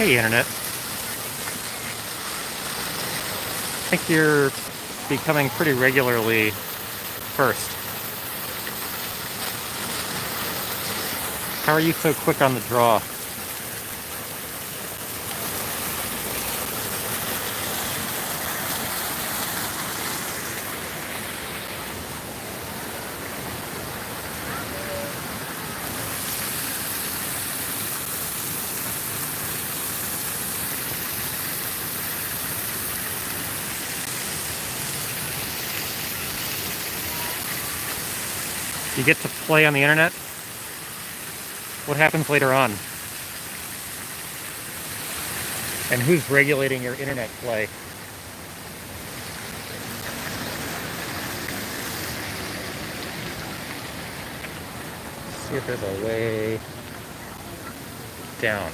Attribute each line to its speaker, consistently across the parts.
Speaker 1: Hey, Internet. I think you're becoming pretty regularly first. How are you so quick on the draw? You get to play on the internet? What happens later on? And who's regulating your internet play? Let's see if there's a way down.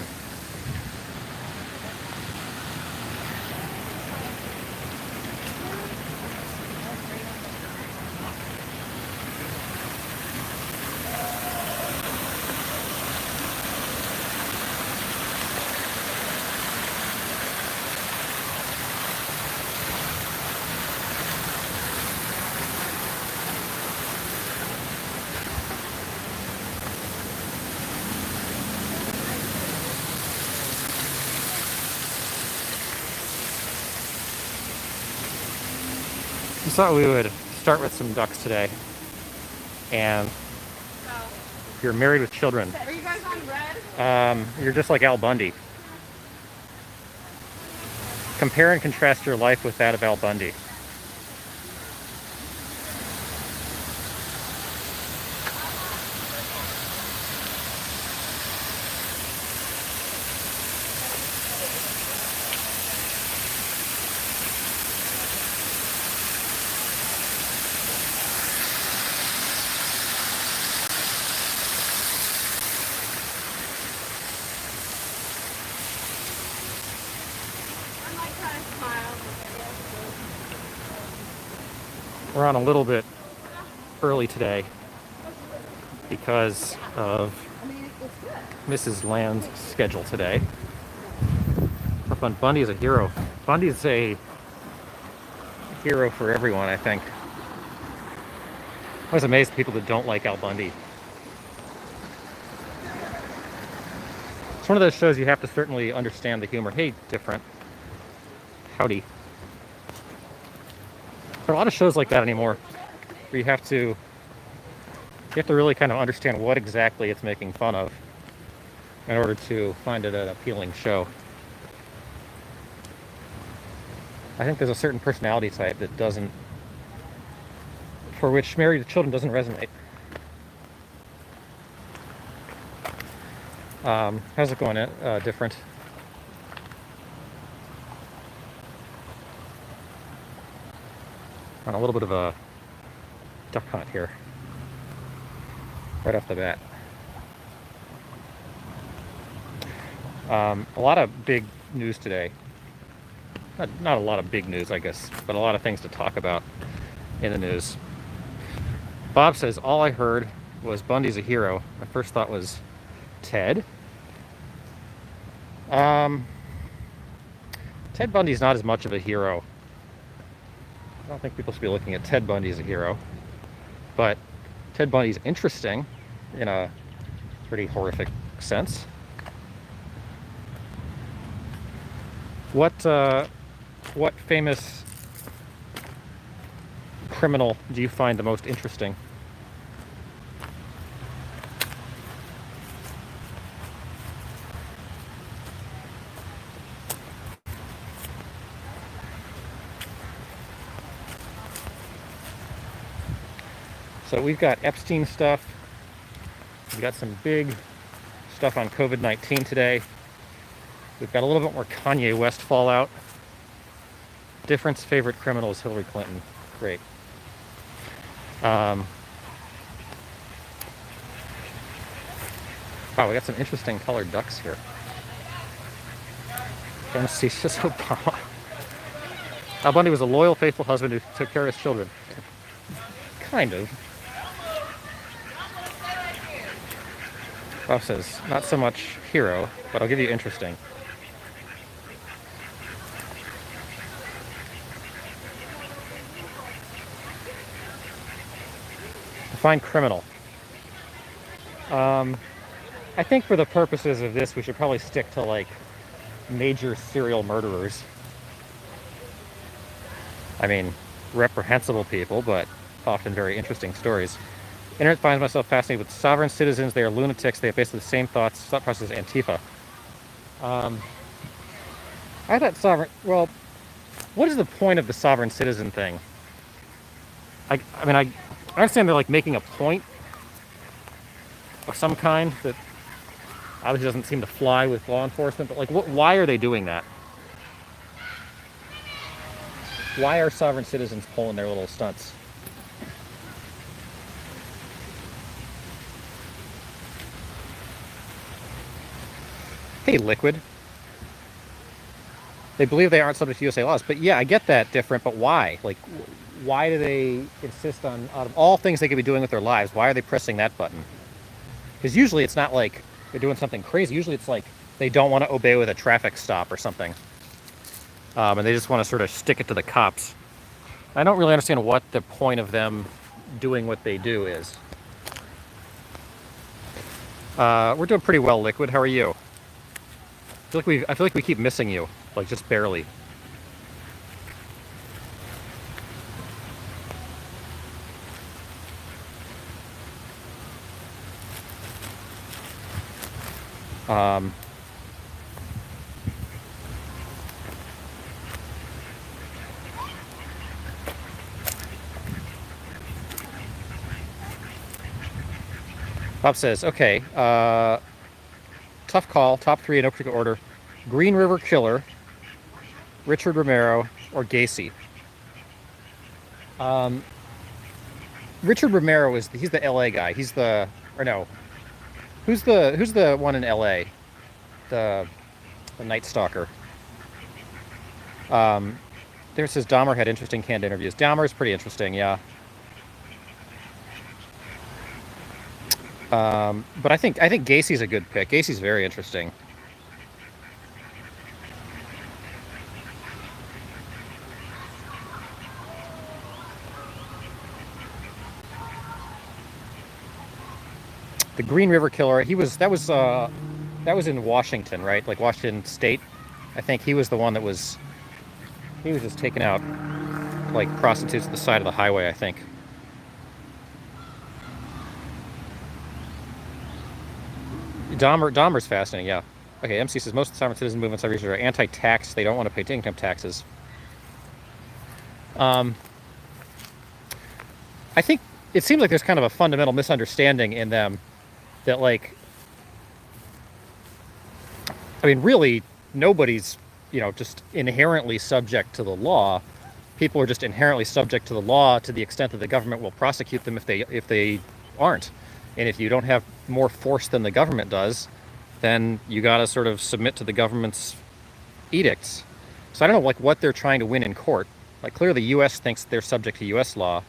Speaker 1: I thought we would start with some ducks today. And if you're married with children,
Speaker 2: Are you guys on red?
Speaker 1: You're just like Al Bundy. Compare and contrast your life with that of Al Bundy.
Speaker 2: I'm like trying to smile.
Speaker 1: We're on a little bit early today because of Mrs. Land's schedule today. But Bundy is a hero. Bundy's a hero for everyone, I think. I was amazed at people that don't like Al Bundy. It's one of those shows you have to certainly understand the humor. Hey, different. Howdy. There are a lot of shows like that anymore where you have to really kind of understand what exactly it's making fun of in order to find it an appealing show. I think there's a certain personality type that doesn't, for which Married with Children doesn't resonate. How's it going? Different. On a little bit of a duck hunt here, right off the bat. A lot of big news today. Not a lot of big news, I guess, but a lot of things to talk about in the news. Bob says, all I heard was Bundy's a hero. My first thought was Ted. Ted Bundy's not as much of a hero. I don't think people should be looking at Ted Bundy as a hero. But Ted Bundy's interesting in a pretty horrific sense. What famous criminal do you find the most interesting? So we've got Epstein stuff. We've got some big stuff on COVID-19 today. We've got a little bit more Kanye West fallout. Different's favorite criminal is Hillary Clinton. Great. Wow, we got some interesting colored ducks here. Anastasia Obama. Al Bundy was a loyal, faithful husband who took care of his children. Kind of. Bob says, not so much hero, but I'll give you interesting. Define criminal. I think for the purposes of this, we should probably stick to like major serial murderers. I mean, reprehensible people, but often very interesting stories. Internet finds myself fascinated with sovereign citizens. They are lunatics. They have basically the same thought process as Antifa. I thought sovereign. Well, what is the point of the sovereign citizen thing? I mean, I understand they're like making a point of some kind that obviously doesn't seem to fly with law enforcement. But like, why are they doing that? Why are sovereign citizens pulling their little stunts? Hey, Liquid. They believe they aren't subject to USA laws, but yeah, I get that different, but why? Like, why do they insist on, out of all things they could be doing with their lives, why are they pressing that button? Because usually it's not like they're doing something crazy. Usually it's like they don't want to obey with a traffic stop or something. And they just want to sort of stick it to the cops. I don't really understand what the point of them doing what they do is. We're doing pretty well, Liquid. How are you? I feel like we keep missing you, like just barely. Bob says, okay, tough call, top three in no particular order. Green River Killer, Richard Romero, or Gacy. Richard Romero he's the LA guy. He's the, or no, who's the one in LA? The Night Stalker. There says Dahmer had interesting canned interviews. Dahmer's pretty interesting, yeah. But I think Gacy's a good pick. Gacy's very interesting. The Green River Killer. That was in Washington, right? Like Washington State. I think he was the one that was. He was just taking out like prostitutes at the side of the highway, I think. Dahmer's fascinating, yeah. Okay, MC says most of the sovereign citizen movements I researched are anti-tax. They don't want to pay income taxes. I think it seems like there's kind of a fundamental misunderstanding in them that, like, I mean, really, nobody's, just inherently subject to the law. People are just inherently subject to the law to the extent that the government will prosecute them if they aren't. And if you don't have more force than the government does, then you got to sort of submit to the government's edicts. So I don't know, like, what they're trying to win in court. Like, clearly the U.S. thinks they're subject to U.S. law.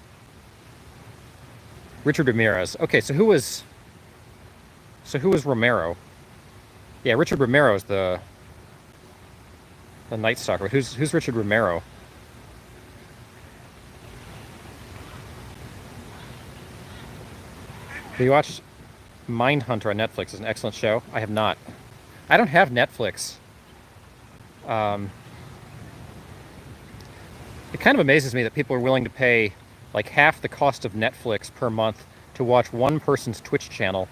Speaker 1: Richard Ramirez. Okay, so who was Romero? Yeah, Richard Romero is the Night Stalker. Who's Richard Romero? Have you watched Mindhunter on Netflix? It's an excellent show. I have not. I don't have Netflix. It kind of amazes me that people are willing to pay like half the cost of Netflix per month to watch one person's Twitch channel.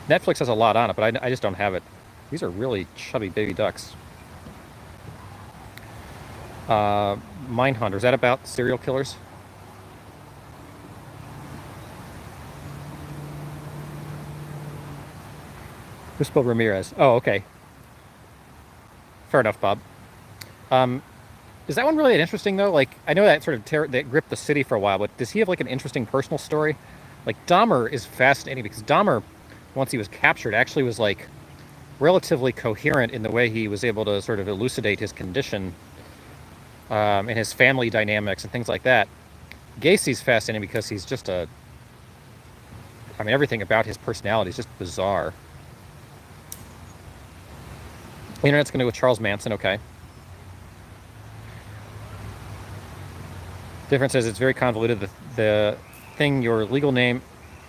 Speaker 1: Netflix has a lot on it, but I just don't have it. These are really chubby baby ducks. Mindhunter, is that about serial killers? Who spelled Ramirez? Oh, okay. Fair enough, Bob. Is that one really that interesting, though? Like, I know that sort of that gripped the city for a while, but does he have, like, an interesting personal story? Like, Dahmer is fascinating because Dahmer, once he was captured, actually was, like, relatively coherent in the way he was able to sort of elucidate his condition and his family dynamics and things like that. Gacy's fascinating because he's just I mean, everything about his personality is just bizarre. The internet's going to go with Charles Manson, okay. Difference is it's very convoluted. The thing, your legal name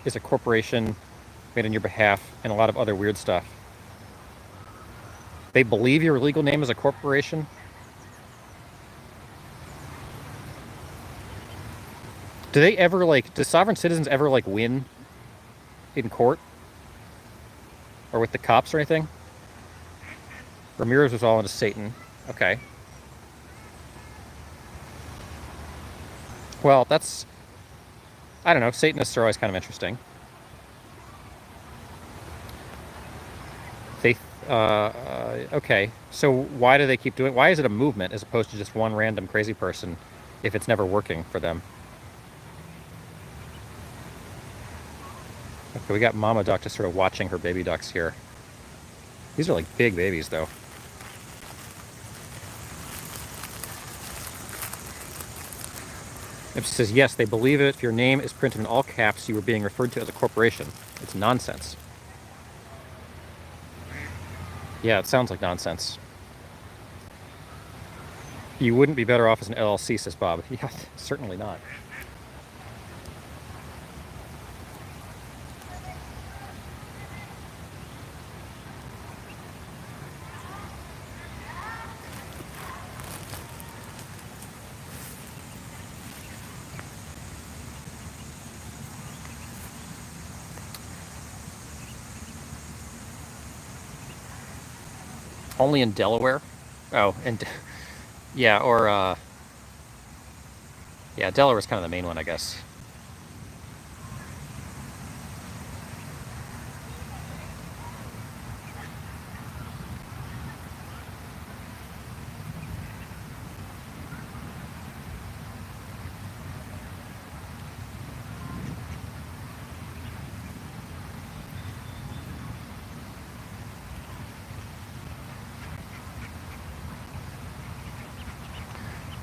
Speaker 1: is a corporation made on your behalf, and a lot of other weird stuff. They believe your legal name is a corporation. Do they ever do sovereign citizens ever win in court or with the cops or anything? Ramirez was all into Satan. Okay. Well, I don't know. Satanists are always kind of interesting. They, okay. So why do they keep doing? Why is it a movement as opposed to just one random crazy person if it's never working for them? Okay, we got Mama Duck just sort of watching her baby ducks here. These are like big babies, though. If she says, yes, they believe it. If your name is printed in all caps, you are being referred to as a corporation. It's nonsense. Yeah, it sounds like nonsense. You wouldn't be better off as an LLC, says Bob. Yeah, certainly not. Only in Delaware? Oh, and yeah, or yeah, Delaware's kind of the main one, I guess.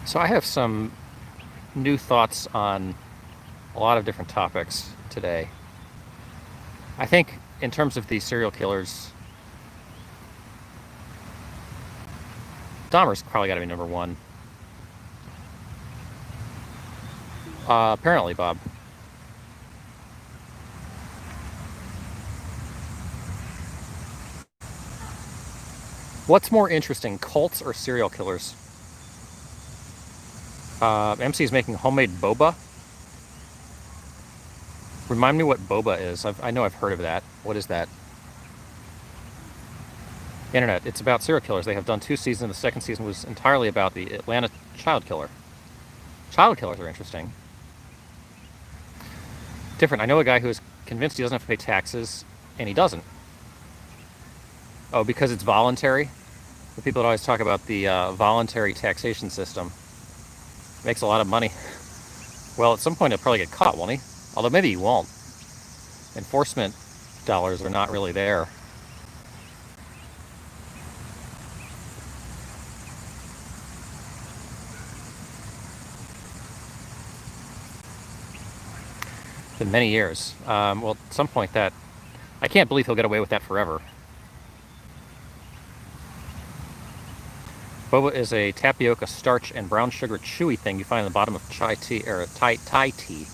Speaker 1: So I have some new thoughts on a lot of different topics today. I think in terms of the serial killers, Dahmer's probably got to be number one. Apparently, Bob. What's more interesting, cults or serial killers? MC is making homemade boba. Remind me what boba is. I know I've heard of that. What is that? Internet. It's about serial killers. They have done 2 seasons. The second season was entirely about the Atlanta child killer. Child killers are interesting. Different. I know a guy who is convinced he doesn't have to pay taxes, and he doesn't. Oh, because it's voluntary? The people that always talk about the voluntary taxation system. Makes a lot of money. Well, at some point he'll probably get caught, won't he? Although maybe he won't. Enforcement dollars are not really there. Been many years. Well, at some point that... I can't believe he'll get away with that forever. Boba is a tapioca starch and brown sugar chewy thing you find at the bottom of chai tea, or Thai tea.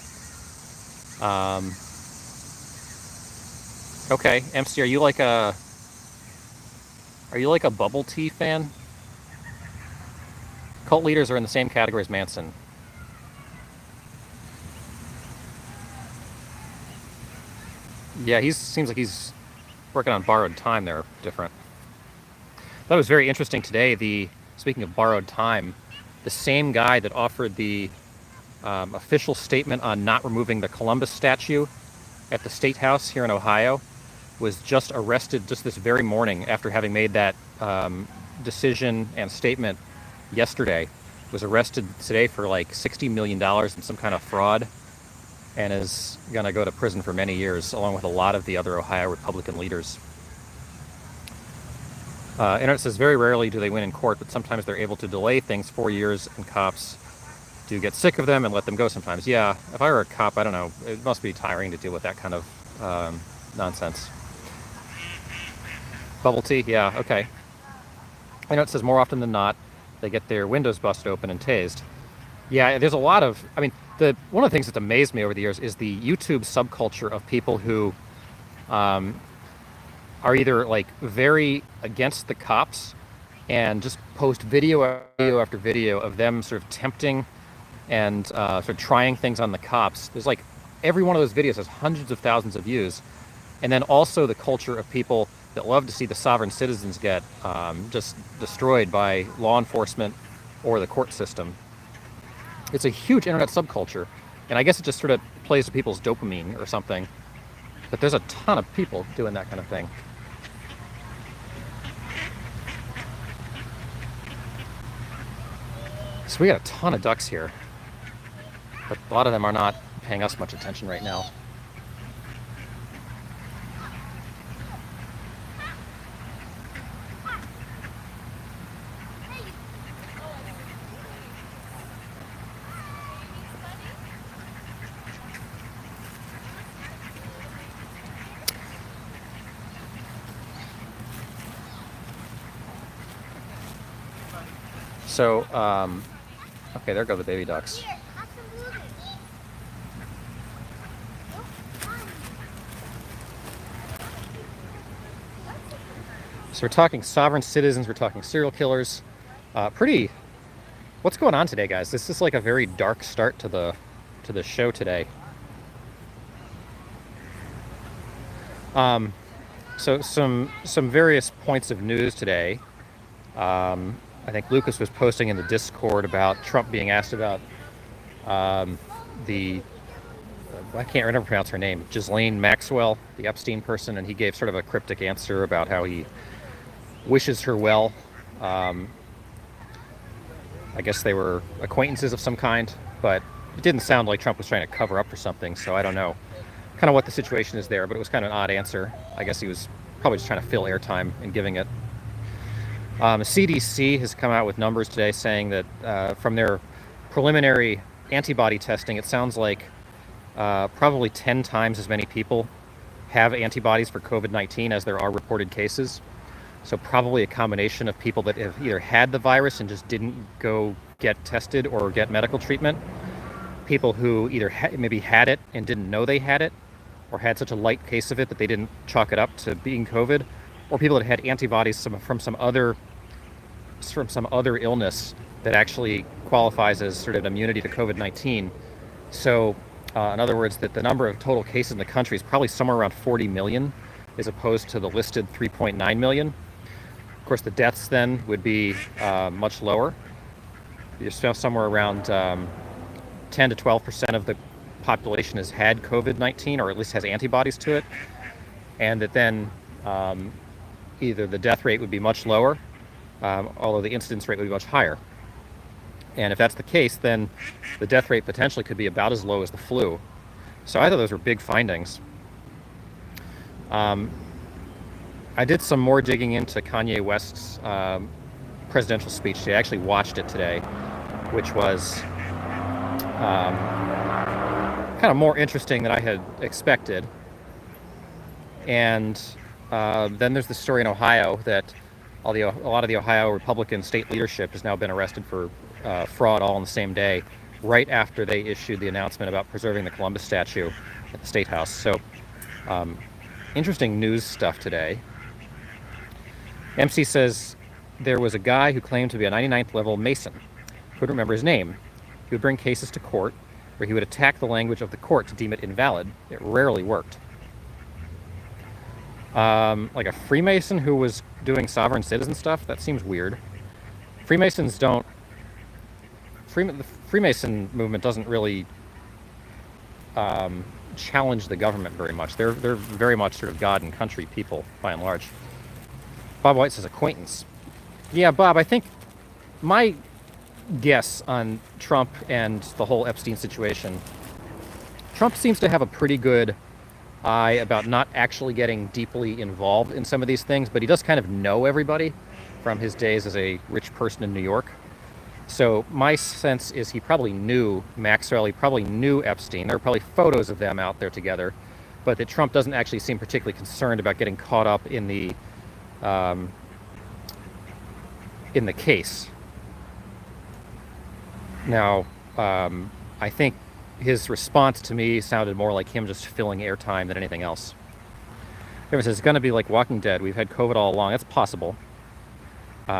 Speaker 1: Okay, MC, are you like a bubble tea fan? Cult leaders are in the same category as Manson. Yeah, seems like he's working on borrowed time there. Different. That was very interesting today. Speaking of borrowed time, the same guy that offered the official statement on not removing the Columbus statue at the State House here in Ohio was just arrested just this very morning after having made that decision and statement yesterday. Was arrested today for like $60 million in some kind of fraud, and is going to go to prison for many years, along with a lot of the other Ohio Republican leaders. Internet says, very rarely do they win in court, but sometimes they're able to delay things 4 years, and cops do get sick of them and let them go sometimes. Yeah, if I were a cop, I don't know, it must be tiring to deal with that kind of nonsense. Bubble tea, yeah, okay. I know it says more often than not, they get their windows busted open and tased. Yeah, there's a lot of. I mean, the one of the things that's amazed me over the years is the YouTube subculture of people who um, are either like very against the cops and just post video after video of them sort of tempting and sort of trying things on the cops. There's like every one of those videos has hundreds of thousands of views, and then also the culture of people that love to see the sovereign citizens get just destroyed by law enforcement or the court system. It's a huge internet subculture, and I guess it just sort of plays to people's dopamine or something. But there's a ton of people doing that kind of thing. So we got a ton of ducks here, but a lot of them are not paying us much attention right now. So, okay, there go the baby ducks. So we're talking sovereign citizens, we're talking serial killers. Pretty. What's going on today, guys? This is like a very dark start to the show today. So some various points of news today. I think Lucas was posting in the Discord about Trump being asked about the I can't remember pronounce her name, Ghislaine Maxwell, the Epstein person, and he gave sort of a cryptic answer about how he wishes her well. I guess they were acquaintances of some kind, but it didn't sound like Trump was trying to cover up for something, so I don't know kind of what the situation is there, but it was kind of an odd answer. I guess he was probably just trying to fill airtime and giving it. The CDC has come out with numbers today saying that from their preliminary antibody testing, it sounds like probably 10 times as many people have antibodies for COVID-19 as there are reported cases. So probably a combination of people that have either had the virus and just didn't go get tested or get medical treatment, people who either maybe had it and didn't know they had it, or had such a light case of it that they didn't chalk it up to being COVID, or people that had antibodies from some other illness that actually qualifies as sort of immunity to COVID-19. So in other words, that the number of total cases in the country is probably somewhere around 40 million as opposed to the listed 3.9 million. Of course, the deaths then would be much lower. You're still somewhere around 10 to 12% of the population has had COVID-19, or at least has antibodies to it, and that then either the death rate would be much lower, although the incidence rate would be much higher. And if that's the case, then the death rate potentially could be about as low as the flu. So I thought those were big findings. I did some more digging into Kanye West's presidential speech today. I actually watched it today, which was kind of more interesting than I had expected. And then there's the story in Ohio that a lot of the Ohio Republican state leadership has now been arrested for fraud all on the same day, right after they issued the announcement about preserving the Columbus statue at the State House. So interesting news stuff today. MC says there was a guy who claimed to be a 99th level Mason. Couldn't remember his name. He would bring cases to court where he would attack the language of the court to deem it invalid. It rarely worked. Like a Freemason who was doing sovereign citizen stuff? That seems weird. Freemasons don't... the Freemason movement doesn't really challenge the government very much. They're very much sort of God and country people, by and large. Bob White says acquaintance. Yeah, Bob, I think my guess on Trump and the whole Epstein situation, Trump seems to have a pretty good eye about not actually getting deeply involved in some of these things, but he does kind of know everybody from his days as a rich person in New York. So my sense is he probably knew Maxwell, he probably knew Epstein. There were probably photos of them out there together, but that Trump doesn't actually seem particularly concerned about getting caught up in the case. Now, I think his response to me sounded more like him just filling airtime than anything else. Everyone says it's going to be like Walking Dead. We've had COVID all along. That's possible.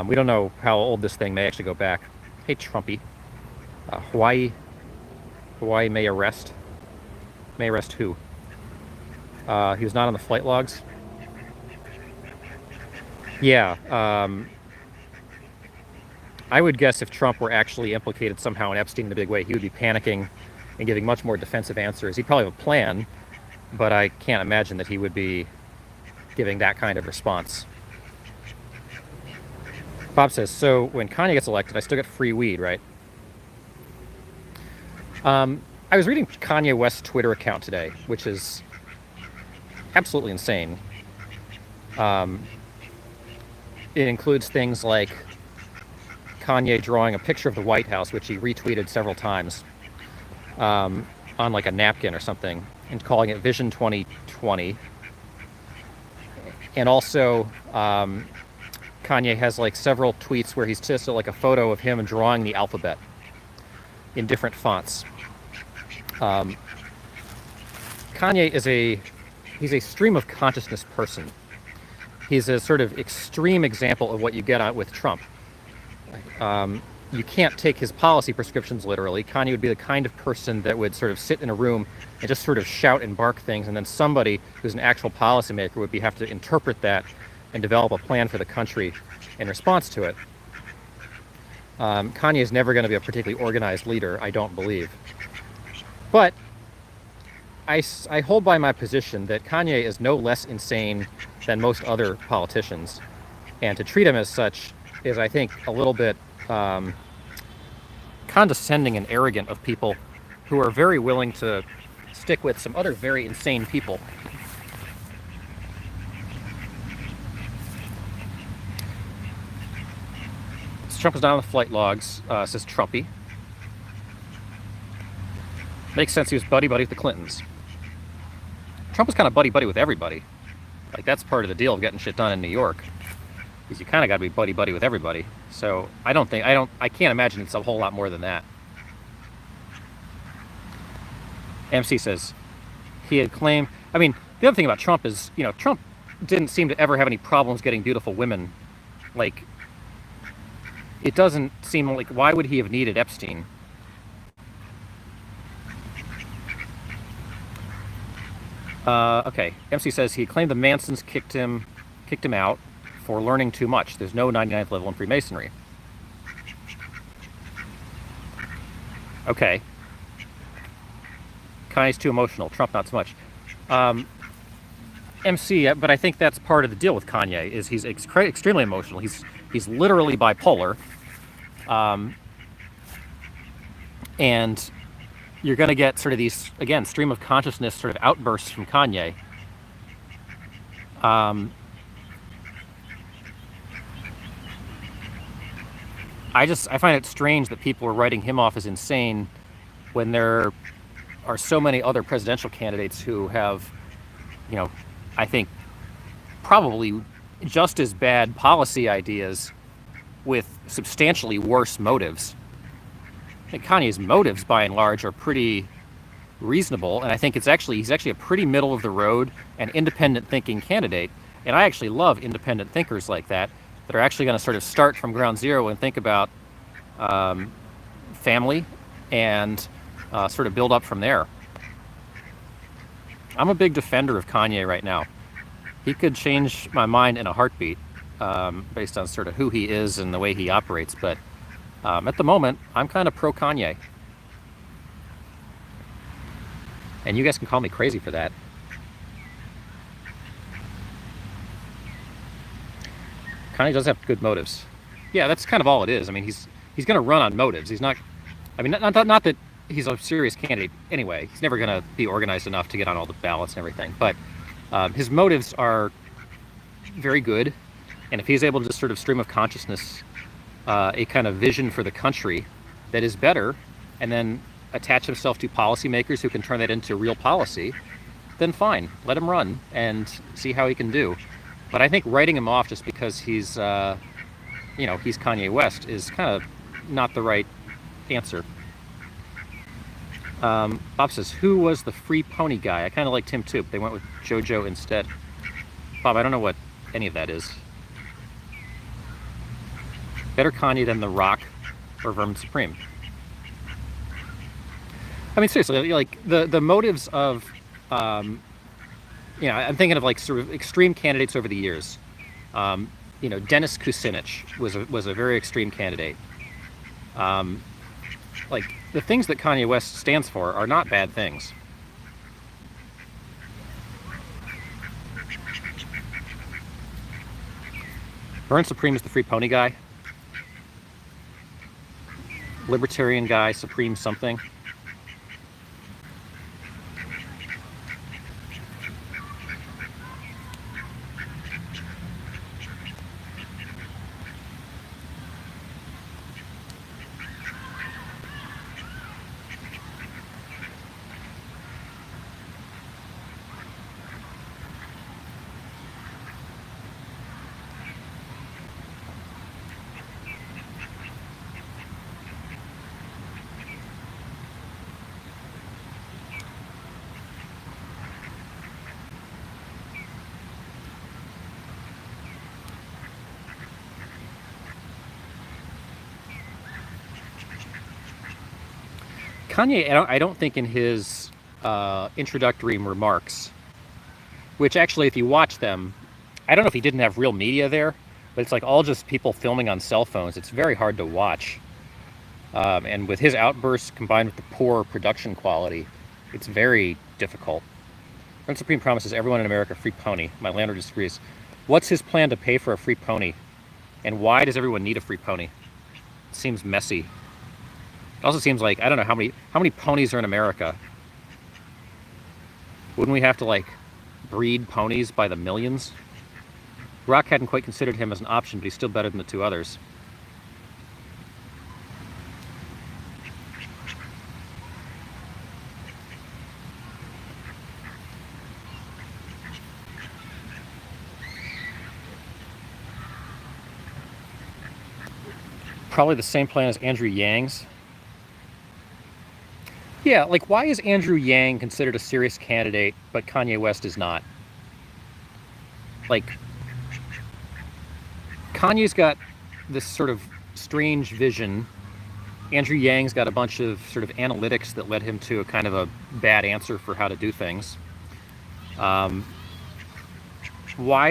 Speaker 1: We don't know how old this thing may actually go back. Hey, Trumpy. Hawaii may arrest. May arrest who? He was not on the flight logs. Yeah. I would guess if Trump were actually implicated somehow in Epstein in a big way, he would be panicking and giving much more defensive answers. He'd probably have a plan, but I can't imagine that he would be giving that kind of response. Bob says, so when Kanye gets elected, I still get free weed, right? I was reading Kanye West's Twitter account today, which is absolutely insane. It includes things like Kanye drawing a picture of the White House, which he retweeted several times, on like a napkin or something, and calling it Vision 2020. And also, Kanye has like several tweets where he's just like a photo of him drawing the alphabet in different fonts. Kanye is he's a stream of consciousness person. He's a sort of extreme example of what you get out with Trump. You can't take his policy prescriptions literally. Kanye would be the kind of person that would sort of sit in a room and just sort of shout and bark things, and then somebody who's an actual policymaker would have to interpret that and develop a plan for the country in response to it. Kanye is never going to be a particularly organized leader, I don't believe. But I hold by my position that Kanye is no less insane than most other politicians. And to treat him as such is, I think, a little bit condescending and arrogant of people who are very willing to stick with some other very insane people. Trump is not on the flight logs, says Trumpy. Makes sense, he was buddy-buddy with the Clintons. Trump was kind of buddy-buddy with everybody. Like, that's part of the deal of getting shit done in New York, is you kind of got to be buddy-buddy with everybody. So I can't imagine it's a whole lot more than that. MC says he had claimed, I mean, the other thing about Trump is, Trump didn't seem to ever have any problems getting beautiful women. Like, it doesn't seem like, why would he have needed Epstein? Okay, MC says he claimed the Mansons kicked him out for learning too much. There's no 99th level in Freemasonry. Okay. Kanye's too emotional. Trump not so much. MC, but I think that's part of the deal with Kanye, is he's extremely emotional. He's literally bipolar. And you're going to get sort of these, again, stream of consciousness sort of outbursts from Kanye. I find it strange that people are writing him off as insane when there are so many other presidential candidates who have, I think probably just as bad policy ideas with substantially worse motives. I think Kanye's motives, by and large, are pretty reasonable, and I think he's actually a pretty middle of the road and independent thinking candidate. And I actually love independent thinkers like that are actually going to sort of start from ground zero and think about family and sort of build up from there. I'm a big defender of Kanye right now. He could change my mind in a heartbeat based on sort of who he is and the way he operates, but at the moment, I'm kind of pro Kanye. And you guys can call me crazy for that. Kanye does have good motives. Yeah, that's kind of all it is. I mean, he's going to run on motives. He's not. I mean, not that he's a serious candidate anyway. He's never going to be organized enough to get on all the ballots and everything. But his motives are very good, and if he's able to just sort of stream of consciousness a kind of vision for the country that is better, and then attach himself to policymakers who can turn that into real policy, then fine, let him run and see how he can do. But I think writing him off just because he's he's Kanye West is kind of not the right answer. Bob says, who was the free pony guy? I kind of liked him too, but they went with JoJo instead. Bob, I don't know what any of that is. Better Kanye than The Rock or Vermin Supreme. I mean, seriously, like the motives of, I'm thinking of like sort of extreme candidates over the years. Dennis Kucinich was a very extreme candidate. Like the things that Kanye West stands for are not bad things. Vermin Supreme is the free pony guy. Libertarian guy, Supreme something. Kanye, I don't think in his introductory remarks, which actually, if you watch them, I don't know if he didn't have real media there, but it's like all just people filming on cell phones. It's very hard to watch. And with his outbursts combined with the poor production quality, it's very difficult. Prince Supreme promises everyone in America a free pony. My landlord disagrees. What's his plan to pay for a free pony? And why does everyone need a free pony? It seems messy. It also seems like, I don't know how many ponies are in America. Wouldn't we have to like breed ponies by the millions? Rock hadn't quite considered him as an option, but he's still better than the two others. Probably the same plan as Andrew Yang's. Yeah, like why is Andrew Yang considered a serious candidate, but Kanye West is not? Like, Kanye's got this sort of strange vision. Andrew Yang's got a bunch of sort of analytics that led him to a kind of a bad answer for how to do things. Why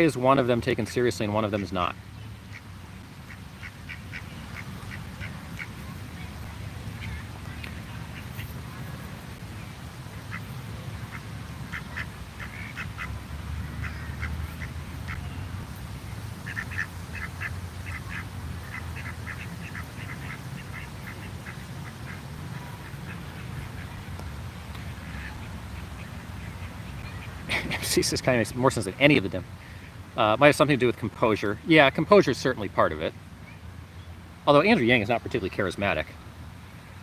Speaker 1: is one of them taken seriously and one of them is not? This kind of makes more sense than any of them. Might have something to do with composure. Yeah, composure is certainly part of it. Although Andrew Yang is not particularly charismatic.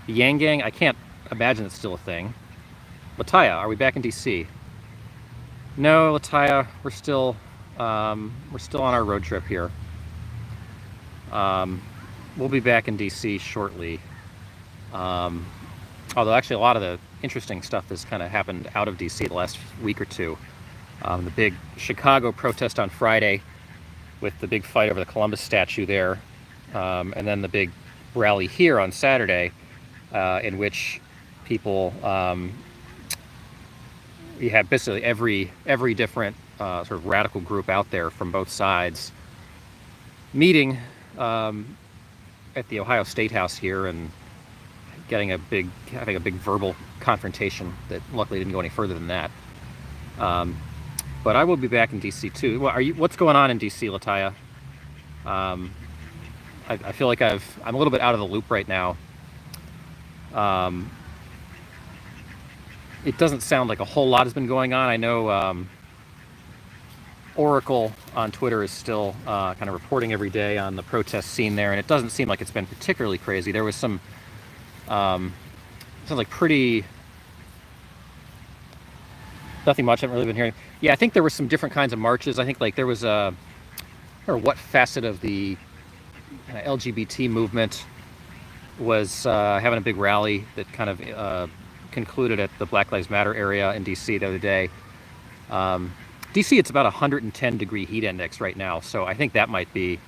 Speaker 1: The Yang Gang, I can't imagine it's still a thing. Lataya, are we back in DC? No, Lataya, we're still on our road trip here. We'll be back in DC shortly. Although actually a lot of the interesting stuff has kind of happened out of DC the last week or two. The big Chicago protest on Friday with the big fight over the Columbus statue there. And then the big rally here on Saturday in which people, you have basically every different sort of radical group out there from both sides meeting at the Ohio State House here and having a big verbal confrontation that luckily didn't go any further than that. But I will be back in DC too. What's going on in DC, Lataya? I feel like I'm a little bit out of the loop right now. It doesn't sound like a whole lot has been going on. I know Oracle on Twitter is still kind of reporting every day on the protest scene there, and it doesn't seem like it's been particularly crazy. There was some, sounds like pretty, nothing much. I haven't really been hearing. Yeah, I think there were some different kinds of marches. I think like there was I don't know what facet of the LGBT movement was having a big rally that kind of concluded at the Black Lives Matter area in DC the other day. DC, it's about 110-degree heat index right now, so I think that might be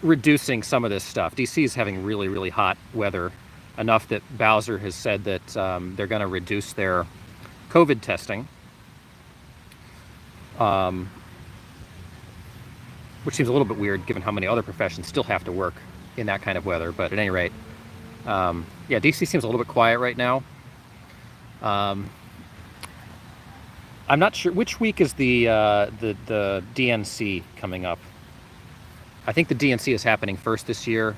Speaker 1: reducing some of this stuff. DC is having really, really hot weather, enough that Bowser has said that they're going to reduce their COVID testing, which seems a little bit weird given how many other professions still have to work in that kind of weather. But at any rate, yeah, DC seems a little bit quiet right now. I'm not sure which week is the DNC coming up. I think the DNC is happening first this year,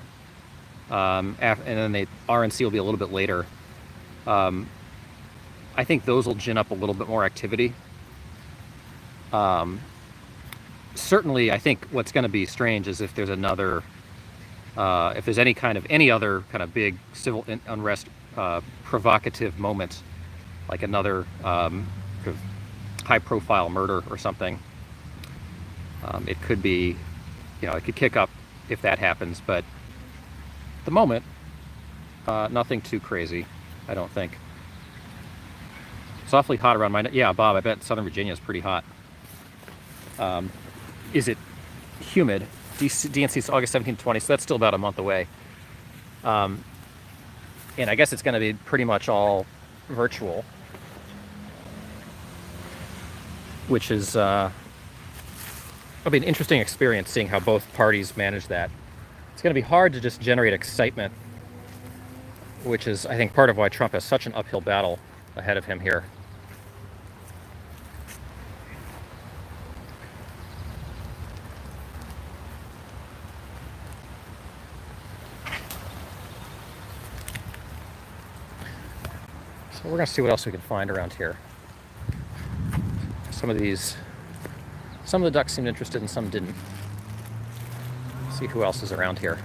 Speaker 1: and then the RNC will be a little bit later. I think those will gin up a little bit more activity. Certainly, I think what's going to be strange is if there's another, if there's any other kind of big civil unrest, provocative moment, like another sort of high-profile murder or something. It could be, it could kick up if that happens, but at the moment, nothing too crazy, I don't think. It's awfully hot around yeah, Bob, I bet Southern Virginia is pretty hot. Is it humid? DNC is August 17th, 20, so that's still about a month away. And I guess it's going to be pretty much all virtual, which is it'll be an interesting experience seeing how both parties manage that. It's going to be hard to just generate excitement, which is, I think, part of why Trump has such an uphill battle ahead of him here. So we're going to see what else we can find around here. Some of the ducks seemed interested and some didn't. See who else is around here.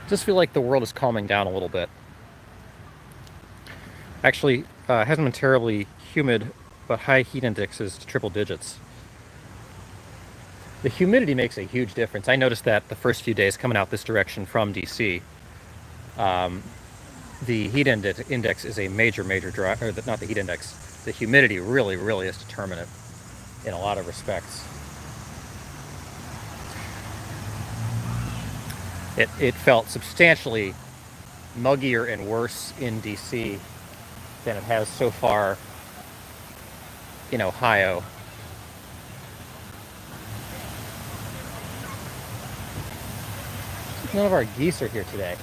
Speaker 1: Just feel like the world is calming down a little bit. Actually, hasn't been terribly humid, but high heat index is triple digits. The humidity makes a huge difference. I noticed that the first few days coming out this direction from DC. The heat index is a major driver, or not the heat index, the humidity really, really is determinant in a lot of respects. It felt substantially muggier and worse in DC than it has so far in Ohio. None of our geese are here today,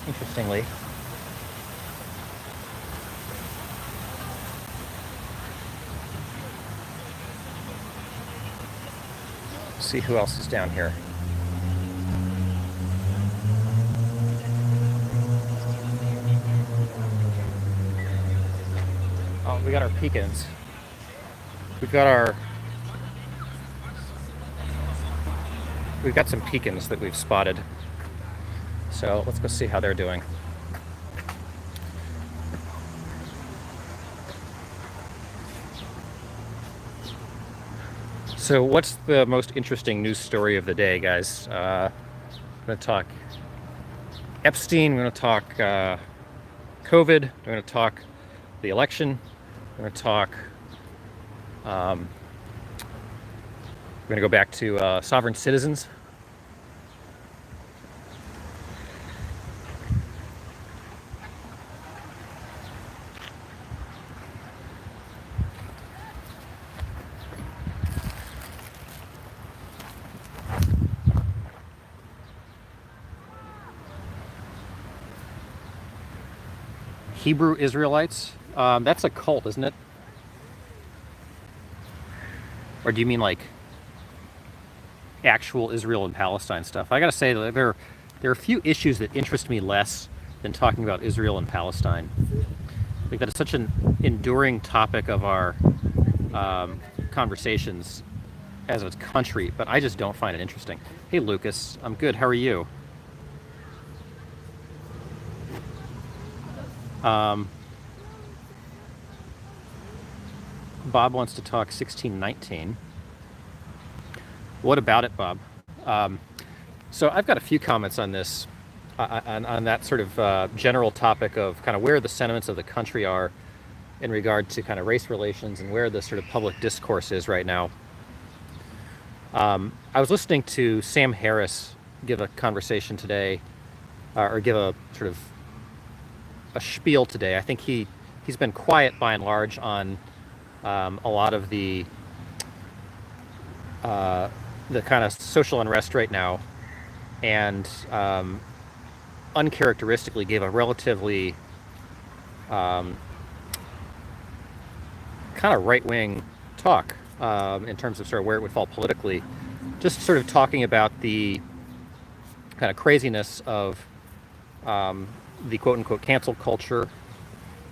Speaker 1: interestingly. Let's see who else is down here. Oh, we got our pecans. We've got some pecans that we've spotted. So let's go see how they're doing. So what's the most interesting news story of the day, guys? I'm going to talk Epstein, we're going to talk COVID, we're going to talk the election, we're going to talk we're going to go back to sovereign citizens. Hebrew Israelites? That's a cult, isn't it? Or do you mean like actual Israel and Palestine stuff? I gotta say that there are a few issues that interest me less than talking about Israel and Palestine. Like that is such an enduring topic of our conversations as a country, but I just don't find it interesting. Hey, Lucas, I'm good. How are you? Um, Bob wants to talk 1619. What about it, Bob? Um, so I've got a few comments on this, on that sort of general topic of kind of where the sentiments of the country are in regard to kind of race relations and where the sort of public discourse is right now. I was listening to Sam Harris give a conversation today, or give a sort of a spiel today. I think he's been quiet by and large on a lot of the kind of social unrest right now, and uncharacteristically gave a relatively kind of right-wing talk in terms of sort of where it would fall politically, just sort of talking about the kind of craziness of the quote-unquote cancel culture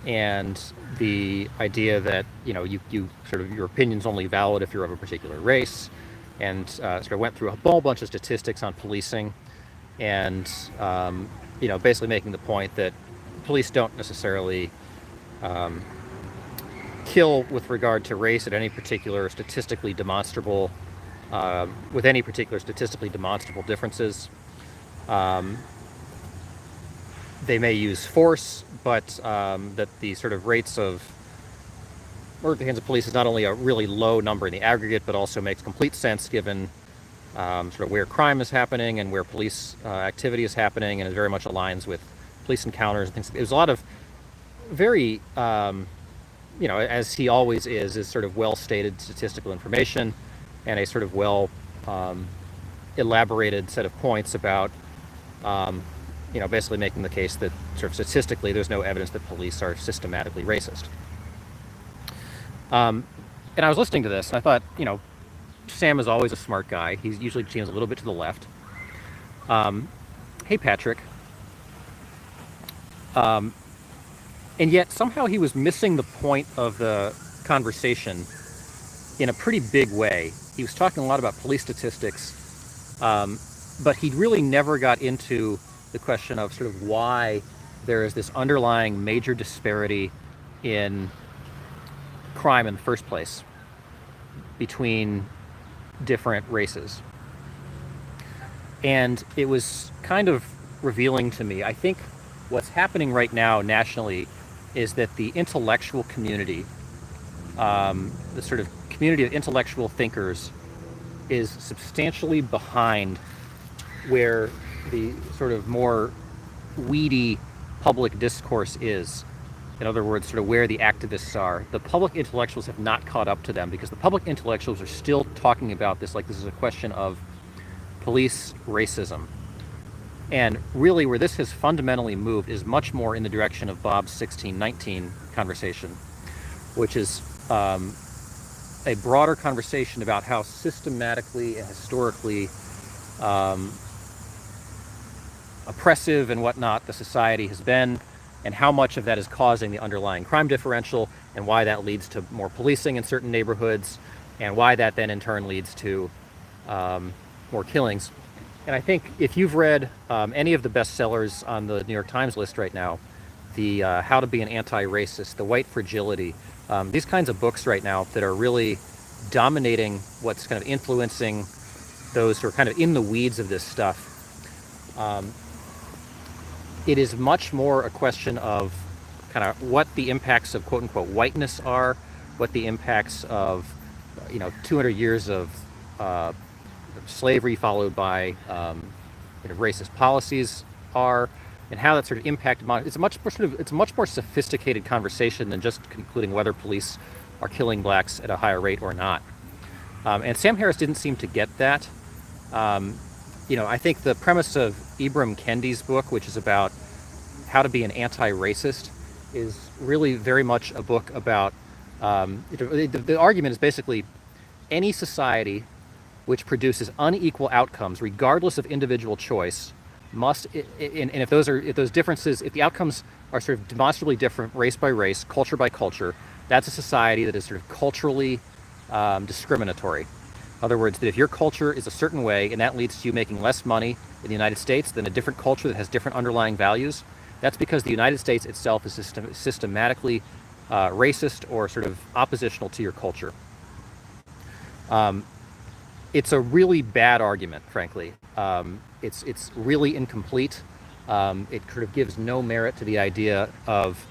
Speaker 1: and the idea that you sort of your opinion's only valid if you're of a particular race, and sort of went through a whole bunch of statistics on policing, and basically making the point that police don't necessarily kill with regard to race at any particular statistically demonstrable with any particular statistically demonstrable differences. They may use force, but that the sort of rates of murder at the hands of police is not only a really low number in the aggregate, but also makes complete sense given sort of where crime is happening and where police activity is happening, and it very much aligns with police encounters and things. It was a lot of very, as he always is sort of well-stated statistical information and a sort of well elaborated set of points about basically making the case that sort of statistically there's no evidence that police are systematically racist. And I was listening to this and I thought, Sam is always a smart guy. He usually seems a little bit to the left. Hey, Patrick. And yet somehow he was missing the point of the conversation in a pretty big way. He was talking a lot about police statistics, but he really never got into the question of sort of why there is this underlying major disparity in crime in the first place between different races. And it was kind of revealing to me. I think what's happening right now nationally is that the intellectual community, the sort of community of intellectual thinkers, is substantially behind where the sort of more weedy public discourse is. In other words, sort of where the activists are. The public intellectuals have not caught up to them because the public intellectuals are still talking about this like this is a question of police racism. And really where this has fundamentally moved is much more in the direction of Bob's 1619 conversation, which is a broader conversation about how systematically and historically oppressive and whatnot the society has been, and how much of that is causing the underlying crime differential, and why that leads to more policing in certain neighborhoods, and why that then in turn leads to more killings. And I think if you've read any of the bestsellers on the New York Times list right now, the How to Be an Anti-Racist, The White Fragility, these kinds of books right now that are really dominating what's kind of influencing those who are kind of in the weeds of this stuff. It is much more a question of kind of what the impacts of quote-unquote whiteness are, what the impacts of 200 years of slavery followed by racist policies are, and how that sort of impacted. It's a much more sophisticated conversation than just concluding whether police are killing blacks at a higher rate or not. And Sam Harris didn't seem to get that. I think the premise of Ibram Kendi's book, which is about how to be an anti-racist, is really very much a book about, the argument is basically any society which produces unequal outcomes, regardless of individual choice, must, and if those differences, if the outcomes are sort of demonstrably different, race by race, culture by culture, that's a society that is sort of culturally discriminatory. In other words, that if your culture is a certain way and that leads to you making less money in the United States than a different culture that has different underlying values, that's because the United States itself is systematically racist or sort of oppositional to your culture. It's a really bad argument, frankly. It's really incomplete. It sort of gives no merit to the idea of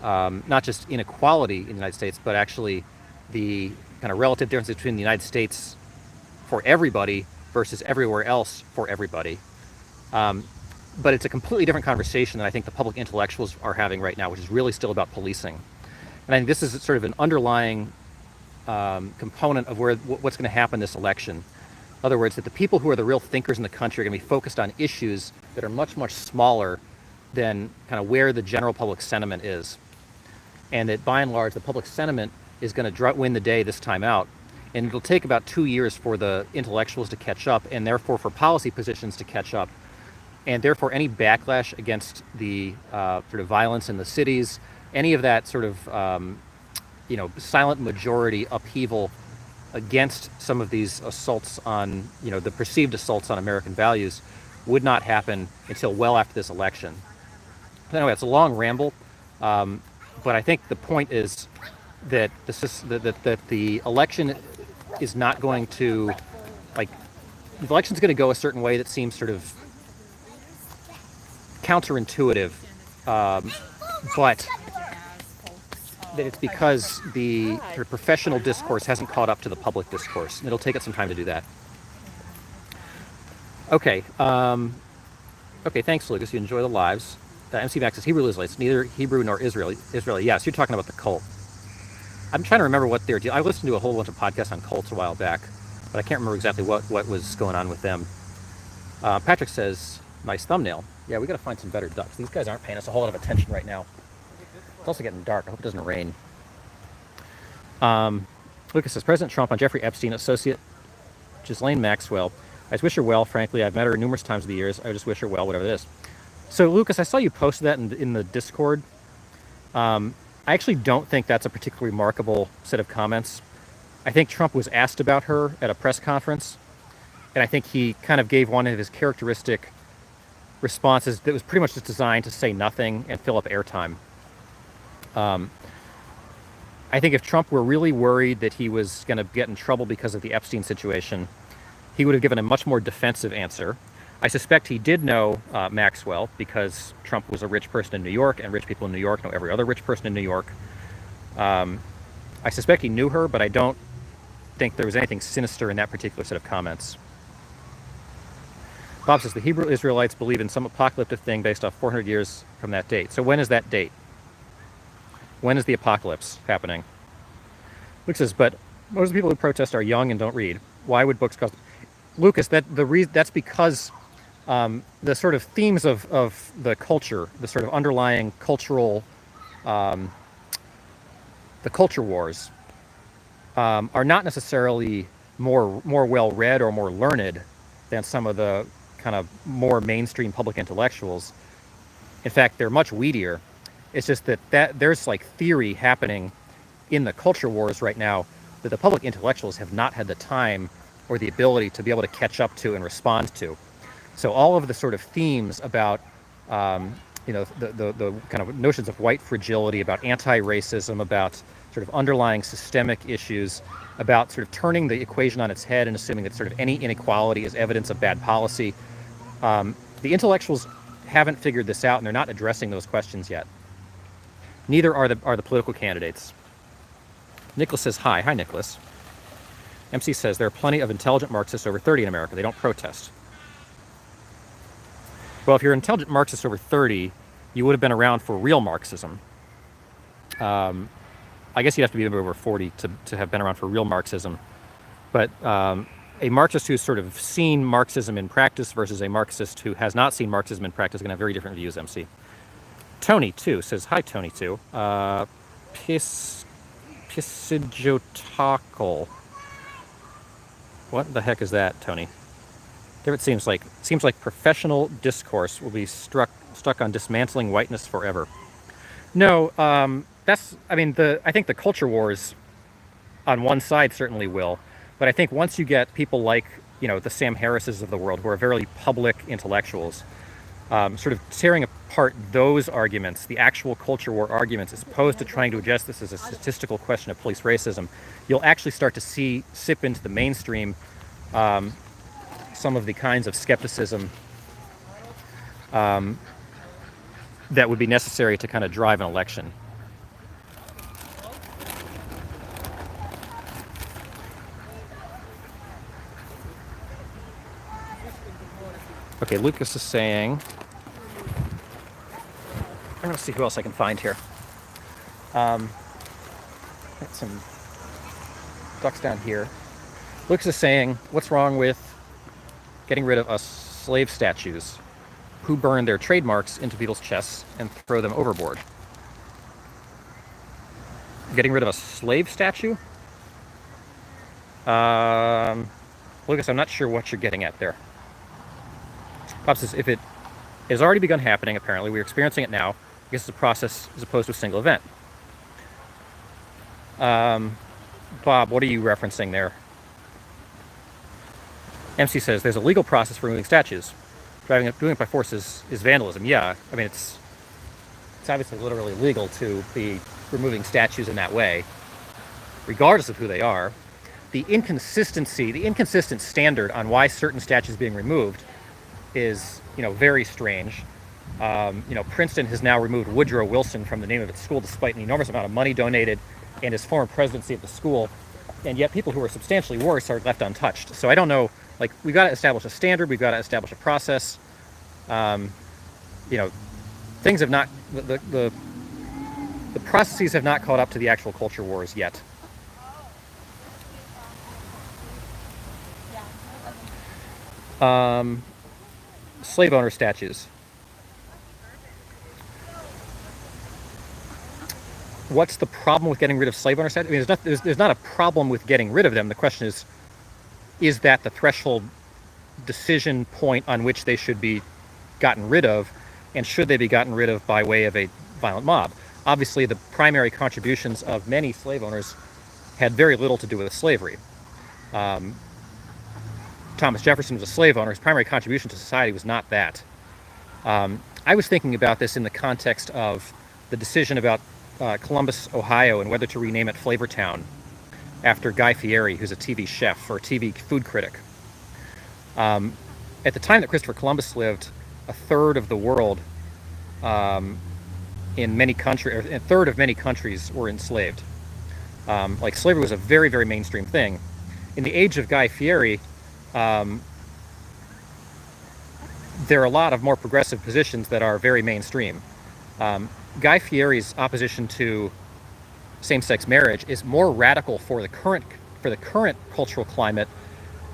Speaker 1: not just inequality in the United States, but actually the kind of relative difference between the United States for everybody versus everywhere else for everybody. But it's a completely different conversation than I think the public intellectuals are having right now, which is really still about policing. And I think this is sort of an underlying component of what's going to happen this election. In other words, that the people who are the real thinkers in the country are going to be focused on issues that are much, much smaller than kind of where the general public sentiment is. And that by and large, the public sentiment is going to win the day this time out. And it'll take about 2 years for the intellectuals to catch up, and therefore for policy positions to catch up. And therefore any backlash against the sort of violence in the cities, any of that sort of silent majority upheaval against some of these assaults on, the perceived assaults on American values would not happen until well after this election. Anyway, it's a long ramble, but I think the point is that the election is not going to, the election's going to go a certain way that seems sort of counterintuitive, but that it's because the sort of professional discourse hasn't caught up to the public discourse, and it'll take it some time to do that. Okay. Okay, thanks, Lucas. You enjoy the lives. MC Max says Hebrew Israelites, neither Hebrew nor Israeli. Yes, you're talking about the cult. I'm trying to remember what they're doing. I listened to a whole bunch of podcasts on cults a while back, but I can't remember exactly what was going on with them. Patrick says, nice thumbnail. Yeah, we got to find some better ducks. These guys aren't paying us a whole lot of attention right now. It's also getting dark. I hope it doesn't rain. Lucas says, President Trump on Jeffrey Epstein, associate Ghislaine Maxwell. I just wish her well, frankly. I've met her numerous times over the years. I just wish her well, whatever it is. So, Lucas, I saw you posted that in the Discord. I actually don't think that's a particularly remarkable set of comments. I think Trump was asked about her at a press conference, and I think he kind of gave one of his characteristic responses that was pretty much just designed to say nothing and fill up airtime. I think if Trump were really worried that he was going to get in trouble because of the Epstein situation, he would have given a much more defensive answer. I suspect he did know Maxwell because Trump was a rich person in New York, and rich people in New York know every other rich person in New York. I suspect he knew her, but I don't think there was anything sinister in that particular set of comments. Bob says the Hebrew Israelites believe in some apocalyptic thing based off 400 years from that date. So when is that date? When is the apocalypse happening? Luke says, but most of the people who protest are young and don't read. Why would books cost? Lucas, that's because the sort of themes of the culture, the sort of underlying cultural, the culture wars, are not necessarily more well read or more learned than some of the kind of more mainstream public intellectuals. In fact, they're much weedier. It's just that there's like theory happening in the culture wars right now that the public intellectuals have not had the time or the ability to be able to catch up to and respond to. So all of the sort of themes about, the kind of notions of white fragility, about anti-racism, about sort of underlying systemic issues, about sort of turning the equation on its head and assuming that sort of any inequality is evidence of bad policy. The intellectuals haven't figured this out, and they're not addressing those questions yet. Neither are the political candidates. Nicholas says, hi. Hi, Nicholas. MC says, there are plenty of intelligent Marxists over 30 in America. They don't protest. Well, if you're an intelligent Marxist over 30, you would have been around for real Marxism. I guess you'd have to be over 40 to have been around for real Marxism. But a Marxist who's sort of seen Marxism in practice versus a Marxist who has not seen Marxism in practice is going to have very different views, MC. Tony, too, says, hi, Tony, too. Pisijotakal. What the heck is that, Tony? There it seems like professional discourse will be stuck on dismantling whiteness forever. No, that's I mean I think the culture wars on one side certainly will, but I think once you get people like the Sam Harrises of the world who are very public intellectuals, sort of tearing apart those arguments, the actual culture war arguments, as opposed to trying to address this as a statistical question of police racism, you'll actually start to see sip into the mainstream some of the kinds of skepticism that would be necessary to kind of drive an election. Okay, Lucas is saying, I'm going to see who else I can find here. Got some ducks down here. Lucas is saying, what's wrong with getting rid of us slave statues who burn their trademarks into people's chests and throw them overboard? Getting rid of a slave statue? Lucas, I'm not sure what you're getting at there. Pops says, if it has already begun happening, apparently, we're experiencing it now. I guess it's a process as opposed to a single event. Bob, what are you referencing there? MC says, there's a legal process for removing statues. Doing it by force is vandalism. Yeah, I mean, it's obviously literally legal to be removing statues in that way, regardless of who they are. The inconsistent standard on why certain statues are being removed is, very strange. Princeton has now removed Woodrow Wilson from the name of its school despite an enormous amount of money donated and his former presidency of the school, and yet people who are substantially worse are left untouched. So I don't know, we've got to establish a standard, we've got to establish a process. Things have not, the processes have not caught up to the actual culture wars yet. Slave owner statues. What's the problem with getting rid of slave owner statues? I mean, there's not a problem with getting rid of them. The question is that the threshold decision point on which they should be gotten rid of, and should they be gotten rid of by way of a violent mob? Obviously, the primary contributions of many slave owners had very little to do with slavery. Thomas Jefferson was a slave owner. His primary contribution to society was not that. I was thinking about this in the context of the decision about Columbus, Ohio, and whether to rename it Flavortown after Guy Fieri, who's a TV chef or a TV food critic. At the time that Christopher Columbus lived, a third of the world in many countries, a third of many countries were enslaved. Slavery was a very, very mainstream thing. In the age of Guy Fieri, there are a lot of more progressive positions that are very mainstream. Guy Fieri's opposition to same-sex marriage is more radical for the current cultural climate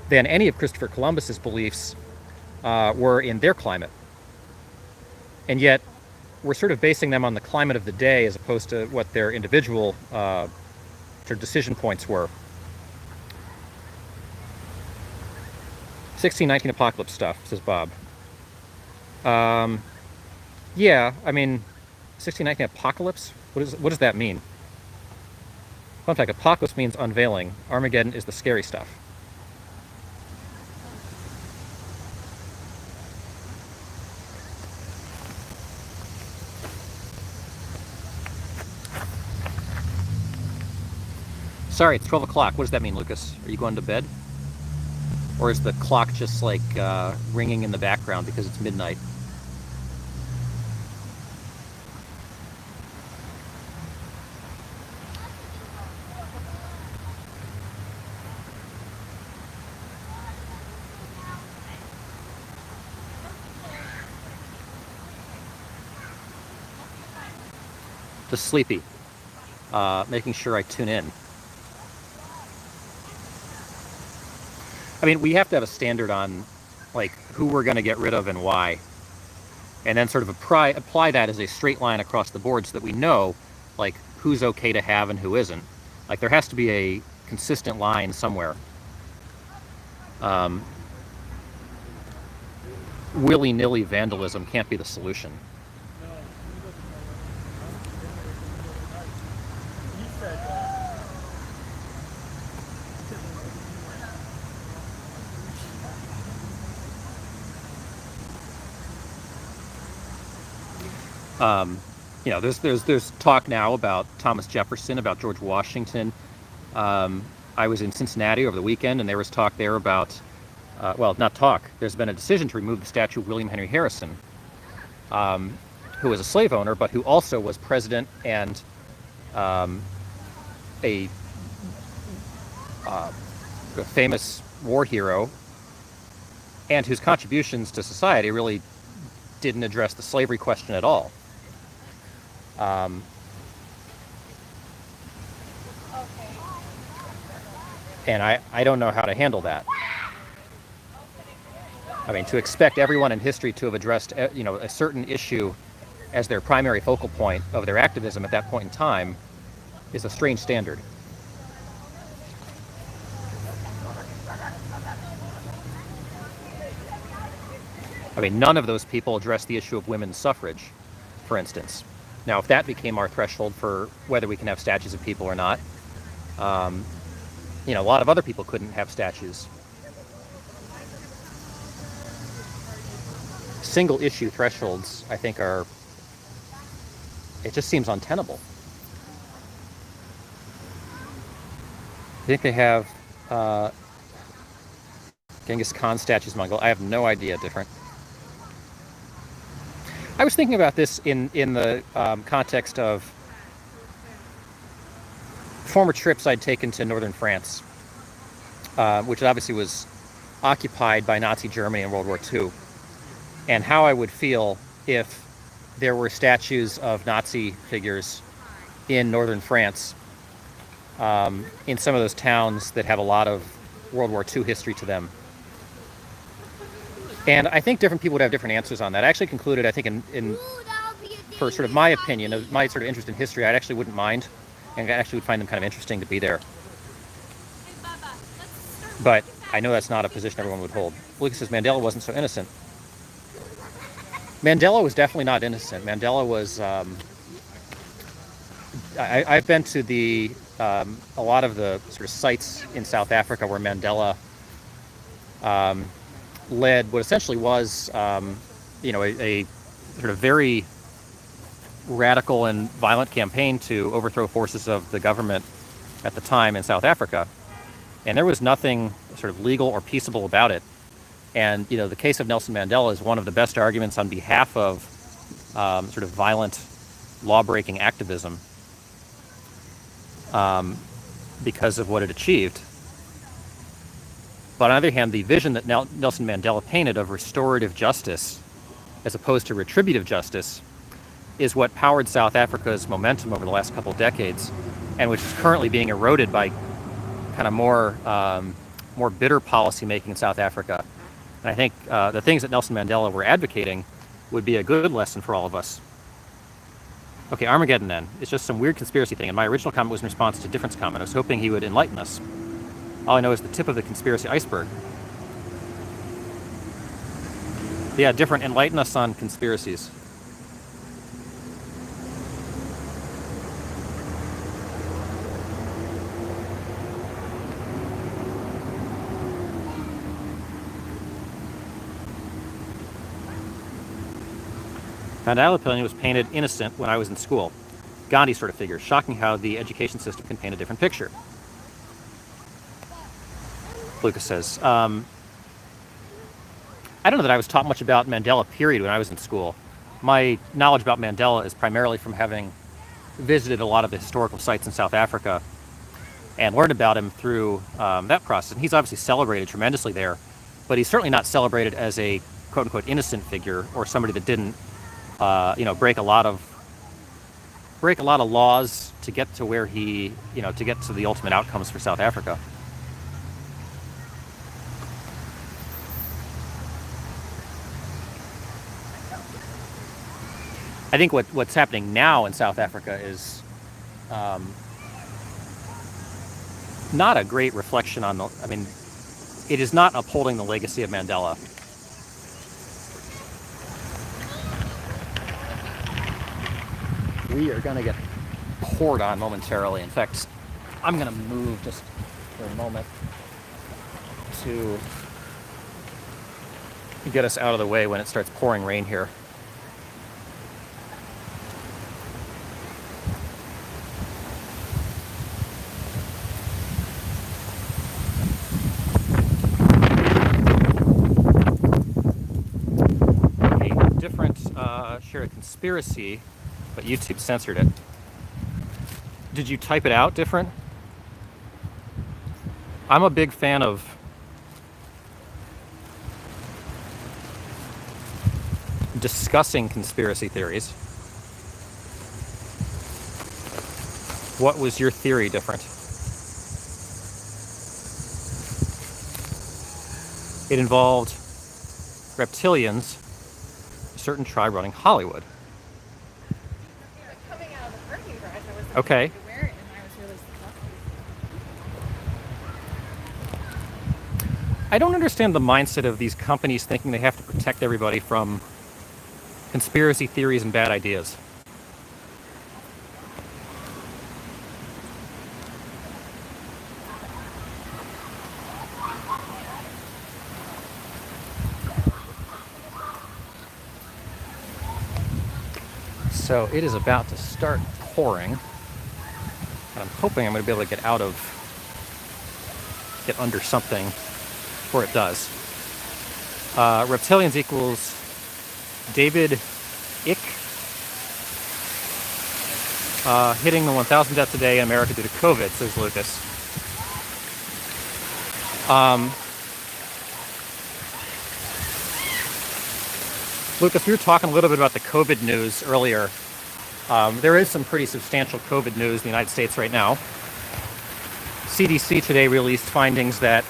Speaker 1: than any of Christopher Columbus's beliefs were in their climate. And yet, we're sort of basing them on the climate of the day as opposed to what their individual decision points were. 1619 apocalypse stuff, says Bob. Yeah, I mean, 1619 apocalypse? What does that mean? Fun fact, apocalypse means unveiling. Armageddon is the scary stuff. Sorry, it's 12 o'clock. What does that mean, Lucas? Are you going to bed? Or is the clock just ringing in the background because it's midnight? Just sleepy. Making sure I tune in. I mean, we have to have a standard on who we're going to get rid of and why, and then sort of apply that as a straight line across the board so that we know who's okay to have and who isn't. There has to be a consistent line somewhere. willy-nilly vandalism can't be the solution. There's talk now about Thomas Jefferson, about George Washington. I was in Cincinnati over the weekend, and there was talk there about, well, not talk. There's been a decision to remove the statue of William Henry Harrison, who was a slave owner, but who also was president and a famous war hero, and whose contributions to society really didn't address the slavery question at all. And I don't know how to handle that. I mean, to expect everyone in history to have addressed, a certain issue as their primary focal point of their activism at that point in time is a strange standard. I mean, none of those people addressed the issue of women's suffrage, for instance. Now, if that became our threshold for whether we can have statues of people or not, a lot of other people couldn't have statues. Single issue thresholds, I think, it just seems untenable. I think they have Genghis Khan statues in Mongolia. I have no idea. Different. I was thinking about this in the context of former trips I'd taken to northern France, which obviously was occupied by Nazi Germany in World War II, and how I would feel if there were statues of Nazi figures in northern France, in some of those towns that have a lot of World War II history to them. And I think different people would have different answers on that. I actually concluded, I think, for sort of my opinion, of my sort of interest in history, I actually wouldn't mind, and I actually would find them kind of interesting to be there. But I know that's not a position everyone would hold. Lucas says Mandela wasn't so innocent. Mandela was definitely not innocent. Mandela was. I've been to a lot of the sort of sites in South Africa where Mandela led what essentially was, a sort of very radical and violent campaign to overthrow forces of the government at the time in South Africa. And there was nothing sort of legal or peaceable about it. And, the case of Nelson Mandela is one of the best arguments on behalf of sort of violent law-breaking activism because of what it achieved. But on the other hand, the vision that Nelson Mandela painted of restorative justice as opposed to retributive justice is what powered South Africa's momentum over the last couple of decades, and which is currently being eroded by kind of more bitter policy making in South Africa. And I think the things that Nelson Mandela were advocating would be a good lesson for all of us. Okay, Armageddon then. It's just some weird conspiracy thing, and my original comment was in response to Different's comment. I was hoping he would enlighten us. All I know is the tip of the conspiracy iceberg. Yeah, Different, enlighten us on conspiracies. Mandela was painted innocent when I was in school. Gandhi sort of figure. Shocking how the education system can paint a different picture. Lucas says, I don't know that I was taught much about Mandela, period, when I was in school. My knowledge about Mandela is primarily from having visited a lot of the historical sites in South Africa and learned about him through that process. And he's obviously celebrated tremendously there, but he's certainly not celebrated as a quote-unquote innocent figure or somebody that didn't, break a lot of laws to get to where he, to get to the ultimate outcomes for South Africa. I think what's happening now in South Africa is not a great reflection on it is not upholding the legacy of Mandela. We are going to get poured on momentarily. In fact, I'm going to move just for a moment to get us out of the way when it starts pouring rain here. A different shared a conspiracy, but YouTube censored it. Did you type it out different? I'm a big fan of discussing conspiracy theories. What was your theory different? It involved reptilians, a certain tribe running Hollywood.
Speaker 2: Coming out of the parking garage, I wasn't
Speaker 1: Okay.
Speaker 2: able to wear it, and I was really surprised.
Speaker 1: I don't understand the mindset of these companies thinking they have to protect everybody from conspiracy theories and bad ideas. So it is about to start pouring, and I'm hoping I'm going to be able to get under something before it does. Reptilians equals David Icke hitting the 1,000 deaths a day in America due to COVID, says Lucas. Lucas, we were talking a little bit about the COVID news earlier. There is some pretty substantial COVID news in the United States right now. CDC today released findings that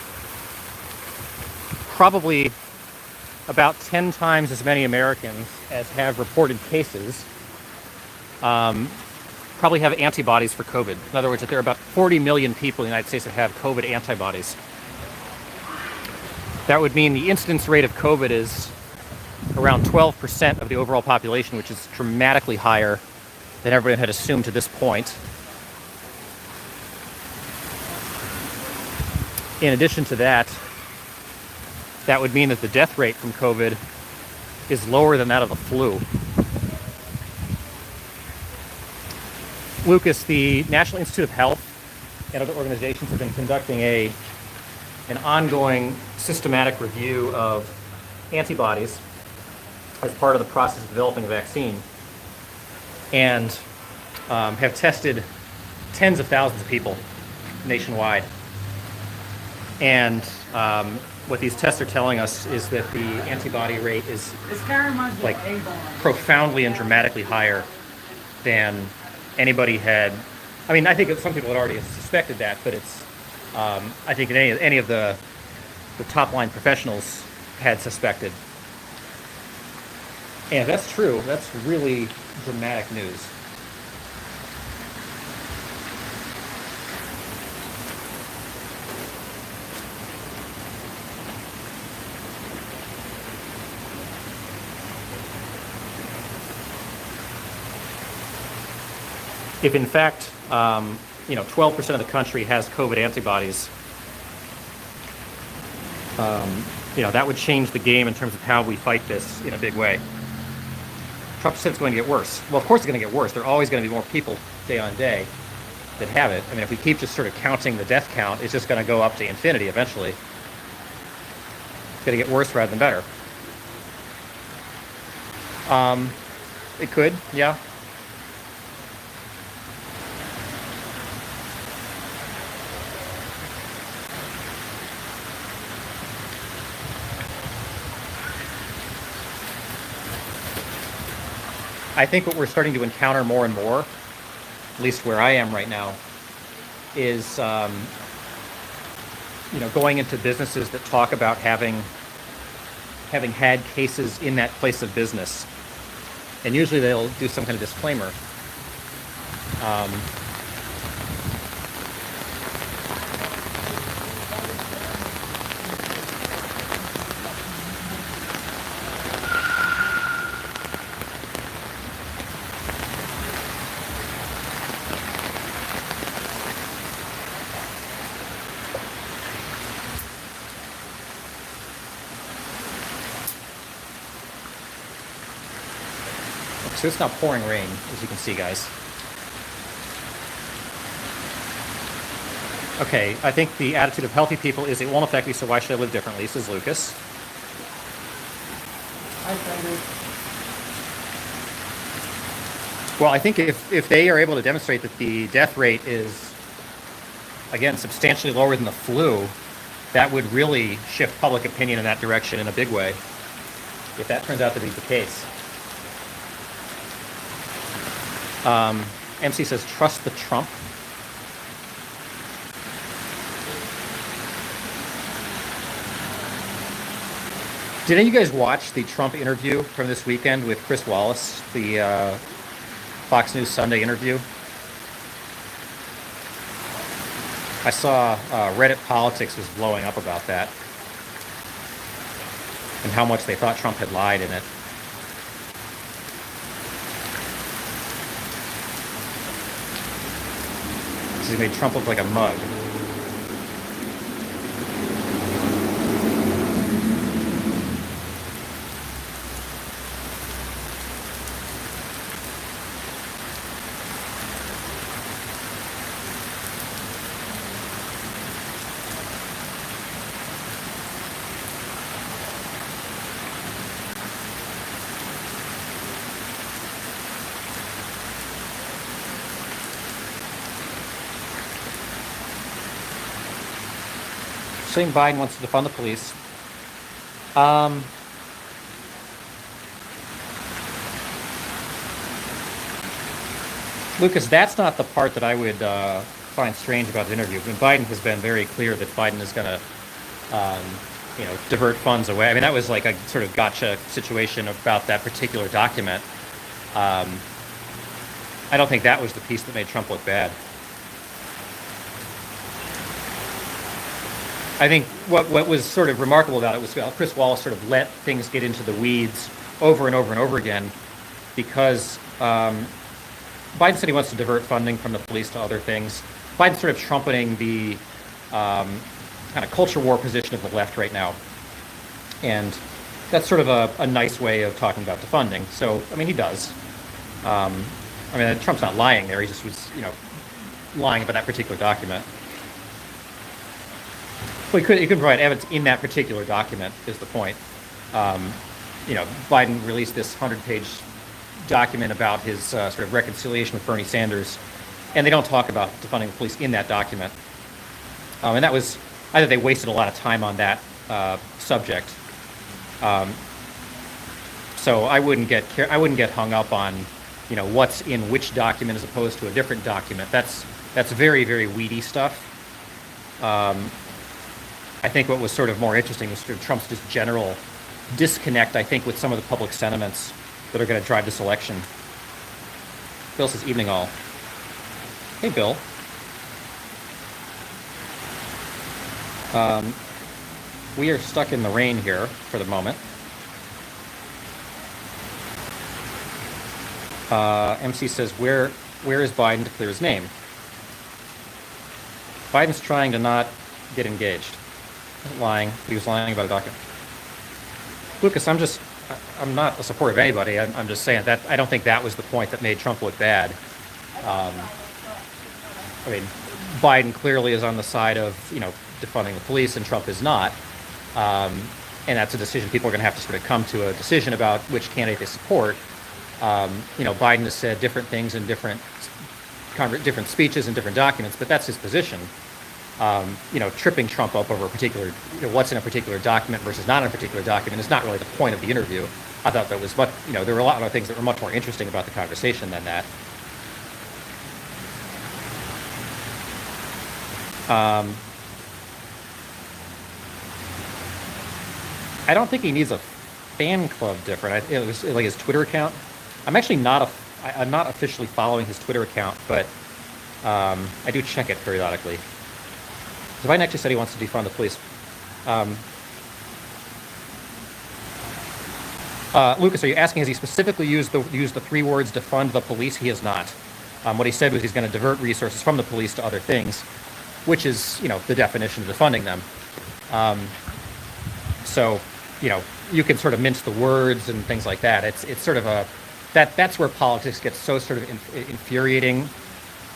Speaker 1: probably about 10 times as many Americans as have reported cases probably have antibodies for COVID. In other words, that there are about 40 million people in the United States that have COVID antibodies. That would mean the incidence rate of COVID is around 12% of the overall population, which is dramatically higher than everyone had assumed to this point. In addition to that, that would mean that the death rate from COVID is lower than that of the flu. Lucas, the National Institute of Health and other organizations have been conducting an ongoing systematic review of antibodies as part of the process of developing a vaccine, and have tested tens of thousands of people nationwide. And what these tests are telling us is that the antibody rate is like profoundly and dramatically higher than anybody had. I mean, I think some people had already suspected that, but it's I think any of the top line professionals had suspected. And if that's true, that's really dramatic news. If in fact, 12% of the country has COVID antibodies, that would change the game in terms of how we fight this in a big way. Trump said it's going to get worse. Well, of course it's going to get worse. There are always going to be more people day on day that have it. I mean, if we keep just sort of counting the death count, it's just going to go up to infinity eventually. It's going to get worse rather than better. It could, yeah. I think what we're starting to encounter more and more, at least where I am right now, is going into businesses that talk about having had cases in that place of business, and usually they'll do some kind of disclaimer. So it's not pouring rain, as you can see, guys. Okay, I think the attitude of healthy people is it won't affect me, so why should I live differently, says Lucas. Well, I think if they are able to demonstrate that the death rate is, again, substantially lower than the flu, that would really shift public opinion in that direction in a big way, if that turns out to be the case. MC says, trust the Trump. Did any of you guys watch the Trump interview from this weekend with Chris Wallace, the Fox News Sunday interview? I saw Reddit Politics was blowing up about that and how much they thought Trump had lied in it. He made Trump look like a mug. Saying Biden wants to defund the police. Lucas, that's not the part that I would find strange about the interview. I mean, Biden has been very clear that Biden is going to, divert funds away. I mean, that was like a sort of gotcha situation about that particular document. I don't think that was the piece that made Trump look bad. I think what was sort of remarkable about it was Chris Wallace sort of let things get into the weeds over and over and over again because Biden said he wants to divert funding from the police to other things. Biden's sort of trumpeting the kind of culture war position of the left right now. And that's sort of a nice way of talking about the funding. So, I mean, he does. Trump's not lying there. He just was, lying about that particular document. Well, he could provide evidence in that particular document, is the point. Biden released this 100-page document about his sort of reconciliation with Bernie Sanders, and they don't talk about defunding the police in that document. And that was, I think they wasted a lot of time on that subject. So I wouldn't get hung up on, what's in which document as opposed to a different document. That's very, very weedy stuff. I think what was sort of more interesting was sort of Trump's just general disconnect, I think, with some of the public sentiments that are going to drive this election. Bill says, evening all. Hey, Bill. We are stuck in the rain here for the moment. MC says, where is Biden to clear his name? Biden's trying to not get engaged. Lying. He was lying about a document. Lucas, I'm not a supporter of anybody. I'm just saying that I don't think that was the point that made Trump look bad. Biden clearly is on the side of, defunding the police, and Trump is not. And that's a decision people are going to have to sort of come to a decision about which candidate they support. Biden has said different things in different speeches and different documents, but that's his position. Tripping Trump up over a particular, what's in a particular document versus not in a particular document is not really the point of the interview. I thought that was, there were a lot of things that were much more interesting about the conversation than that. I don't think he needs a fan club different. It was like his Twitter account. I'm actually I'm not officially following his Twitter account, but I do check it periodically. So Biden actually said he wants to defund the police. Lucas, are you asking, has he specifically used the 3 words defund the police? He has not. What he said was he's going to divert resources from the police to other things, which is, the definition of defunding them. So, you can sort of mince the words and things like that. It's sort of that's where politics gets so sort of infuriating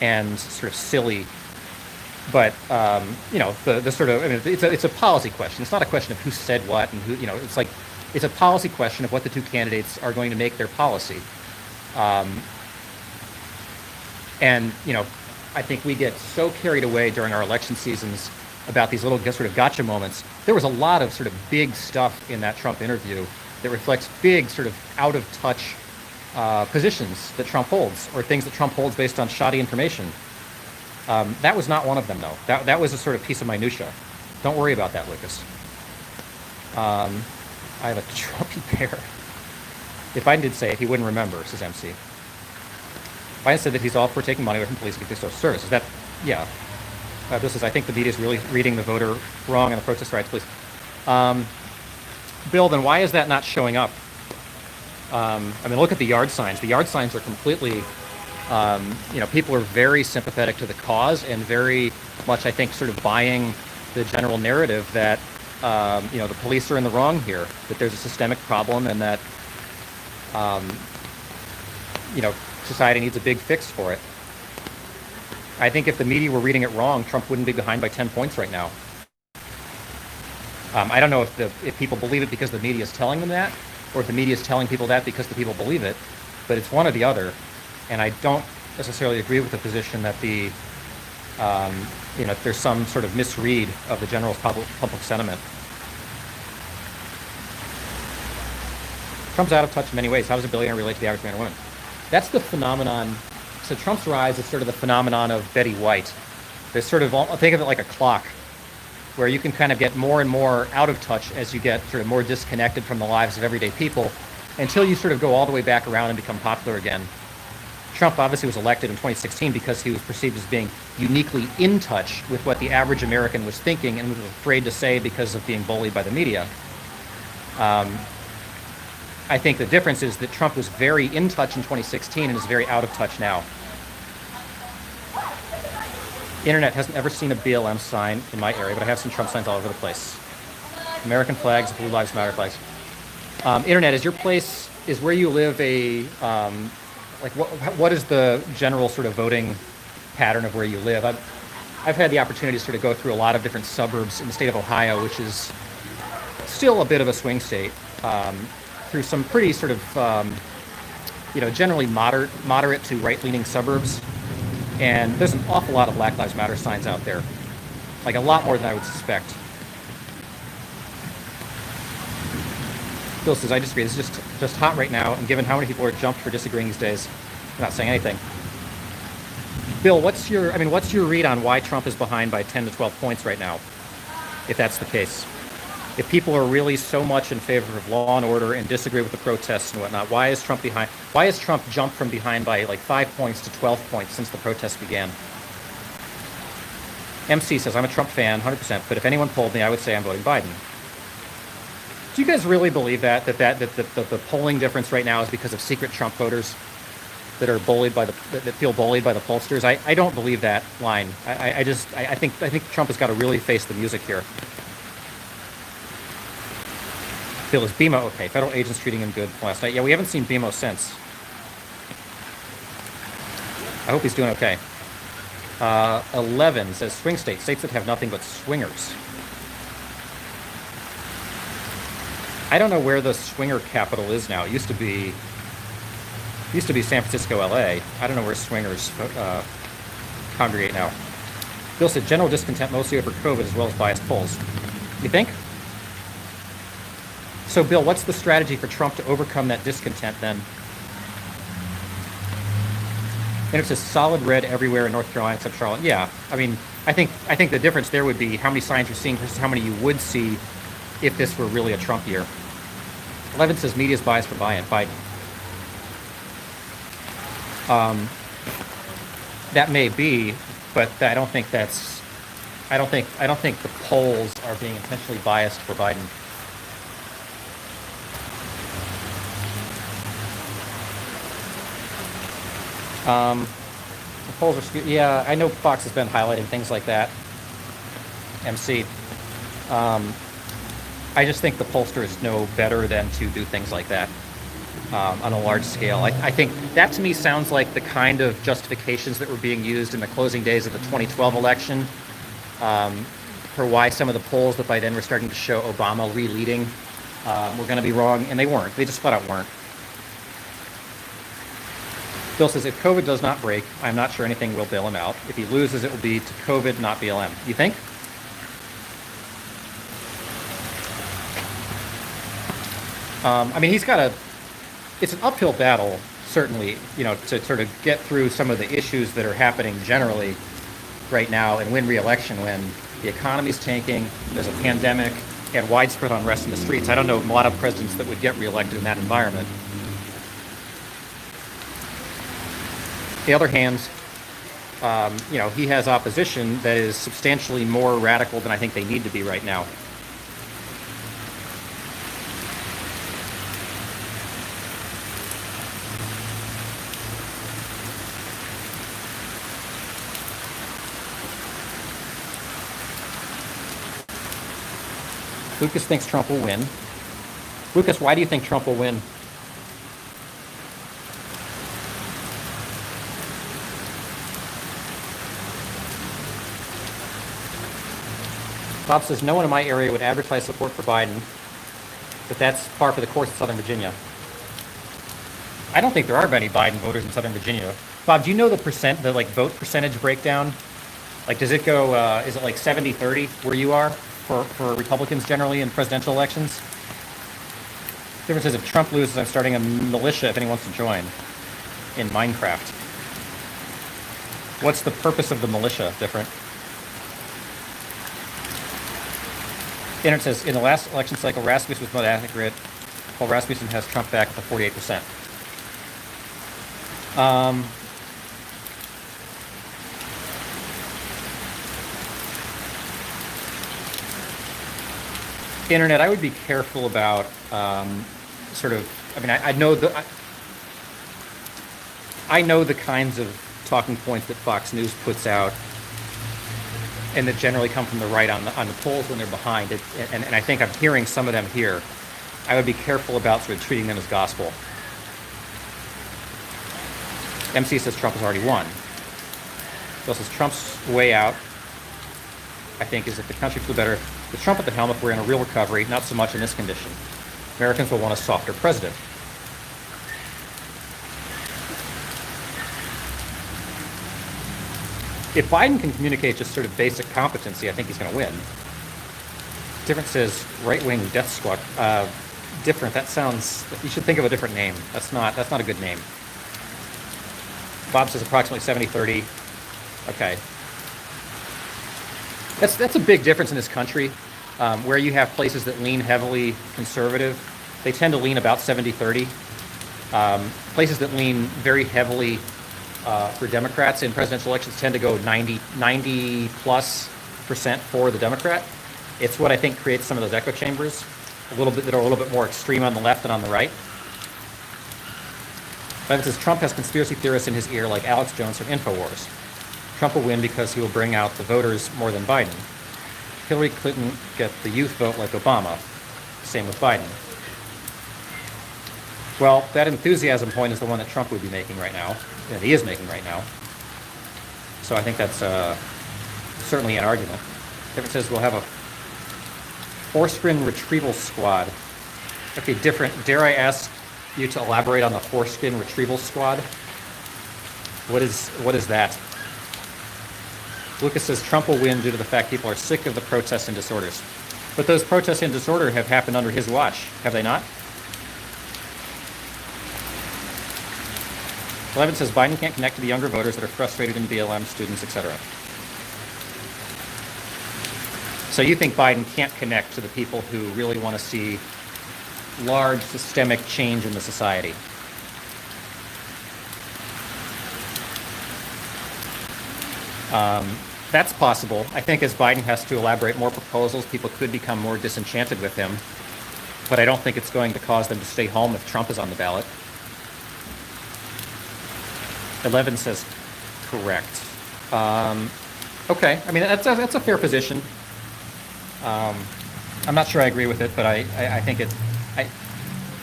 Speaker 1: and sort of silly. But the sort of, I mean, it's a policy question. It's not a question of who said what and who, it's like it's a policy question of what the two candidates are going to make their policy. Um, and I think we get so carried away during our election seasons about these little sort of gotcha moments. There was a lot of sort of big stuff in that Trump interview that reflects big sort of out of touch positions that Trump holds, or things that Trump holds based on shoddy information. That was not one of them, though. That was a sort of piece of minutia. Don't worry about that, Lucas. I have a Trumpy bear. If Biden did say it, he wouldn't remember, says MC. Biden said that he's all for taking money away from police to get their social services. That, yeah. This is, I think the media is really reading the voter wrong on the protest rights, please. Bill, then why is that not showing up? I mean, look at the yard signs. The yard signs are completely, people are very sympathetic to the cause and very much, I think, sort of buying the general narrative that, the police are in the wrong here, that there's a systemic problem and that, society needs a big fix for it. I think if the media were reading it wrong, Trump wouldn't be behind by 10 points right now. I don't know if people believe it because the media is telling them that, or if the media is telling people that because the people believe it, but it's one or the other. And I don't necessarily agree with the position that there's some sort of misread of the general public sentiment. Trump's out of touch in many ways. How does a billionaire relate to the average man or woman? That's the phenomenon. So Trump's rise is sort of the phenomenon of Betty White. There's sort of, think of it like a clock, where you can kind of get more and more out of touch as you get sort of more disconnected from the lives of everyday people, until you sort of go all the way back around and become popular again. Trump obviously was elected in 2016 because he was perceived as being uniquely in touch with what the average American was thinking and was afraid to say because of being bullied by the media. I think the difference is that Trump was very in touch in 2016 and is very out of touch now. Internet hasn't ever seen a BLM sign in my area, but I have seen Trump signs all over the place. American flags, Blue Lives Matter flags. Internet, is your place, is where you live what is the general sort of voting pattern of where you live? I've had the opportunity to sort of go through a lot of different suburbs in the state of Ohio, which is still a bit of a swing state, through some pretty sort of, generally moderate to right-leaning suburbs. And there's an awful lot of Black Lives Matter signs out there, like a lot more than I would suspect. Bill says, I disagree. This is just hot right now, and given how many people are jumped for disagreeing these days, I'm not saying anything. Bill, what's your read on why Trump is behind by 10 to 12 points right now, if that's the case? If people are really so much in favor of law and order and disagree with the protests and whatnot, why is Trump behind? Why has Trump jumped from behind by like 5 points to 12 points since the protests began? MC says, I'm a Trump fan, 100%, but if anyone polled me, I would say I'm voting Biden. Do you guys really believe that the polling difference right now is because of secret Trump voters that are bullied that feel bullied by the pollsters? I don't believe that line. I think Trump has got to really face the music here. Bill, is BMO okay? Federal agents treating him good last night. Yeah, we haven't seen BMO since. I hope he's doing okay. 11 says swing states that have nothing but swingers. I don't know where the swinger capital is now. It used to be San Francisco, LA. I don't know where swingers congregate now. Bill said general discontent mostly over COVID as well as biased polls. You think? So, Bill, what's the strategy for Trump to overcome that discontent then? And it says solid red everywhere in North Carolina except Charlotte. Yeah, I mean, I think the difference there would be how many signs you're seeing versus how many you would see if this were really a Trump year. 11 says media is biased for Biden. That may be, but I don't think the polls are being intentionally biased for Biden. The polls are skewed. Yeah, I know Fox has been highlighting things like that. MC. I just think the pollsters know better than to do things like that. on a large scale. I think that to me sounds like the kind of justifications that were being used in the closing days of the 2012 election um, for why some of the polls that by then were starting to show Obama re-leading were going to be wrong, and they weren't. They just flat out weren't. Bill says, if COVID does not break, I'm not sure anything will bail him out. If he loses, it will be to COVID, not BLM. You think? I mean, it's an uphill battle, certainly, to sort of get through some of the issues that are happening generally right now and win re-election when the economy's tanking, there's a pandemic, and widespread unrest in the streets. I don't know a lot of presidents that would get re-elected in that environment. On the other hand, he has opposition that is substantially more radical than I think they need to be right now. Lucas thinks Trump will win. Lucas, why do you think Trump will win? Bob says, no one in my area would advertise support for Biden, but that's par for the course in Southern Virginia. I don't think there are many Biden voters in Southern Virginia. Bob, do you know the vote percentage breakdown? Like, does it go, is it like 70-30 where you are for Republicans generally in presidential elections? The difference is if Trump loses, I'm starting a militia if anyone wants to join in Minecraft. What's the purpose of the militia different? The internet says, in the last election cycle, Rasmussen was more accurate, while Rasmussen has Trump back at the 48%. Internet, I would be careful about I know the kinds of talking points that Fox News puts out and that generally come from the right on the polls when they're behind it, and I think I'm hearing some of them here. I would be careful about sort of treating them as gospel. MC says Trump has already won. Bill says Trump's way out, I think, is if the country flew better with Trump at the helm, if we're in a real recovery, not so much in this condition. Americans will want a softer president. If Biden can communicate just sort of basic competency, I think he's going to win. Difference is right-wing death squad. Different. That sounds. You should think of a different name. That's not a good name. Bob says approximately 70-30. Okay. That's a big difference in this country, where you have places that lean heavily conservative. They tend to lean about 70-30. Places that lean very heavily for Democrats in presidential elections tend to go 90+% for the Democrat. It's what I think creates some of those echo chambers, that are a little bit more extreme on the left and on the right. But it says Trump has conspiracy theorists in his ear like Alex Jones from InfoWars. Trump will win because he will bring out the voters more than Biden. Hillary Clinton get the youth vote like Obama. Same with Biden. Well, that enthusiasm point is the one that Trump would be making right now, and he is making right now. So I think that's certainly an argument. Different says we'll have a foreskin retrieval squad. Okay, different. Dare I ask you to elaborate on the foreskin retrieval squad? What is that? Lucas says Trump will win due to the fact people are sick of the protests and disorders. But those protests and disorder have happened under his watch, have they not? 11 says Biden can't connect to the younger voters that are frustrated in BLM, students, etc. So you think Biden can't connect to the people who really want to see large systemic change in the society? That's possible. I think as Biden has to elaborate more proposals, people could become more disenchanted with him. But I don't think it's going to cause them to stay home if Trump is on the ballot. 11 says correct. Okay, I mean, that's a fair position. I'm not sure I agree with it, but I think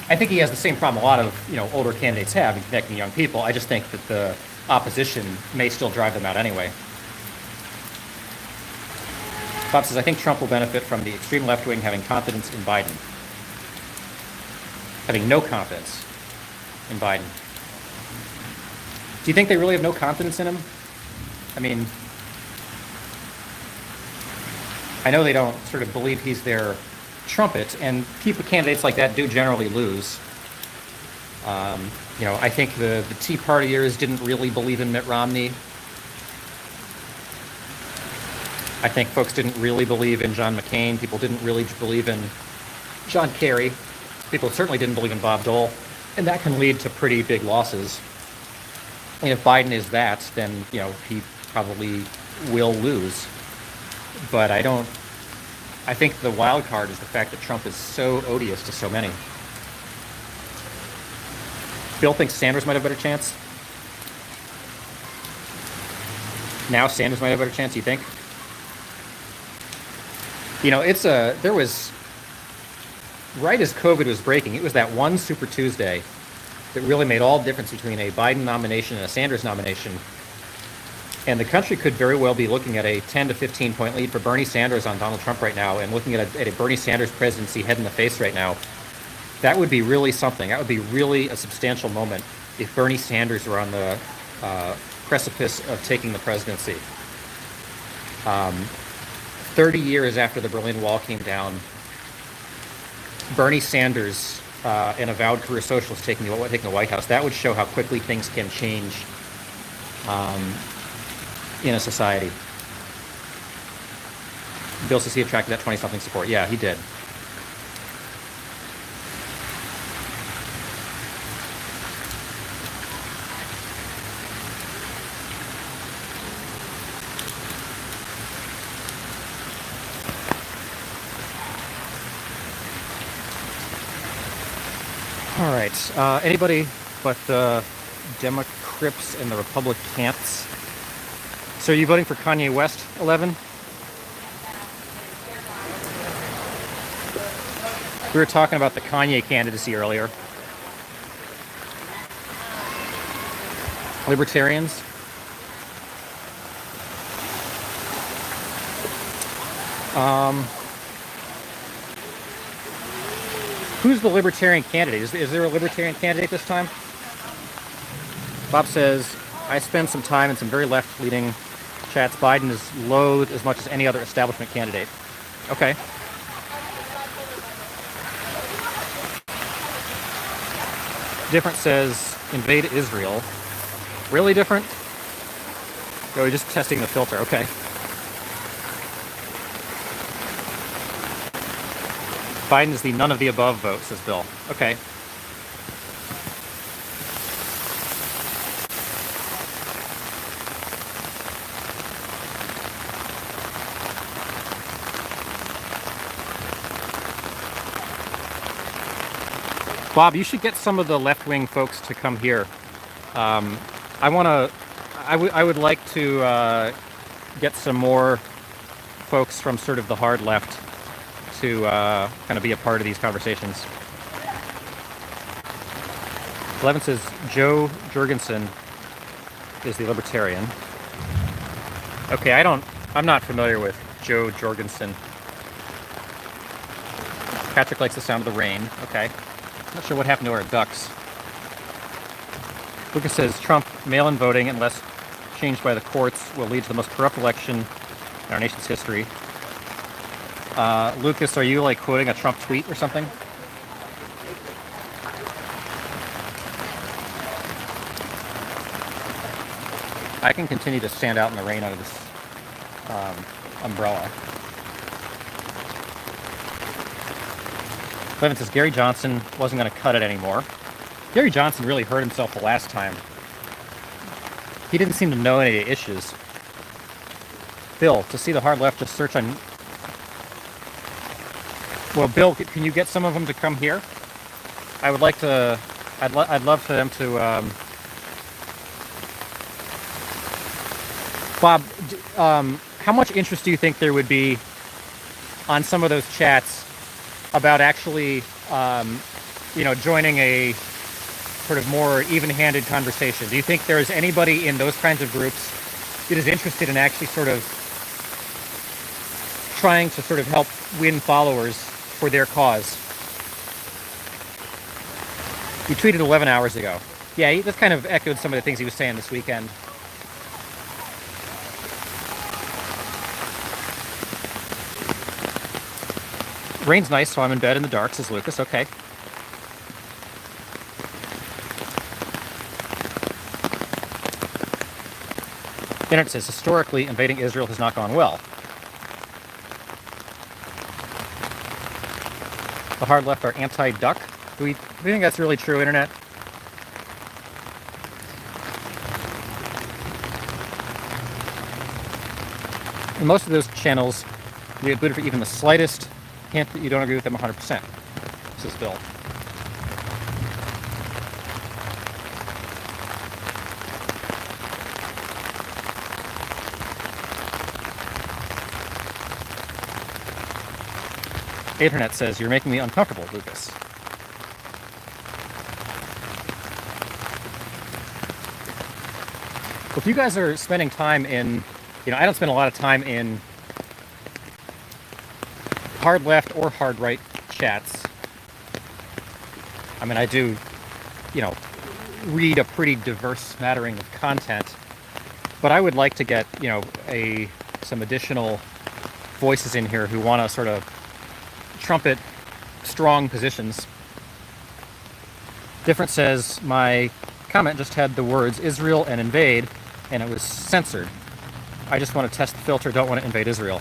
Speaker 1: I think he has the same problem a lot of older candidates have in connecting young people. I just think that the opposition may still drive them out anyway. Bob says, I think Trump will benefit from the extreme left wing having confidence in Biden. Having no confidence in Biden. Do you think they really have no confidence in him? I mean, I know they don't sort of believe he's their trumpet, and candidates like that do generally lose. I think the Tea Partiers didn't really believe in Mitt Romney. I think folks didn't really believe in John McCain. People didn't really believe in John Kerry. People certainly didn't believe in Bob Dole. And that can lead to pretty big losses. And if Biden is that, then, he probably will lose. But I think the wild card is the fact that Trump is so odious to so many. Bill thinks Sanders might have a better chance. Now Sanders might have a better chance, you think? There was, right as COVID was breaking, it was that one Super Tuesday that really made all the difference between a Biden nomination and a Sanders nomination. And the country could very well be looking at a 10 to 15 point lead for Bernie Sanders on Donald Trump right now, and looking at a Bernie Sanders presidency head in the face right now. That would be really something. That would be really a substantial moment if Bernie Sanders were on the precipice of taking the presidency. 30 years after the Berlin Wall came down, Bernie Sanders, an avowed career socialist, taking the White House, that would show how quickly things can change in a society. Bill says he attracted that 20-something support. Yeah, he did. All right. Anybody but the Democrats and the Republicans? So are you voting for Kanye West, 11? We were talking about the Kanye candidacy earlier. Libertarians? Who's the Libertarian candidate? Is there a Libertarian candidate this time? Bob says, I spend some time in some very left-leaning chats. Biden is loathed as much as any other establishment candidate. Okay. Different says, invade Israel. Really different? Oh, you're just testing the filter. Okay. Biden is the none of the above vote, says Bill. Okay. Bob, you should get some of the left-wing folks to come here. I would like to get some more folks from sort of the hard left to kind of be a part of these conversations. 11 says Joe Jorgensen is the Libertarian. Okay, I'm not familiar with Joe Jorgensen. Patrick likes the sound of the rain. Okay. Not sure what happened to our ducks. Lucas says Trump mail-in voting, unless changed by the courts, will lead to the most corrupt election in our nation's history. Lucas, are you like quoting a Trump tweet or something? I can continue to stand out in the rain under this umbrella. Levin says Gary Johnson wasn't going to cut it anymore. Gary Johnson really hurt himself the last time. He didn't seem to know any of the issues. Bill, to see the hard left, just search on... Well, Bill, can you get some of them to come here? I would like to... I'd love for them to... Bob, how much interest do you think there would be on some of those chats about actually joining a sort of more even-handed conversation? Do you think there is anybody in those kinds of groups that is interested in actually sort of trying to sort of help win followers for their cause? He tweeted 11 hours ago. Yeah, that's kind of echoed some of the things he was saying this weekend. Rain's nice, so I'm in bed in the dark, says Lucas. Okay. Internet says, historically, invading Israel has not gone well. The hard left are anti-duck. Do we think that's really true, Internet? In most of those channels, we get booted for even the slightest hint that you don't agree with them 100%, says Bill. Internet says, you're making me uncomfortable, Lucas. Well, if you guys are spending time in, I don't spend a lot of time in hard left or hard right chats. I mean, I do, read a pretty diverse smattering of content, but I would like to get, some additional voices in here who want to sort of trumpet strong positions. Different says, my comment just had the words Israel and invade, and it was censored. I just want to test the filter, don't want to invade Israel.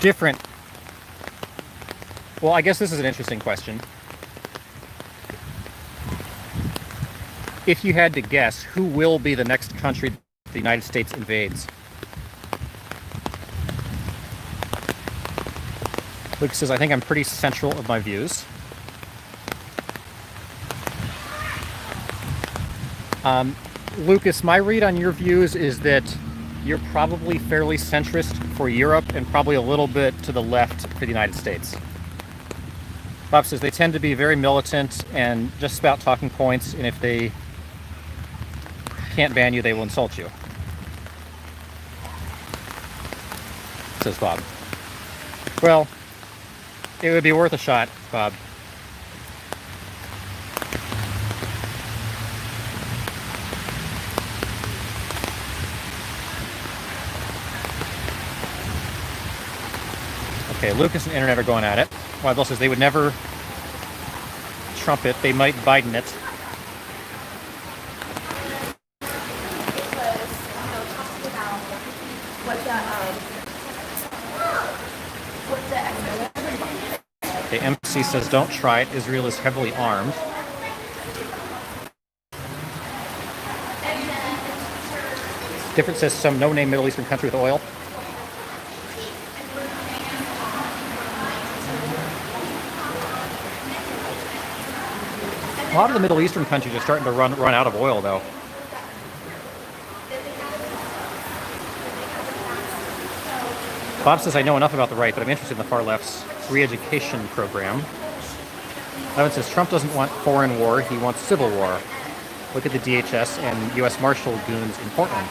Speaker 1: Different. Well, I guess this is an interesting question. If you had to guess, who will be the next country the United States invades? Luke says, I think I'm pretty central of my views. Lucas, my read on your views is that you're probably fairly centrist for Europe and probably a little bit to the left for the United States. Bob says they tend to be very militant and just spout talking points, and if they can't ban you, they will insult you. Says Bob. Well, it would be worth a shot, Bob. Okay, Lucas and Internet are going at it. Bill says they would never Trump it, they might Biden it. Okay, MC says don't try it, Israel is heavily armed. Different says some no-name Middle Eastern country with oil. A lot of the Middle Eastern countries are starting to run out of oil, though. Bob says, I know enough about the right, but I'm interested in the far left's re-education program. Evan says, Trump doesn't want foreign war, he wants civil war. Look at the DHS and U.S. Marshal goons in Portland.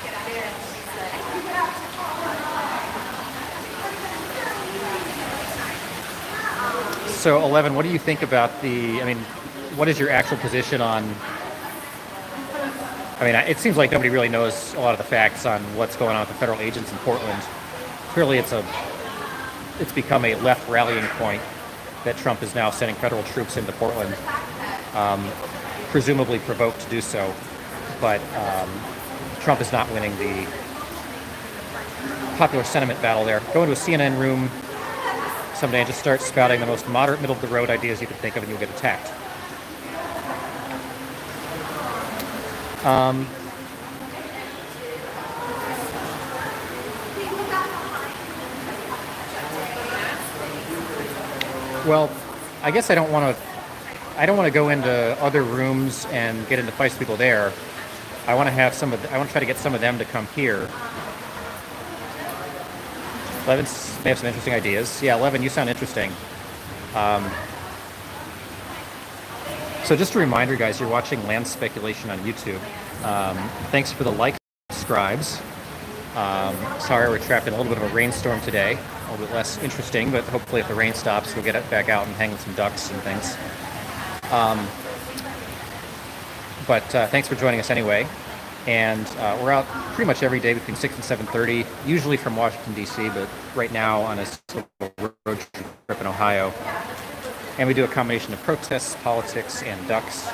Speaker 1: So, 11, what do you think about what is your actual position on... it seems like nobody really knows a lot of the facts on what's going on with the federal agents in Portland. Clearly it's become a left rallying point that Trump is now sending federal troops into Portland, presumably provoked to do so. But Trump is not winning the popular sentiment battle there. Go into a CNN room someday and just start spouting the most moderate, middle-of-the-road ideas you can think of, and you'll get attacked. Well, I guess I don't want to go into other rooms and get into fights with people there. I want to try to get some of them to come here. Levin may have some interesting ideas. Yeah, Levin, you sound interesting. Um, so just a reminder, guys, you're watching Land Speculation on YouTube. Thanks for the likes, subscribes. Sorry, we're trapped in a little bit of a rainstorm today. A little bit less interesting, but hopefully if the rain stops, we'll get it back out and hang with some ducks and things. But thanks for joining us anyway. And we're out pretty much every day between 6 and 7:30, usually from Washington, D.C., but right now on a road trip in Ohio. And we do a combination of protests, politics, and ducks.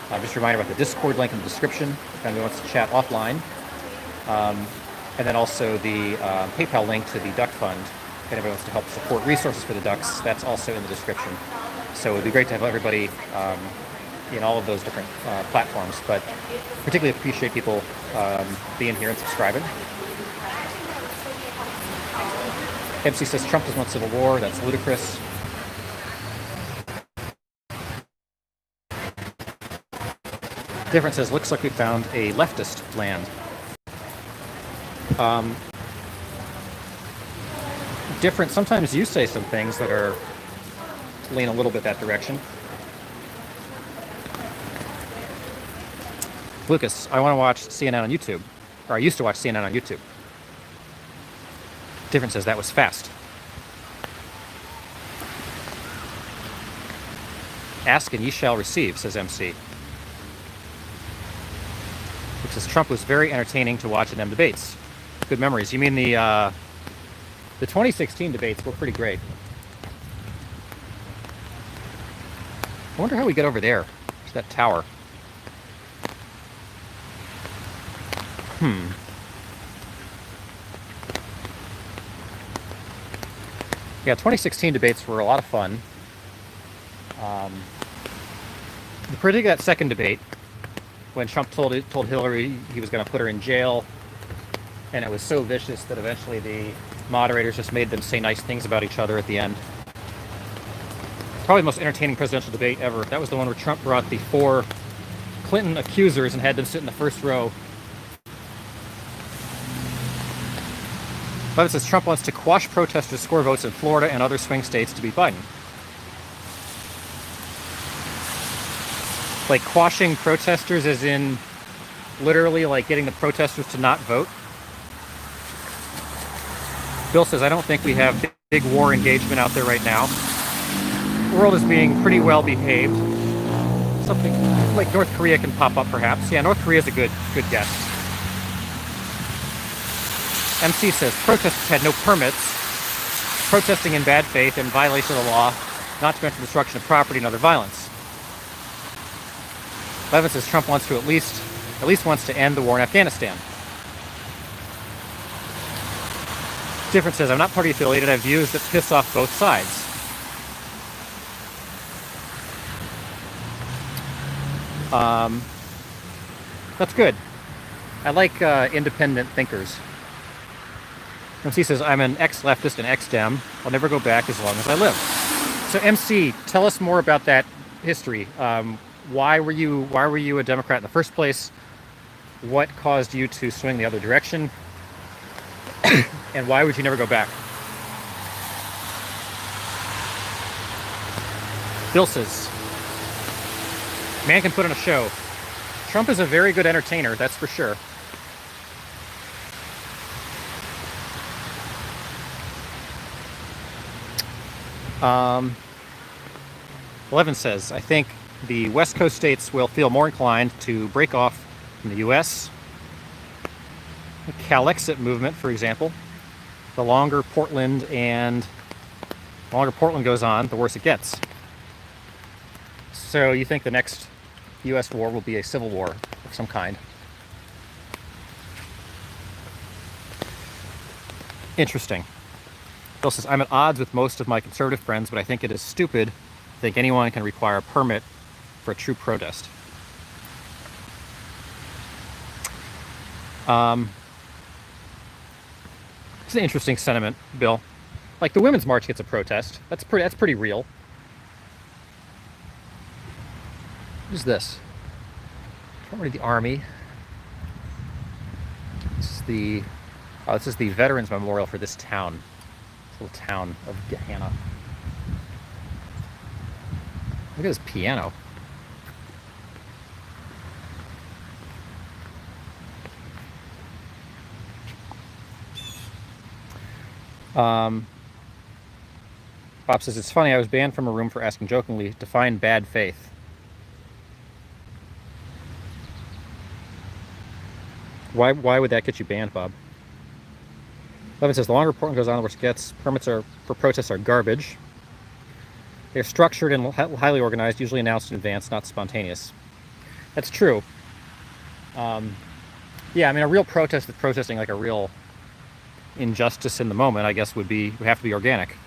Speaker 1: Just a reminder about the Discord link in the description if anyone wants to chat offline. And then also the PayPal link to the Duck Fund. If anybody wants to help support resources for the ducks, that's also in the description. So it would be great to have everybody in all of those different platforms, but particularly appreciate people being here and subscribing. MC says Trump doesn't want civil war. That's ludicrous. Different says, looks like we found a leftist land. Different, sometimes you say some things that are lean a little bit that direction. Lucas, I want to watch CNN on YouTube. Or I used to watch CNN on YouTube. Different says, that was fast. Ask and ye shall receive, says MC. Which says, Trump was very entertaining to watch in them debates. Good memories. You mean the 2016 debates were pretty great. I wonder how we get over there to that tower. Yeah, 2016 debates were a lot of fun. Particularly that second debate, when Trump told Hillary he was going to put her in jail, and it was so vicious that eventually the moderators just made them say nice things about each other at the end. Probably the most entertaining presidential debate ever. That was the one where Trump brought the 4 Clinton accusers and had them sit in the first row. But it says Trump wants to quash protesters, score votes in Florida and other swing states to beat Biden. Like quashing protesters as in literally like getting the protesters to not vote. Bill says, I don't think we have big war engagement out there right now. The world is being pretty well behaved. Something like North Korea can pop up perhaps. Yeah, North Korea is a good guess. MC says, protesters had no permits, protesting in bad faith in violation of the law, not to mention destruction of property and other violence. Levin says Trump wants to at least wants to end the war in Afghanistan. Different says, I'm not party affiliated, I have views that piss off both sides. That's good. I like independent thinkers. MC says, I'm an ex-leftist and ex-Dem. I'll never go back as long as I live. So MC, tell us more about that history. Why were you a Democrat in the first place? What caused you to swing the other direction? And why would you never go back? Bill says, man can put on a show. Trump is a very good entertainer, that's for sure. Levin says, I think the West Coast states will feel more inclined to break off from the U.S. The Calexit movement, for example. The longer Portland goes on, the worse it gets. So you think the next U.S. war will be a civil war of some kind? Interesting. Bill says, I'm at odds with most of my conservative friends, but I think it is stupid to think anyone can require a permit for a true protest. It's an interesting sentiment, Bill. Like the Women's March gets a protest. That's pretty real. What is this? Probably the Army. This is the Veterans Memorial for this town. little town of Gehenna. Look at this piano. Bob says, it's funny, I was banned from a room for asking jokingly, define bad faith. Why would that get you banned, Bob? Levin says, the longer Portland goes on, the worse it gets. Permits for protests are garbage. They're structured and highly organized, usually announced in advance, not spontaneous. That's true. Yeah, I mean, a real protest that's protesting like a real injustice in the moment, I guess, would have to be organic.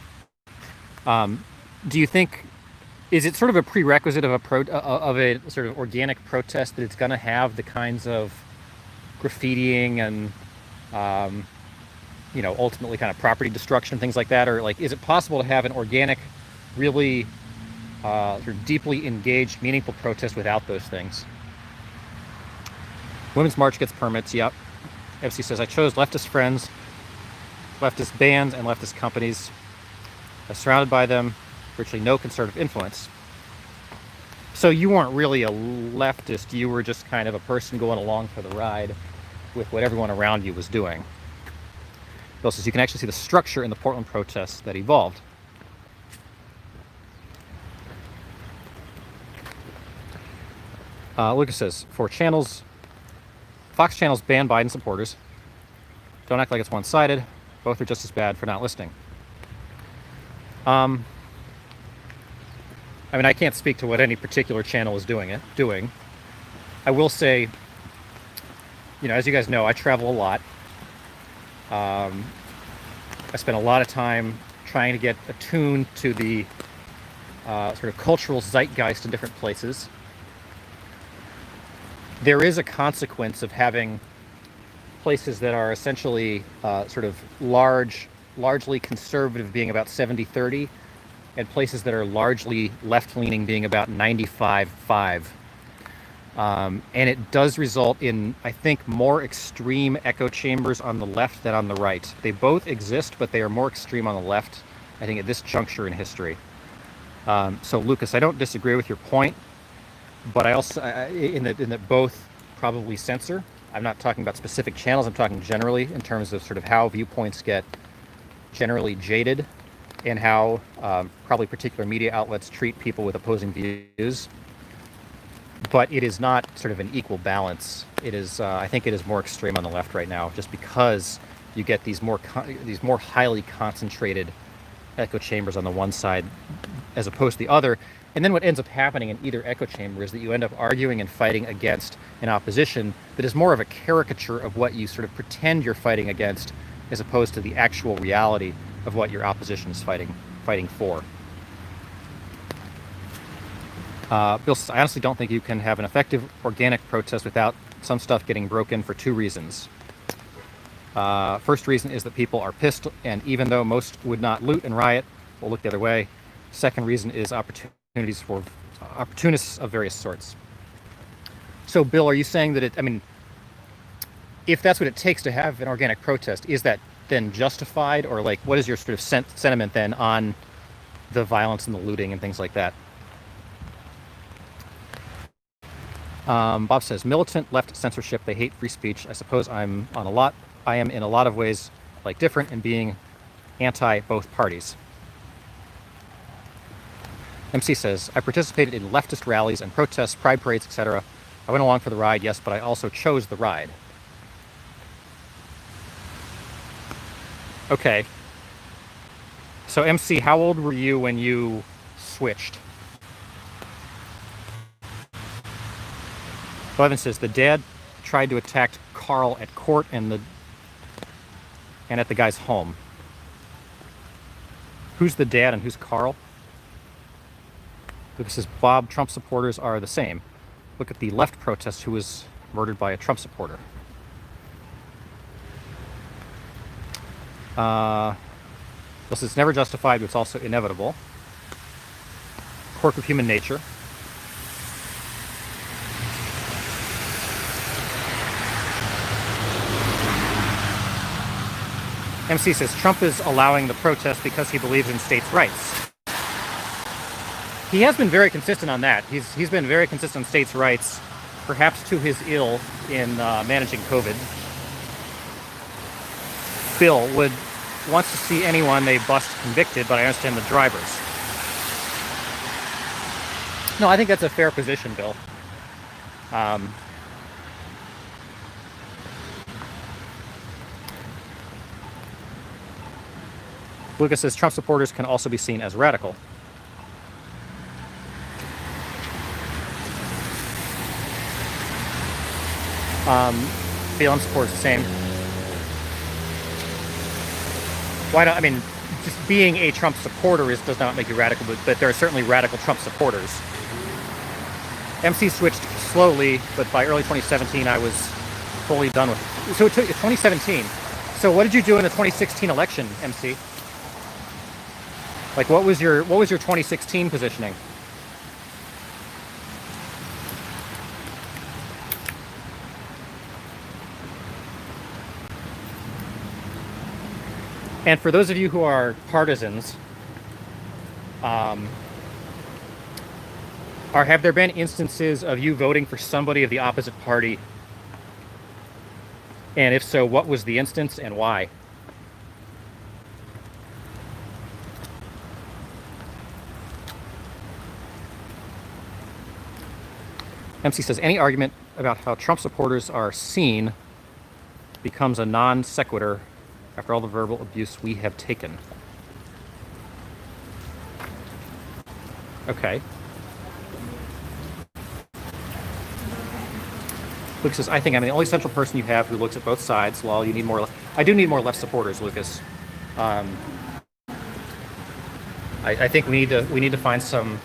Speaker 1: Do you think, is it sort of a prerequisite of a sort of organic protest that it's going to have the kinds of graffitiing and ultimately kind of property destruction, things like that? Or like, is it possible to have an organic, really sort of deeply engaged, meaningful protest without those things? Women's March gets permits, yep. MC says, I chose leftist friends, leftist bands, and leftist companies. I was surrounded by them, virtually no conservative influence. So you weren't really a leftist, you were just kind of a person going along for the ride with what everyone around you was doing. Bill says, you can actually see the structure in the Portland protests that evolved. Lucas says, for channels, Fox channels ban Biden supporters. Don't act like it's one-sided. Both are just as bad for not listening. I mean, I can't speak to what any particular channel is doing. I will say, as you guys know, I travel a lot. I spend a lot of time trying to get attuned to the sort of cultural zeitgeist in different places. There is a consequence of having places that are essentially sort of largely conservative being about 70-30, and places that are largely left-leaning being about 95-5. And it does result in, I think, more extreme echo chambers on the left than on the right. They both exist, but they are more extreme on the left, I think, at this juncture in history. So, Lucas, I don't disagree with your point, but I also, in that both probably censor. I'm not talking about specific channels, I'm talking generally in terms of sort of how viewpoints get generally jaded and how probably particular media outlets treat people with opposing views. But it is not sort of an equal balance. It is, I think it is more extreme on the left right now, just because you get these more highly concentrated echo chambers on the one side as opposed to the other. And then what ends up happening in either echo chamber is that you end up arguing and fighting against an opposition that is more of a caricature of what you sort of pretend you're fighting against, as opposed to the actual reality of what your opposition is fighting for. Bill says, I honestly don't think you can have an effective organic protest without some stuff getting broken for two reasons. First reason is that people are pissed, and even though most would not loot and riot, will look the other way. Second reason is opportunities for opportunists of various sorts. So, Bill, are you saying that if that's what it takes to have an organic protest, is that then justified, or like, what is your sort of sentiment then on the violence and the looting and things like that? Bob says, militant left censorship, they hate free speech. I suppose I am in a lot of ways like different in being anti both parties. MC says, I participated in leftist rallies and protests, pride parades, etc. I went along for the ride, yes, but I also chose the ride. Okay. So MC, how old were you when you switched? Evan says, the dad tried to attack Carl at court and at the guy's home. Who's the dad and who's Carl? Lucas says, Bob, Trump supporters are the same. Look at the left protest who was murdered by a Trump supporter. This is never justified, but it's also inevitable. Quirk of human nature. MC says Trump is allowing the protest because he believes in states' rights. He has been very consistent on that. He's been very consistent on states' rights, perhaps to his ill in managing COVID. Bill wants to see anyone they bust convicted, but I understand the drivers. No, I think that's a fair position, Bill. Lucas says Trump supporters can also be seen as radical. BLM supporters the same. Why don't, I mean, just being a Trump supporter does not make you radical, but there are certainly radical Trump supporters. MC switched slowly, but by early 2017 I was fully done with it. So it took 2017. So what did you do in the 2016 election, MC? Like what was your 2016 positioning? And for those of you who are partisans, have there been instances of you voting for somebody of the opposite party? And if so, what was the instance and why? MC says, any argument about how Trump supporters are seen becomes a non sequitur after all the verbal abuse we have taken. Okay. Lucas says, I think I'm the only central person you have who looks at both sides. Lol, you need more. I do need more left supporters, Lucas. I think we need to find some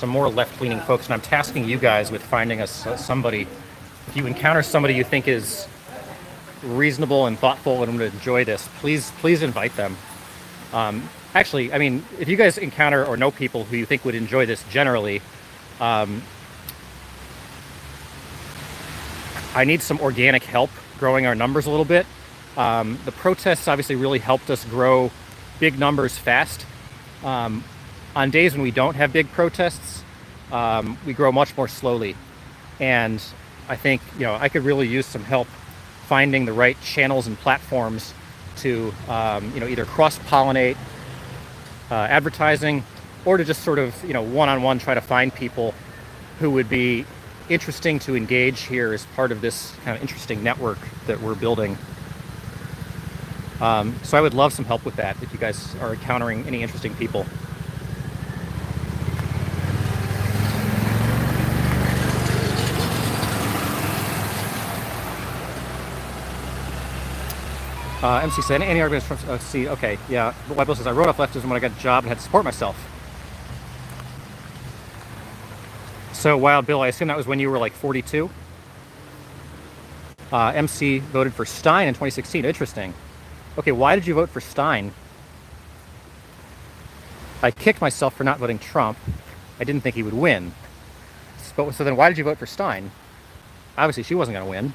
Speaker 1: more left-leaning folks, and I'm tasking you guys with finding us somebody. If you encounter somebody you think is reasonable and thoughtful and would enjoy this, please invite them. Actually, I mean, if you guys encounter or know people who you think would enjoy this generally, I need some organic help growing our numbers a little bit. The protests obviously really helped us grow big numbers fast. On days when we don't have big protests, we grow much more slowly. And I think, I could really use some help finding the right channels and platforms to, either cross-pollinate advertising, or to just sort of, one-on-one try to find people who would be interesting to engage here as part of this kind of interesting network that we're building. So I would love some help with that if you guys are encountering any interesting people. MC said, any arguments from, see, okay, yeah. White Bill says, I wrote off leftism when I got a job and had to support myself. So, Wild Bill, I assume that was when you were like 42? MC voted for Stein in 2016. Interesting. Okay, why did you vote for Stein? I kicked myself for not voting Trump. I didn't think he would win. So then why did you vote for Stein? Obviously, she wasn't going to win.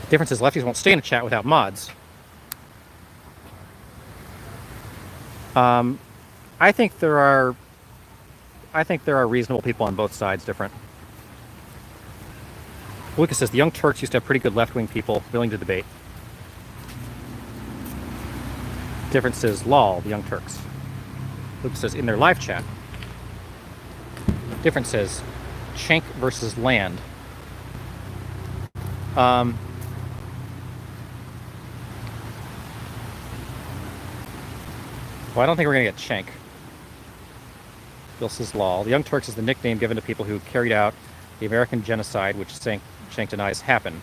Speaker 1: Difference is lefties won't stay in a chat without mods. I think there are reasonable people on both sides. Different. Lucas says the Young Turks used to have pretty good left-wing people willing to debate. Difference is lol, the Young Turks. Lucas says in their live chat. Difference is Schenk versus Land. Well, I don't think we're going to get Schenk. Bill says lol. The Young Turks is the nickname given to people who carried out the American genocide, which Schenk denies happened.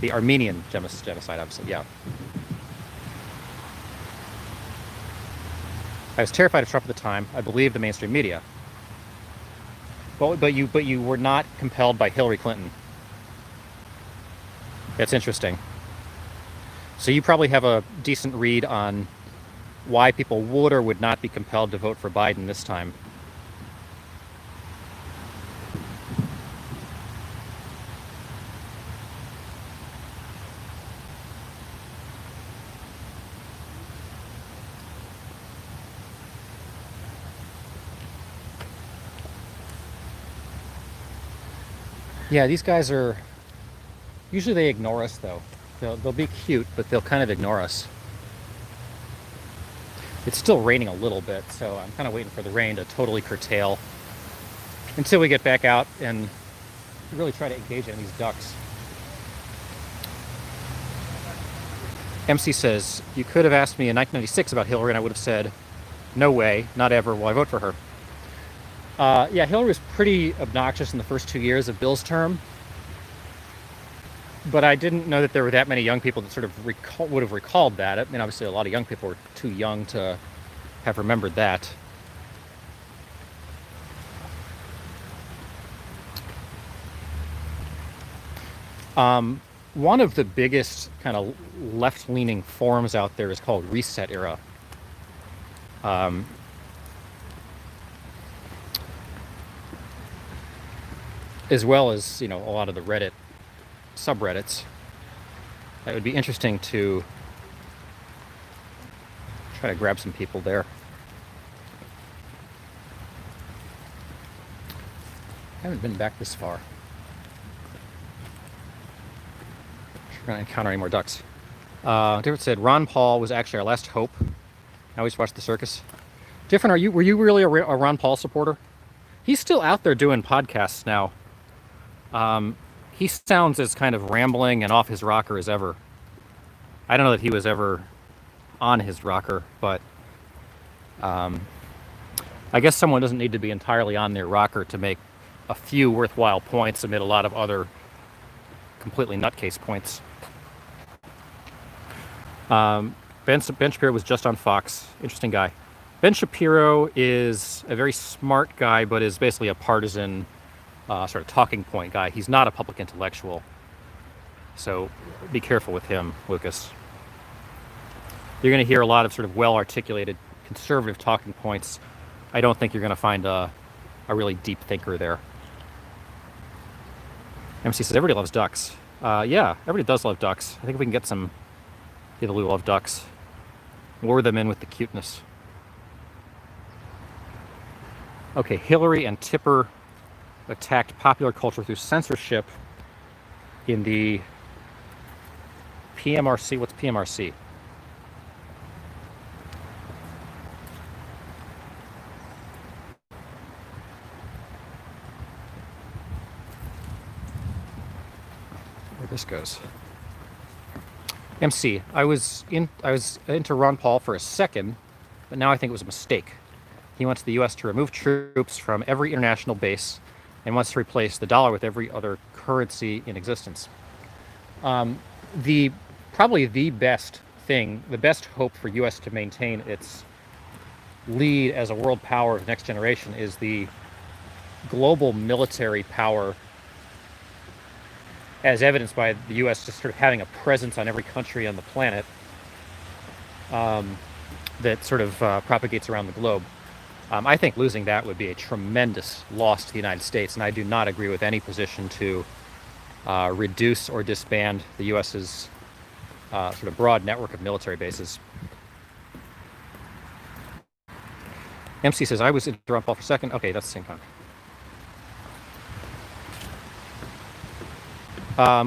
Speaker 1: The Armenian genocide, obviously, yeah. I was terrified of Trump at the time. I believed the mainstream media. But you were not compelled by Hillary Clinton. That's interesting. So you probably have a decent read on why people would or would not be compelled to vote for Biden this time. Yeah, these guys are usually they ignore us though. They'll be cute, but they'll kind of ignore us. It's still raining a little bit, so I'm kind of waiting for the rain to totally curtail until we get back out and really try to engage in these ducks. MC says, you could have asked me in 1996 about Hillary and I would have said, no way, not ever will I vote for her. Yeah, Hillary was pretty obnoxious in the first 2 years of Bill's term. But I didn't know that there were that many young people that sort of would have recalled that. I mean, obviously a lot of young people were too young to have remembered that. One of the biggest kind of left-leaning forums out there is called Reset Era. As well as, a lot of the Reddit subreddits. That would be interesting to try to grab some people there. I haven't been back this far. Sure gonna encounter any more ducks. Different said Ron Paul was actually our last hope. Now we just watch the circus. Different, were you really a Ron Paul supporter? He's still out there doing podcasts now. He sounds as kind of rambling and off his rocker as ever. I don't know that he was ever on his rocker, but I guess someone doesn't need to be entirely on their rocker to make a few worthwhile points amid a lot of other completely nutcase points. Ben Shapiro was just on Fox. Interesting guy. Ben Shapiro is a very smart guy, but is basically a partisan sort of talking point guy. He's not a public intellectual. So be careful with him, Lucas. You're going to hear a lot of sort of well-articulated conservative talking points. I don't think you're going to find a really deep thinker there. MC says, everybody loves ducks. Yeah, everybody does love ducks. I think if we can get some people who love ducks, lure them in with the cuteness. Okay, Hillary and Tipper attacked popular culture through censorship in the PMRC. What's PMRC? Where this goes. MC, I was into Ron Paul for a second, but now I think it was a mistake. He wants the U.S. to remove troops from every international base and wants to replace the dollar with every other currency in existence. Probably the best thing, the best hope for U.S. to maintain its lead as a world power of the next generation is the global military power, as evidenced by the U.S. just sort of having a presence on every country on the planet that sort of propagates around the globe. I think losing that would be a tremendous loss to the United States, and I do not agree with any position to reduce or disband the U.S.'s sort of broad network of military bases. MC says, I was into Ron Paul for a second. Okay, that's the same time.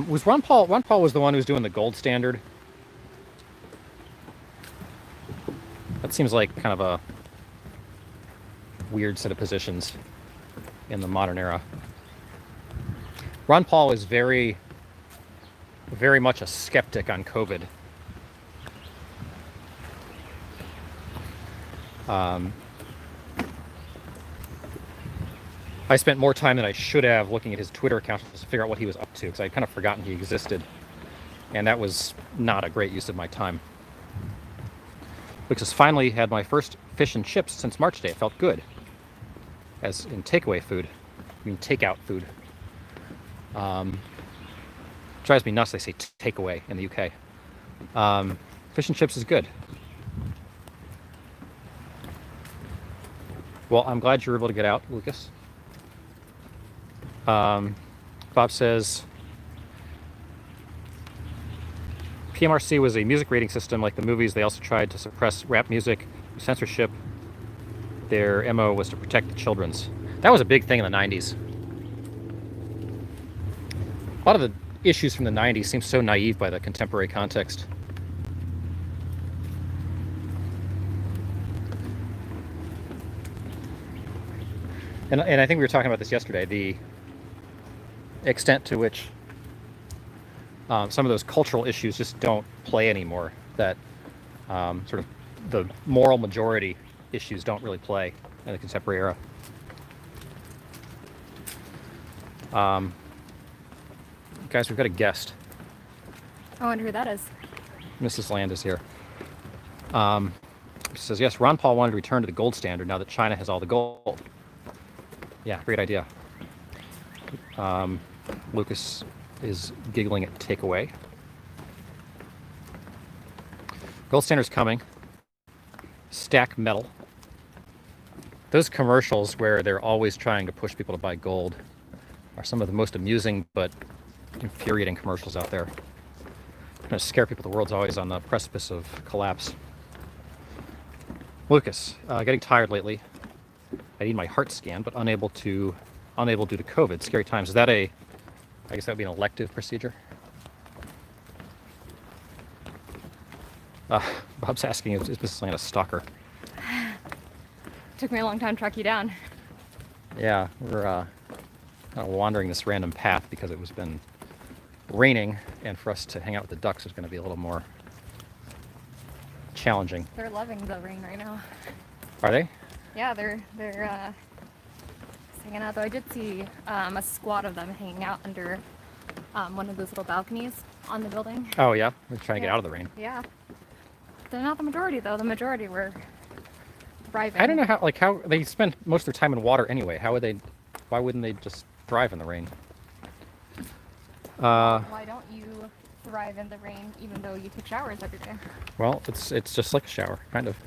Speaker 1: Was Ron Paul was the one who was doing the gold standard? That seems like kind of a weird set of positions in the modern era. Ron Paul is very, very much a skeptic on COVID. I spent more time than I should have looking at his Twitter account to figure out what he was up to, because I'd kind of forgotten he existed. And that was not a great use of my time. Because finally had my first fish and chips since March Day. It felt good. As in takeaway food. I mean takeout food. Drives me nuts they say takeaway in the UK. Fish and chips is good. Well, I'm glad you were able to get out, Lucas. Bob says, PMRC was a music rating system like the movies. They also tried to suppress rap music, censorship. Their MO was to protect the children's. That was a big thing in the 90s. A lot of the issues from the 90s seem so naive by the contemporary context. And I think we were talking about this yesterday, the extent to which some of those cultural issues just don't play anymore, that sort of the moral majority issues don't really play in the contemporary era. Guys, we've got a guest.
Speaker 2: I wonder who that is.
Speaker 1: Mrs. Land is here. She says, yes, Ron Paul wanted to return to the gold standard now that China has all the gold. Yeah, great idea. Lucas is giggling at takeaway. Gold standard's coming. Stack metal. Those commercials where they're always trying to push people to buy gold are some of the most amusing but infuriating commercials out there. Going to scare people. The world's always on the precipice of collapse. Lucas, getting tired lately. I need my heart scan, but unable due to COVID. Scary times. Is that I guess that would be an elective procedure? Bob's asking, is Mrs. Land a stalker?
Speaker 2: Took me a long time to track you down.
Speaker 1: Yeah, we're kind of wandering this random path because it was been raining, and for us to hang out with the ducks is going to be a little more challenging.
Speaker 2: They're loving the rain right now.
Speaker 1: Are they?
Speaker 2: Yeah, they're hanging out. Though I did see a squad of them hanging out under one of those little balconies on the building.
Speaker 1: Oh yeah, we're trying to get out of the rain.
Speaker 2: Yeah, they're not the majority though. The majority were thriving.
Speaker 1: I don't know how they spend most of their time in water anyway. Why wouldn't they just thrive in the rain?
Speaker 2: Why don't you thrive in the rain even though you take showers every day?
Speaker 1: Well, it's just like a shower, kind of.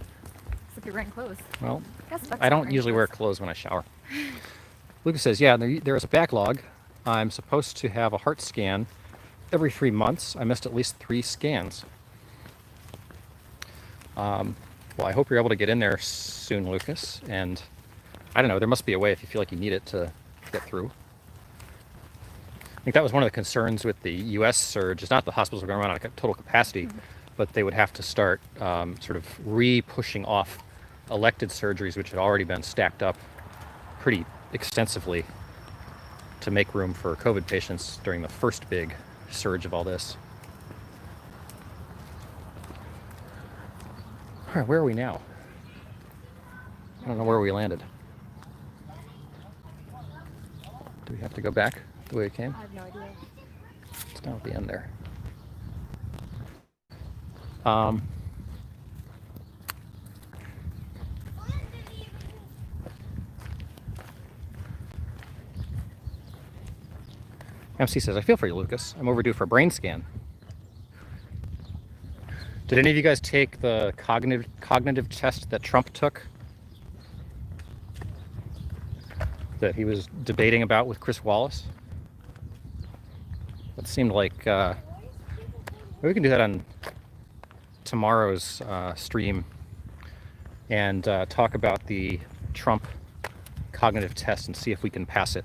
Speaker 2: It's like you're wearing clothes.
Speaker 1: Well,
Speaker 2: Ducks
Speaker 1: I don't
Speaker 2: aren't
Speaker 1: usually wear clothes when I shower. Lucas says, yeah, there is a backlog. I'm supposed to have a heart scan every 3 months. I missed at least 3 scans. Well, I hope you're able to get in there soon, Lucas. And I don't know, there must be a way if you feel like you need it to get through. I think that was one of the concerns with the U.S. surge. It's not the hospitals were going to run out of total capacity, but they would have to start sort of re-pushing off elected surgeries, which had already been stacked up pretty extensively to make room for COVID patients during the first big surge of all this. All right, where are we now? I don't know where we landed. Do we have to go back the way it came?
Speaker 2: I have no idea.
Speaker 1: It's down at the end there. MC says, I feel for you, Lucas. I'm overdue for a brain scan. Did any of you guys take the cognitive test that Trump took? That he was debating about with Chris Wallace? It seemed like we can do that on tomorrow's stream and talk about the Trump cognitive test and see if we can pass it.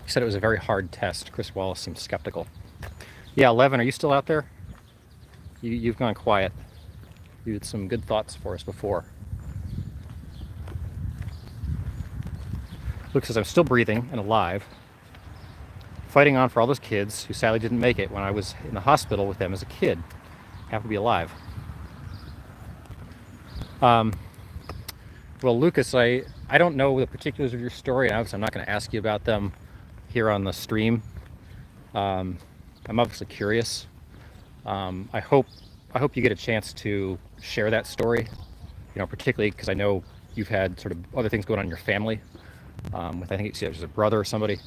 Speaker 1: He said it was a very hard test. Chris Wallace seemed skeptical. Yeah, Levin, are you still out there? You've gone quiet. You had some good thoughts for us before. Luke says, I'm still breathing and alive, fighting on for all those kids who sadly didn't make it when I was in the hospital with them as a kid. Have to be alive. Well, Lucas, I don't know the particulars of your story, and obviously I'm not going to ask you about them here on the stream. I'm obviously curious. I hope you get a chance to share that story, particularly because I know you've had sort of other things going on in your family, with I think it was a brother or somebody.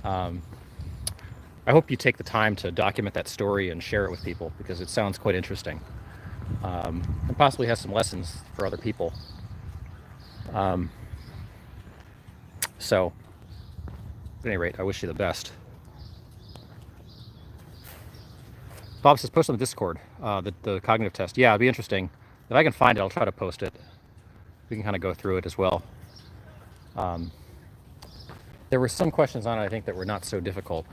Speaker 1: I hope you take the time to document that story and share it with people because it sounds quite interesting, and possibly has some lessons for other people. So, at any rate, I wish you the best. Bob says, post on the Discord, the cognitive test. Yeah, it'd be interesting. If I can find it, I'll try to post it. We can kind of go through it as well. There were some questions on it, I think, that were not so difficult.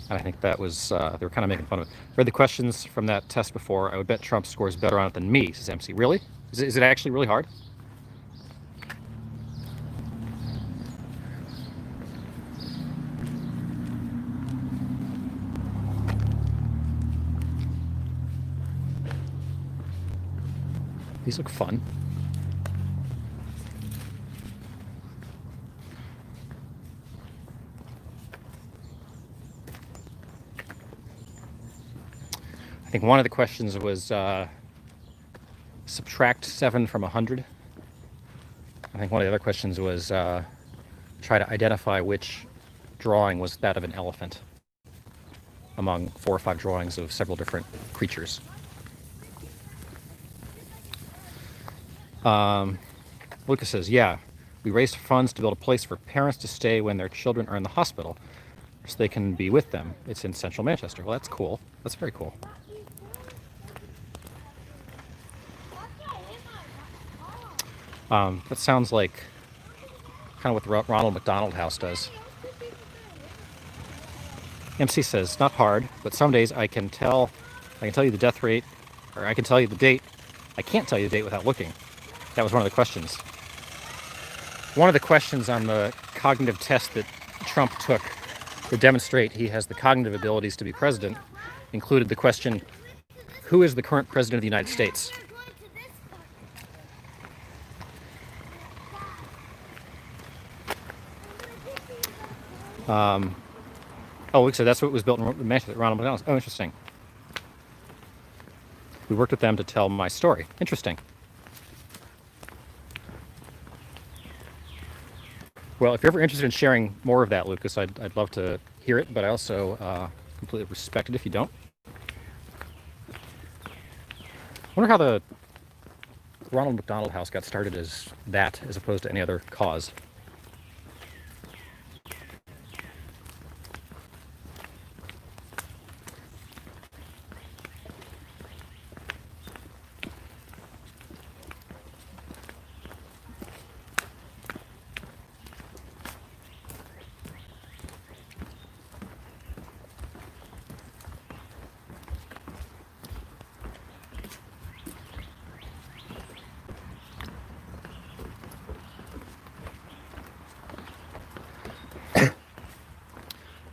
Speaker 1: And I think that was, they were kind of making fun of it. Read the questions from that test before. I would bet Trump scores better on it than me, says MC. Really? Is it actually really hard? These look fun. I think one of the questions was subtract 7 from 100. I think one of the other questions was try to identify which drawing was that of an elephant among 4 or 5 drawings of several different creatures. Lucas says, yeah, we raised funds to build a place for parents to stay when their children are in the hospital so they can be with them. It's in central Manchester. Well, that's cool. That's very cool. That sounds like kind of what the Ronald McDonald House does. MC says, not hard, but some days I can tell you the death rate, or I can tell you the date. I can't tell you the date without looking. That was one of the questions. One of the questions on the cognitive test that Trump took to demonstrate he has the cognitive abilities to be president included the question, who is the current president of the United States? Oh, so that's what was built in Manchester, Ronald McDonald's. Oh, interesting. We worked with them to tell my story. Interesting. Well, if you're ever interested in sharing more of that, Lucas, I'd love to hear it, but I also completely respect it if you don't. I wonder how the Ronald McDonald House got started as that, as opposed to any other cause.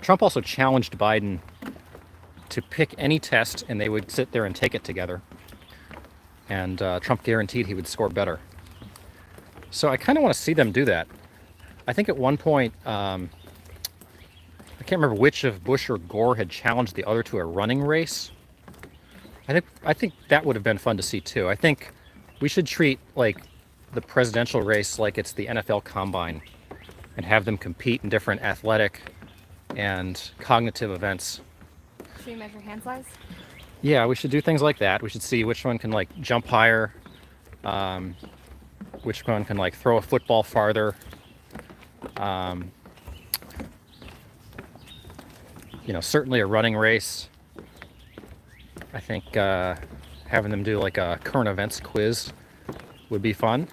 Speaker 1: Trump also challenged Biden to pick any test and they would sit there and take it together. And Trump guaranteed he would score better. So I kind of want to see them do that. I think at one point, I can't remember which of Bush or Gore had challenged the other to a running race. I think that would have been fun to see too. I think we should treat like the presidential race like it's the NFL Combine and have them compete in different athletic and cognitive events.
Speaker 2: Should we measure hand size?
Speaker 1: Yeah, we should do things like that. We should see which one can like jump higher, which one can like throw a football farther. Certainly a running race. I think having them do like a current events quiz would be fun.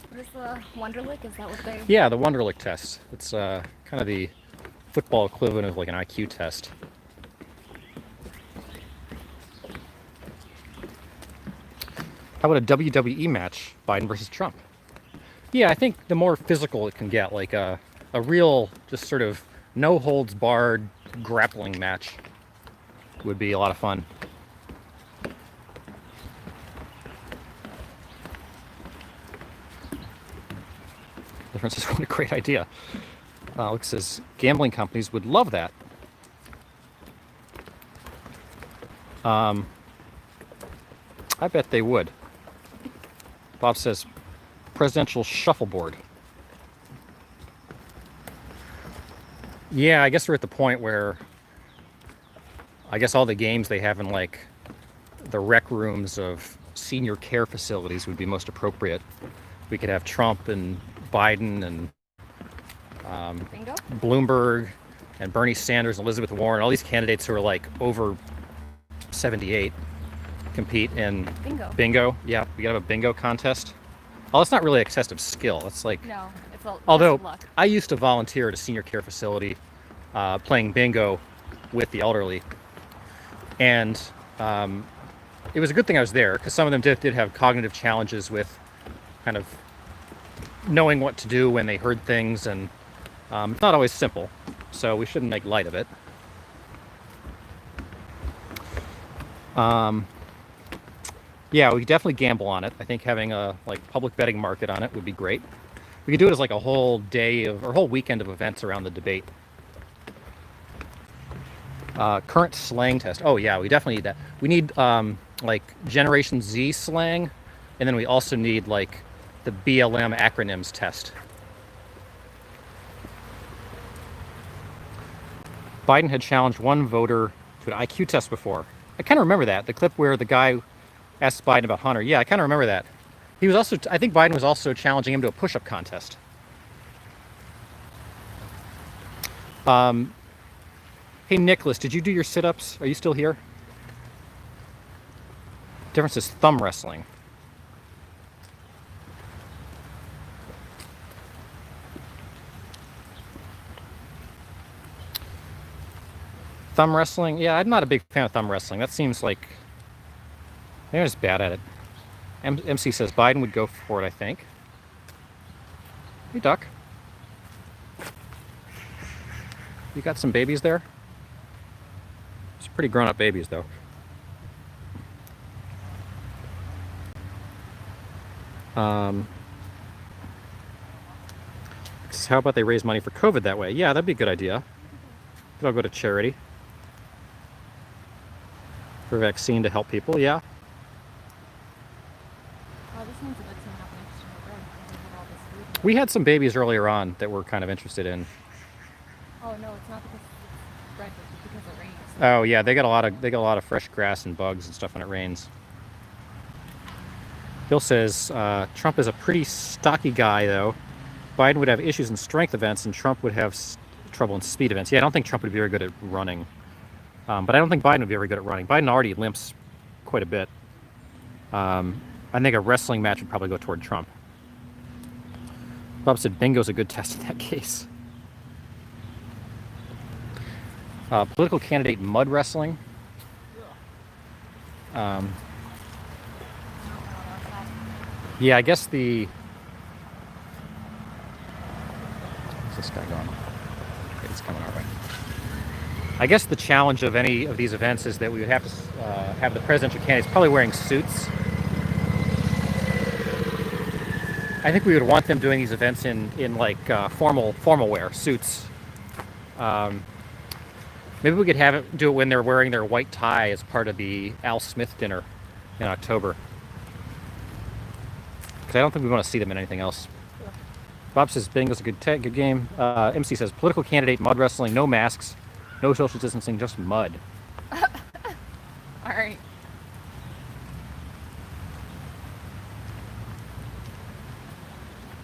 Speaker 2: What is the Wonderlic? Is that what they...
Speaker 1: Yeah, the Wonderlic test. It's kind of the football equivalent of like an IQ test. How about a WWE match, Biden versus Trump? Yeah, I think the more physical it can get, like a real, just sort of no holds barred grappling match would be a lot of fun. Difference is what a great idea. Alex says gambling companies would love that. I bet they would. Bob says presidential shuffleboard. Yeah, I guess we're at the point where I guess all the games they have in like the rec rooms of senior care facilities would be most appropriate. We could have Trump and Biden and
Speaker 2: Bingo?
Speaker 1: Bloomberg and Bernie Sanders and Elizabeth Warren, all these candidates who are like over 78 compete in
Speaker 2: Bingo.
Speaker 1: bingo. Yeah, we gotta have a bingo contest. Oh, it's not really a test of skill. It's like
Speaker 2: No, It's a
Speaker 1: Although
Speaker 2: luck.
Speaker 1: I used to volunteer at a senior care facility playing bingo with the elderly. And it was a good thing I was there because some of them did have cognitive challenges with kind of knowing what to do when they heard things, and it's not always simple, so we shouldn't make light of it. Yeah, we could definitely gamble on it. I think having a public betting market on it would be great. We could do it as like a whole day of, or whole weekend of events around the debate. Current slang test. Oh yeah, we definitely need that. We need like Generation Z slang, and then we also need like the BLM acronyms test. Biden had challenged one voter to an IQ test before. I kind of remember that. The clip where the guy asked Biden about Hunter. Yeah, I kind of remember that. He was also, I think Biden was also challenging him to a push-up contest. Hey, Nicholas, did you do your sit-ups? Are you still here? Difference is thumb wrestling. Thumb wrestling? Yeah, I'm not a big fan of thumb wrestling. That seems like they're just bad at it. MC says Biden would go for it, I think. Hey, Duck. You got some babies there? It's pretty grown-up babies, though. How about they raise money for COVID that way? Yeah, that'd be a good idea. It'll go to charity. For a vaccine to help people, yeah.
Speaker 2: Well, this means that it's gonna happen next November. They have all this food.
Speaker 1: We had some babies earlier on that we're kind of interested in.
Speaker 2: Oh no, it's not because it's red, it's because it rains.
Speaker 1: Oh yeah, they got a lot of fresh grass and bugs and stuff when it rains. Bill says Trump is a pretty stocky guy though. Biden would have issues in strength events, and Trump would have trouble in speed events. Yeah, I don't think Trump would be very good at running, but I don't think Biden would be very good at running. Biden already limps quite a bit. I think a wrestling match would probably go toward Trump. Bob said bingo's a good test in that case. Political candidate mud wrestling. Yeah, I guess the... Where's this guy going? Okay, he's coming our way. I guess the challenge of any of these events is that we would have to have the presidential candidates probably wearing suits. I think we would want them doing these events in like formal wear, suits. Maybe we could have it do it when they're wearing their white tie as part of the Al Smith dinner in October. Because I don't think we want to see them in anything else. Bob says bingo's a good game. MC says political candidate mud wrestling, no masks, no social distancing, just mud.
Speaker 2: All right.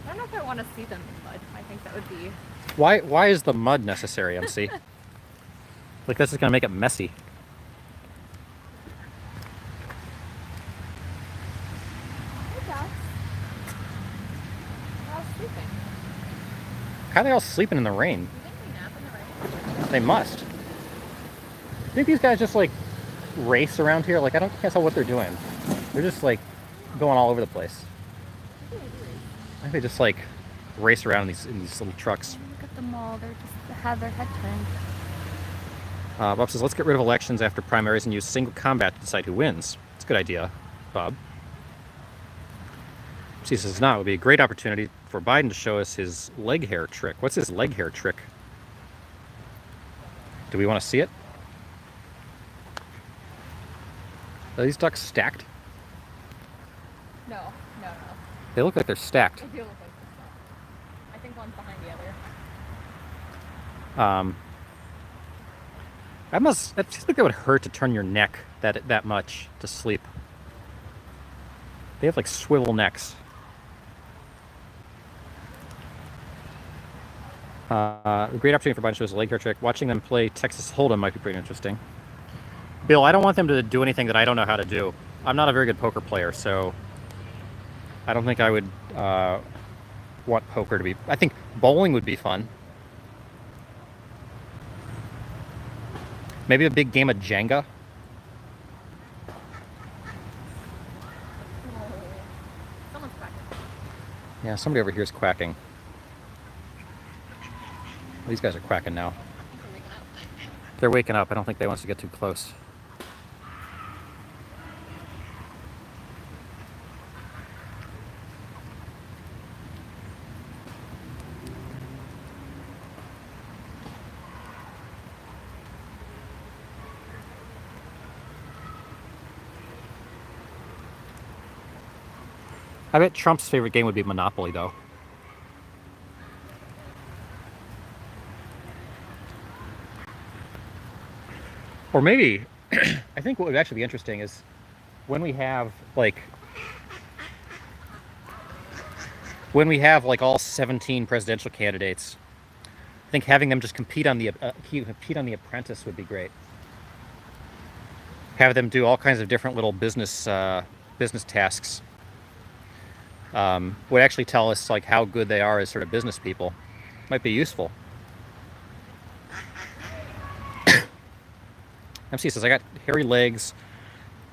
Speaker 2: I don't know if I want to see them in mud. I think that would be...
Speaker 1: Why is the mud necessary, MC? Like, this is gonna make it messy.
Speaker 2: Hey, Josh. They're all sleeping.
Speaker 1: How are they all sleeping in the rain?
Speaker 2: You think they nap in the rain?
Speaker 1: They must. I think these guys just like race around here. Like, can't tell what they're doing. They're just like going all over the place. I think they just like race around in these little trucks.
Speaker 2: Look at them all. They just have their head turned.
Speaker 1: Bob says, let's get rid of elections after primaries and use single combat to decide who wins. It's a good idea, Bob. She says, no, it would be a great opportunity for Biden to show us his leg hair trick. What's his leg hair trick? Do we want to see it? Are these ducks stacked?
Speaker 2: No.
Speaker 1: They look like they're stacked.
Speaker 2: They do look like this. I think one's behind the other.
Speaker 1: I just think that would hurt to turn your neck that much to sleep. They have like swivel necks. A great opportunity for Biden to show his leg hair trick. Watching them play Texas Hold'em might be pretty interesting. Bill, I don't want them to do anything that I don't know how to do. I'm not a very good poker player, so I don't think I would want poker to be. I think bowling would be fun. Maybe a big game of Jenga.
Speaker 2: Someone's cracking.
Speaker 1: Yeah, somebody over here is quacking. These guys are quacking now.
Speaker 2: They're waking up.
Speaker 1: They're waking up. I don't think they want us to get too close. I bet Trump's favorite game would be Monopoly, though. Or maybe, I think what would actually be interesting is when we have all 17 presidential candidates. I think having them just compete on the Apprentice would be great. Have them do all kinds of different little business tasks. Would actually tell us like how good they are as sort of business people. Might be useful. MC says, I got hairy legs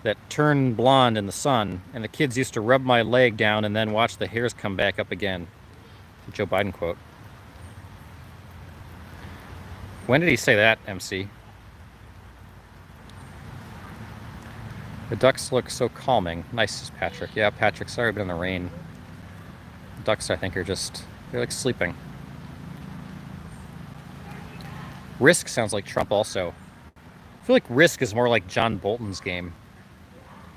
Speaker 1: that turn blonde in the sun, and the kids used to rub my leg down and then watch the hairs come back up again. Joe Biden quote. When did he say that, MC? The ducks look so calming. Nice, Patrick. Yeah, Patrick, sorry I've been in the rain. The ducks, I think, they're like sleeping. Risk sounds like Trump also. I feel like Risk is more like John Bolton's game.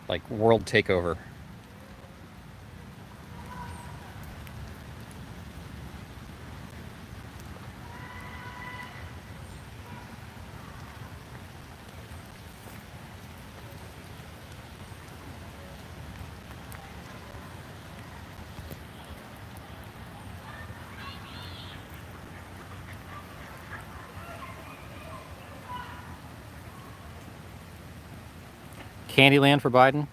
Speaker 1: Like World Takeover. Candyland for Biden?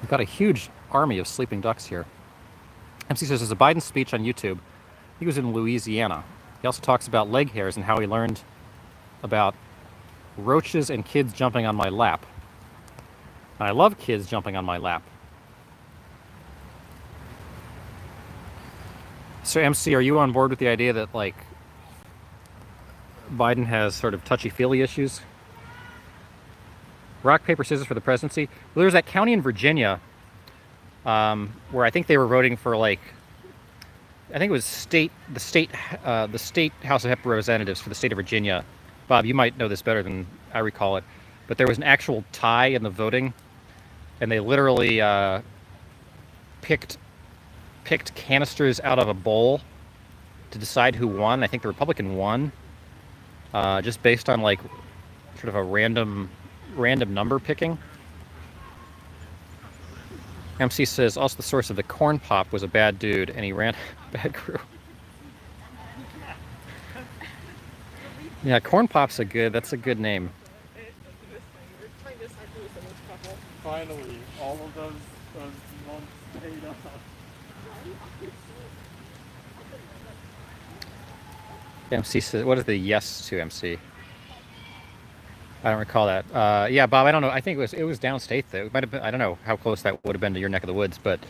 Speaker 1: We've got a huge army of sleeping ducks here. MC says there's a Biden speech on YouTube. He was in Louisiana. He also talks about leg hairs and how he learned about roaches and kids jumping on my lap. And I love kids jumping on my lap. So MC, are you on board with the idea that like Biden has sort of touchy-feely issues? Rock, paper, scissors for the presidency. Well, there was that county in Virginia where I think they were voting for like, I think it was the state House of Representatives for the state of Virginia. Bob, you might know this better than I recall it, but there was an actual tie in the voting, and they literally picked canisters out of a bowl to decide who won. I think the Republican won, just based on like sort of a random number picking. MC says also the source of the corn pop was a bad dude and he ran a bad crew. Yeah, corn pop's that's a good name.
Speaker 3: Finally, all of those months paid off.
Speaker 1: MC says, what is the yes to MC? I don't recall that. Yeah, Bob, I don't know. I think it was downstate though. It might have been. I don't know how close that would have been to your neck of the woods, but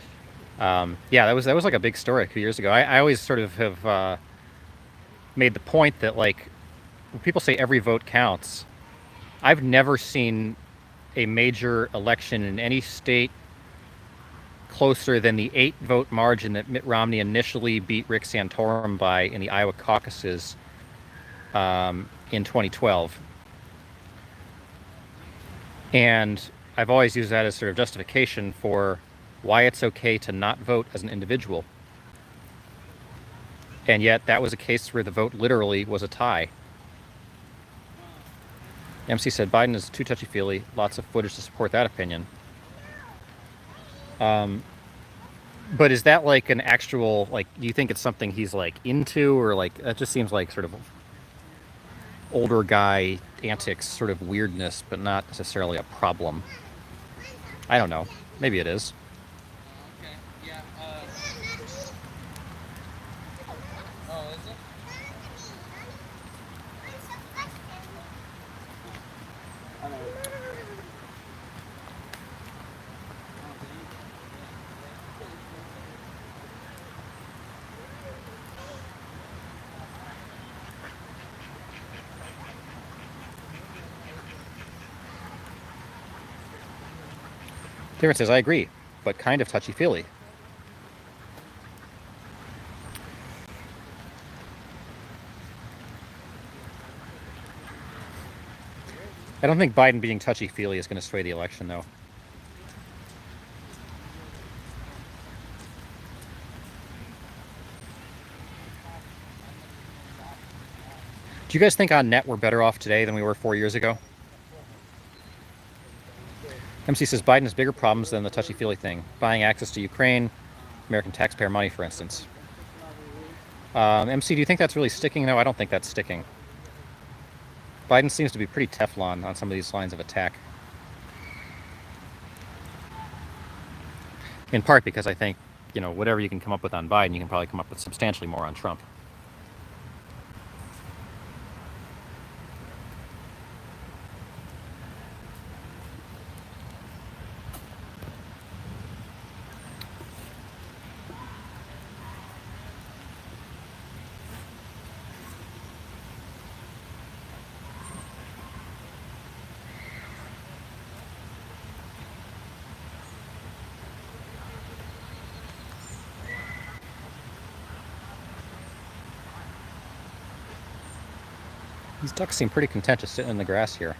Speaker 1: yeah, that was like a big story a few years ago. I always sort of have made the point that like when people say every vote counts, I've never seen a major election in any state closer than the 8-vote margin that Mitt Romney initially beat Rick Santorum by in the Iowa caucuses in 2012. And I've always used that as sort of justification for why it's okay to not vote as an individual. And yet that was a case where the vote literally was a tie. MC said Biden is too touchy-feely. Lots of footage to support that opinion. But is that like an actual, like, do you think it's something he's like into, or like, that just seems like sort of older guy antics, sort of weirdness, but not necessarily a problem? I don't know. Maybe it is.
Speaker 4: Okay, yeah, oh, is it?
Speaker 3: I know.
Speaker 1: Darren says, I agree, but kind of touchy-feely. I don't think Biden being touchy-feely is going to sway the election, though. Do you guys think on net we're better off today than we were 4 years ago? MC says Biden has bigger problems than the touchy-feely thing. Buying access to Ukraine, American taxpayer money, for instance. MC, do you think that's really sticking? No, I don't think that's sticking. Biden seems to be pretty Teflon on some of these lines of attack. In part because I think, you know, whatever you can come up with on Biden, you can probably come up with substantially more on Trump. These ducks seem pretty content just sitting in the grass here.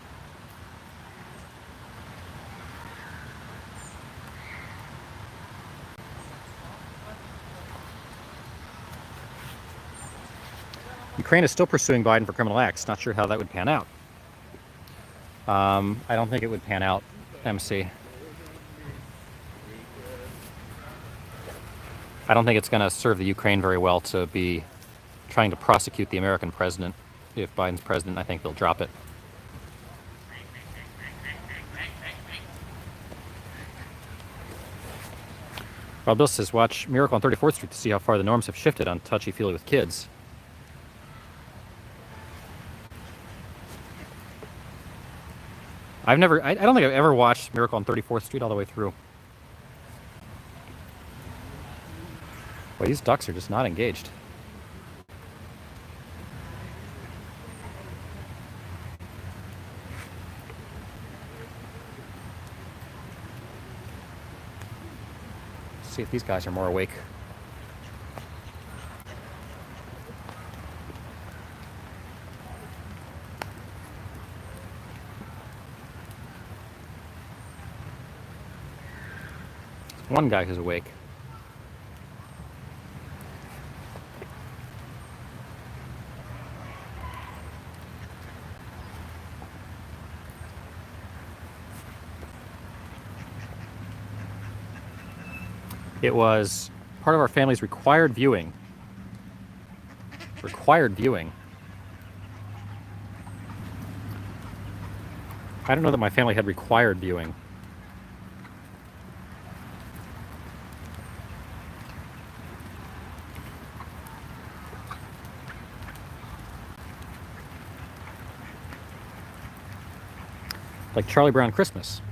Speaker 1: Ukraine is still pursuing Biden for criminal acts. Not sure how that would pan out. I don't think it would pan out, MC. I don't think it's going to serve the Ukraine very well to be trying to prosecute the American president. If Biden's president, I think they'll drop it. Rob Bill says, watch Miracle on 34th Street to see how far the norms have shifted on touchy-feely with kids. I don't think I've ever watched Miracle on 34th Street all the way through. Boy, these ducks are just not engaged. See if these guys are more awake. One guy who's awake. It was part of our family's required viewing. Required viewing. I don't know that my family had required viewing. Like Charlie Brown Christmas.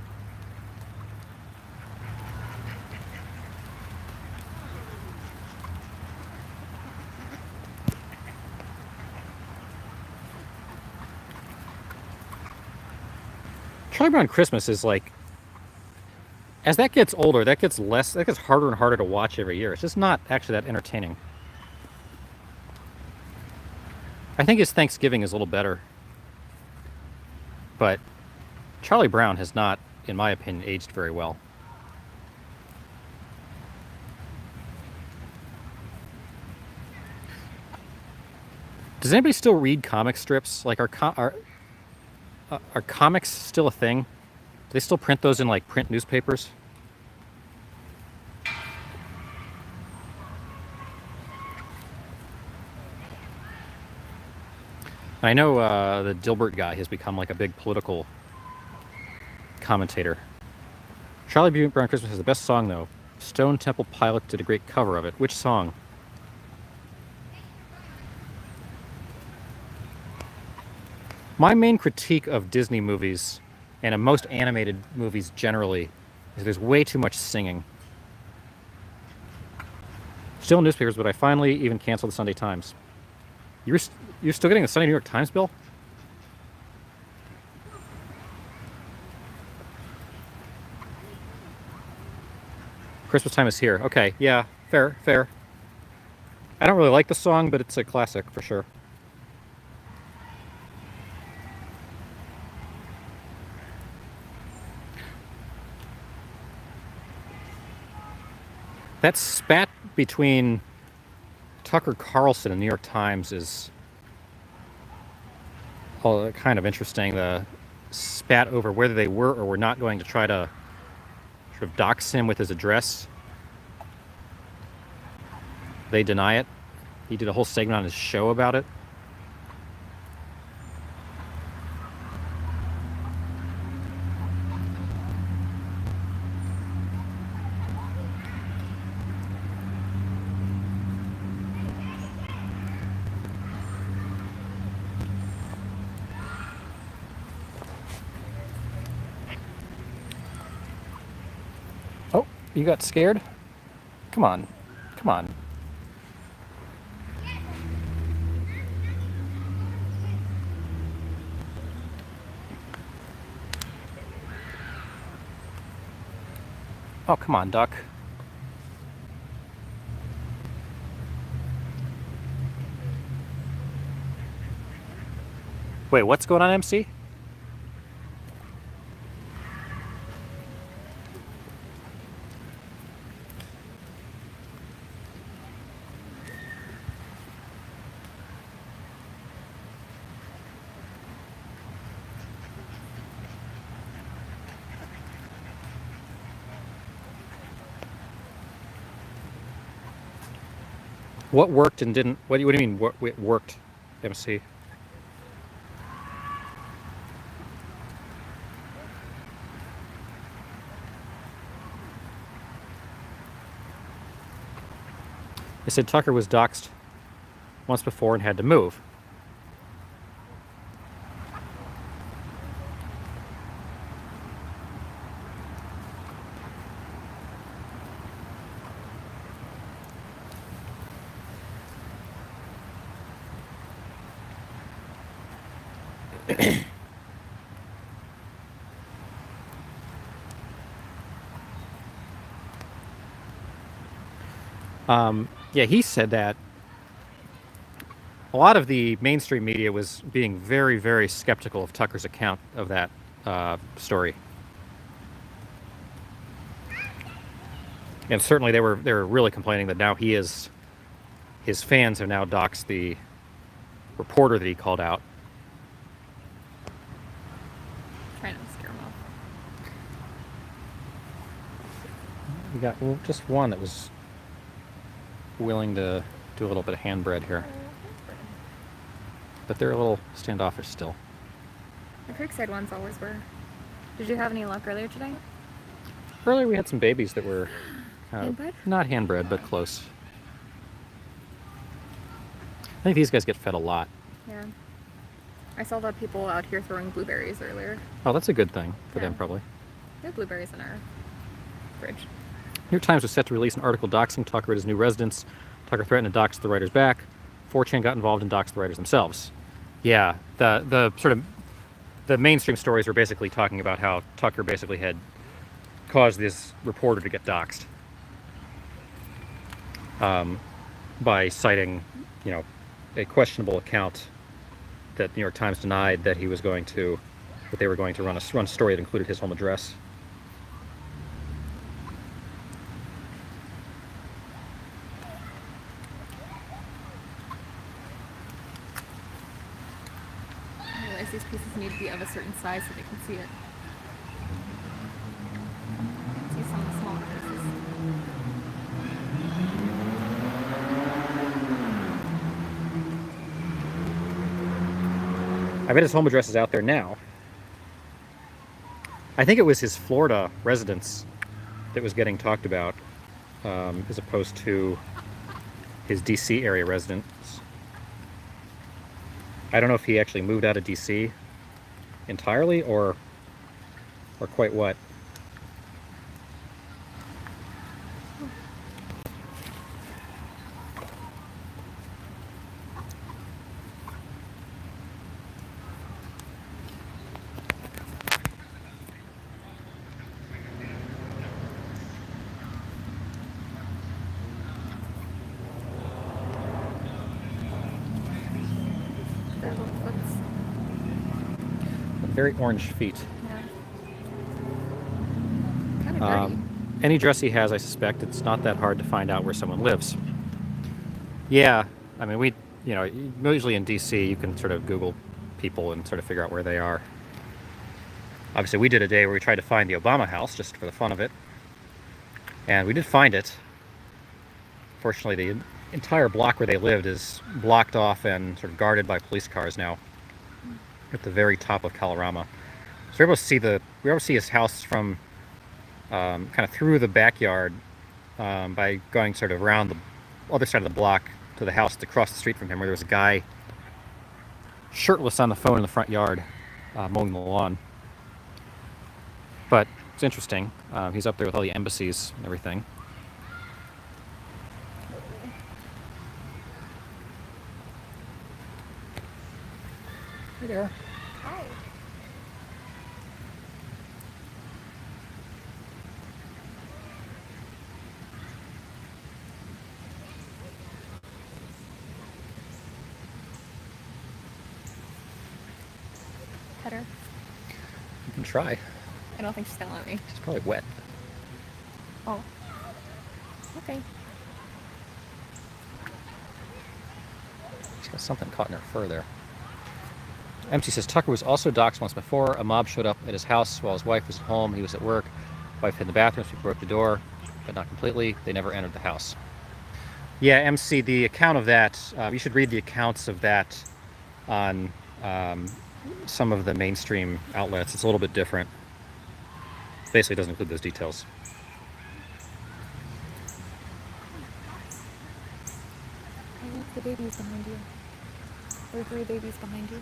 Speaker 1: Charlie Brown Christmas is like, as that gets older, that gets harder and harder to watch every year. It's just not actually that entertaining. I think his Thanksgiving is a little better. But Charlie Brown has not, in my opinion, aged very well. Does anybody still read comic strips? Like, are comics still a thing? Do they still print those in like print newspapers? I know the Dilbert guy has become like a big political commentator. Charlie Brown Christmas has the best song though. Stone Temple Pilots did a great cover of it. Which song? My main critique of Disney movies and of most animated movies generally is there's way too much singing. Still in newspapers, but I finally even canceled the Sunday Times. You're still getting the Sunday New York Times, Bill? Christmas time is here. Okay, yeah, fair. I don't really like the song, but it's a classic for sure. That spat between Tucker Carlson and New York Times is kind of interesting. The spat over whether they were or were not going to try to sort of dox him with his address. They deny it. He did a whole segment on his show about it. Oh, you got scared? Come on. Come on. Oh, come on, duck. Wait, what's going on, MC? What worked and didn't? What do you mean? What worked, MC? They said Tucker was doxxed once before and had to move. Yeah, he said that a lot of the mainstream media was being very, very skeptical of Tucker's account of that story, and certainly they were really complaining that now his fans have now doxed the reporter that he called out.
Speaker 2: Trying to scare him off.
Speaker 1: We got just one that was willing to do a little bit of hand bread here, but they're a little standoffish still.
Speaker 2: The Creekside ones always were. Did you have any luck earlier today?
Speaker 1: Earlier we had some babies that were
Speaker 2: Handbred?
Speaker 1: not hand bred, but close. I think these guys get fed a lot.
Speaker 2: Yeah. I saw the people out here throwing blueberries earlier.
Speaker 1: Oh, that's a good thing for them,
Speaker 2: Yeah.
Speaker 1: probably.
Speaker 2: We have blueberries in our fridge.
Speaker 1: New York Times was set to release an article doxing Tucker at his new residence. Tucker threatened to dox the writers back. 4chan got involved and doxed the writers themselves. Yeah, the sort of the mainstream stories were basically talking about how Tucker basically had caused this reporter to get doxxed by citing, you know, a questionable account that the New York Times denied that he was going to, that they were going to run a story that included his home address.
Speaker 2: I realize these pieces need to be of a certain size so they can see it. See some of the smaller pieces.
Speaker 1: I bet his home address is out there now. I think it was his Florida residence that was getting talked about, as opposed to his DC area residence. I don't know if he actually moved out of DC entirely or quite what.
Speaker 2: Their little foots.
Speaker 1: Very orange feet.
Speaker 2: Yeah. Kind of dirty.
Speaker 1: Any address he has, I suspect it's not that hard to find out where someone lives. Yeah, I mean, you know, usually in DC, you can sort of Google people and sort of figure out where they are. Obviously, we did a day where we tried to find the Obama house just for the fun of it. And we did find it. Fortunately, the entire block where they lived is blocked off and sort of guarded by police cars now at the very top of Kalorama. So we're able to see his house from kind of through the backyard by going sort of around the other side of the block to the house across the street from him, where there was a guy shirtless on the phone in the front yard mowing the lawn. But it's interesting. He's up there with all the embassies and everything. Hey there.
Speaker 2: Hi. Pet her.
Speaker 1: You can try.
Speaker 2: I don't think she's gonna let me.
Speaker 1: It's probably wet.
Speaker 2: Oh. Okay.
Speaker 1: She's got something caught in her fur there. MC says Tucker was also doxxed once before. A mob showed up at his house while his wife was at home. He was at work. Wife hid in the bathroom. She broke the door, but not completely. They never entered the house. Yeah, MC, the account of that, you should read the accounts of that on some of the mainstream outlets. It's a little bit different. Basically doesn't include those details.
Speaker 2: I love the babies behind you. There are 3 babies behind you.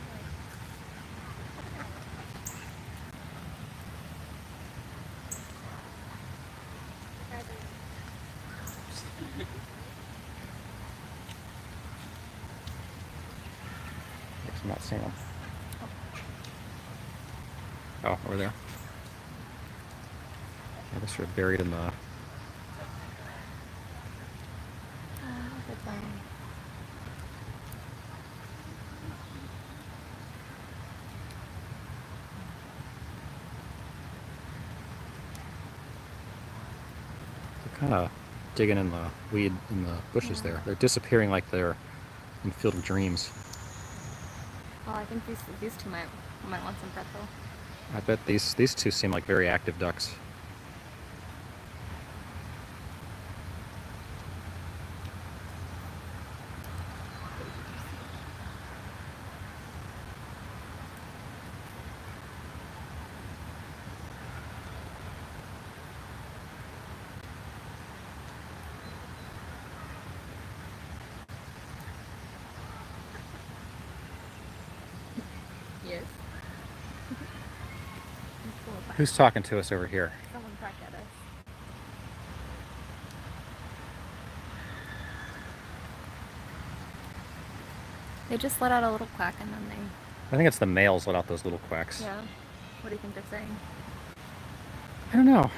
Speaker 1: I'm not seeing them. Oh, over there. Yeah, they're sort of buried in the...
Speaker 2: Goodbye.
Speaker 1: They're kind of digging in the weed in the bushes there. They're disappearing like they're in Field of Dreams.
Speaker 2: Oh, I think these two might want some pretzel.
Speaker 1: I bet these two seem like very active ducks.
Speaker 2: Yes.
Speaker 1: Who's talking to us over here?
Speaker 2: Someone cracked at us. They just let out a little quack and then they
Speaker 1: I think it's the males let out those little quacks.
Speaker 2: Yeah. What do you think they're saying?
Speaker 1: I don't know.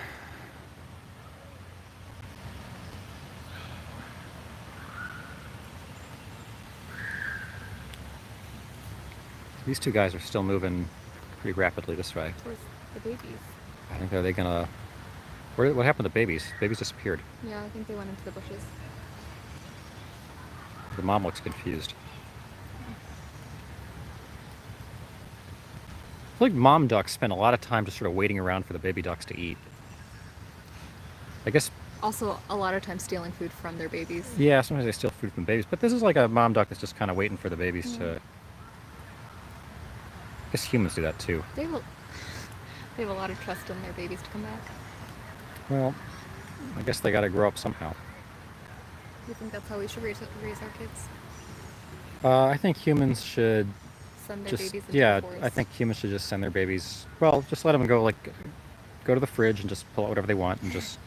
Speaker 1: These two guys are still moving pretty rapidly this way.
Speaker 2: Where's the babies?
Speaker 1: I think, are they gonna... what happened to the babies? Babies disappeared.
Speaker 2: Yeah, I think they went into the bushes.
Speaker 1: The mom looks confused. I feel like mom ducks spend a lot of time just sort of waiting around for the baby ducks to eat. I guess,
Speaker 2: Also, a lot of times stealing food from their babies.
Speaker 1: yeah, sometimes they steal food from babies, but this is like a mom duck that's just kind of waiting for the babies to... I guess humans do that too.
Speaker 2: They have a lot of trust in their babies to come back.
Speaker 1: Well, I guess they gotta grow up somehow.
Speaker 2: Do you think that's how we should raise our kids?
Speaker 1: I think humans should
Speaker 2: Send their
Speaker 1: just...
Speaker 2: babies into
Speaker 1: yeah,
Speaker 2: the forest?
Speaker 1: I think humans should just send their babies... Well, just let them go, like, go to the fridge and just pull out whatever they want and just...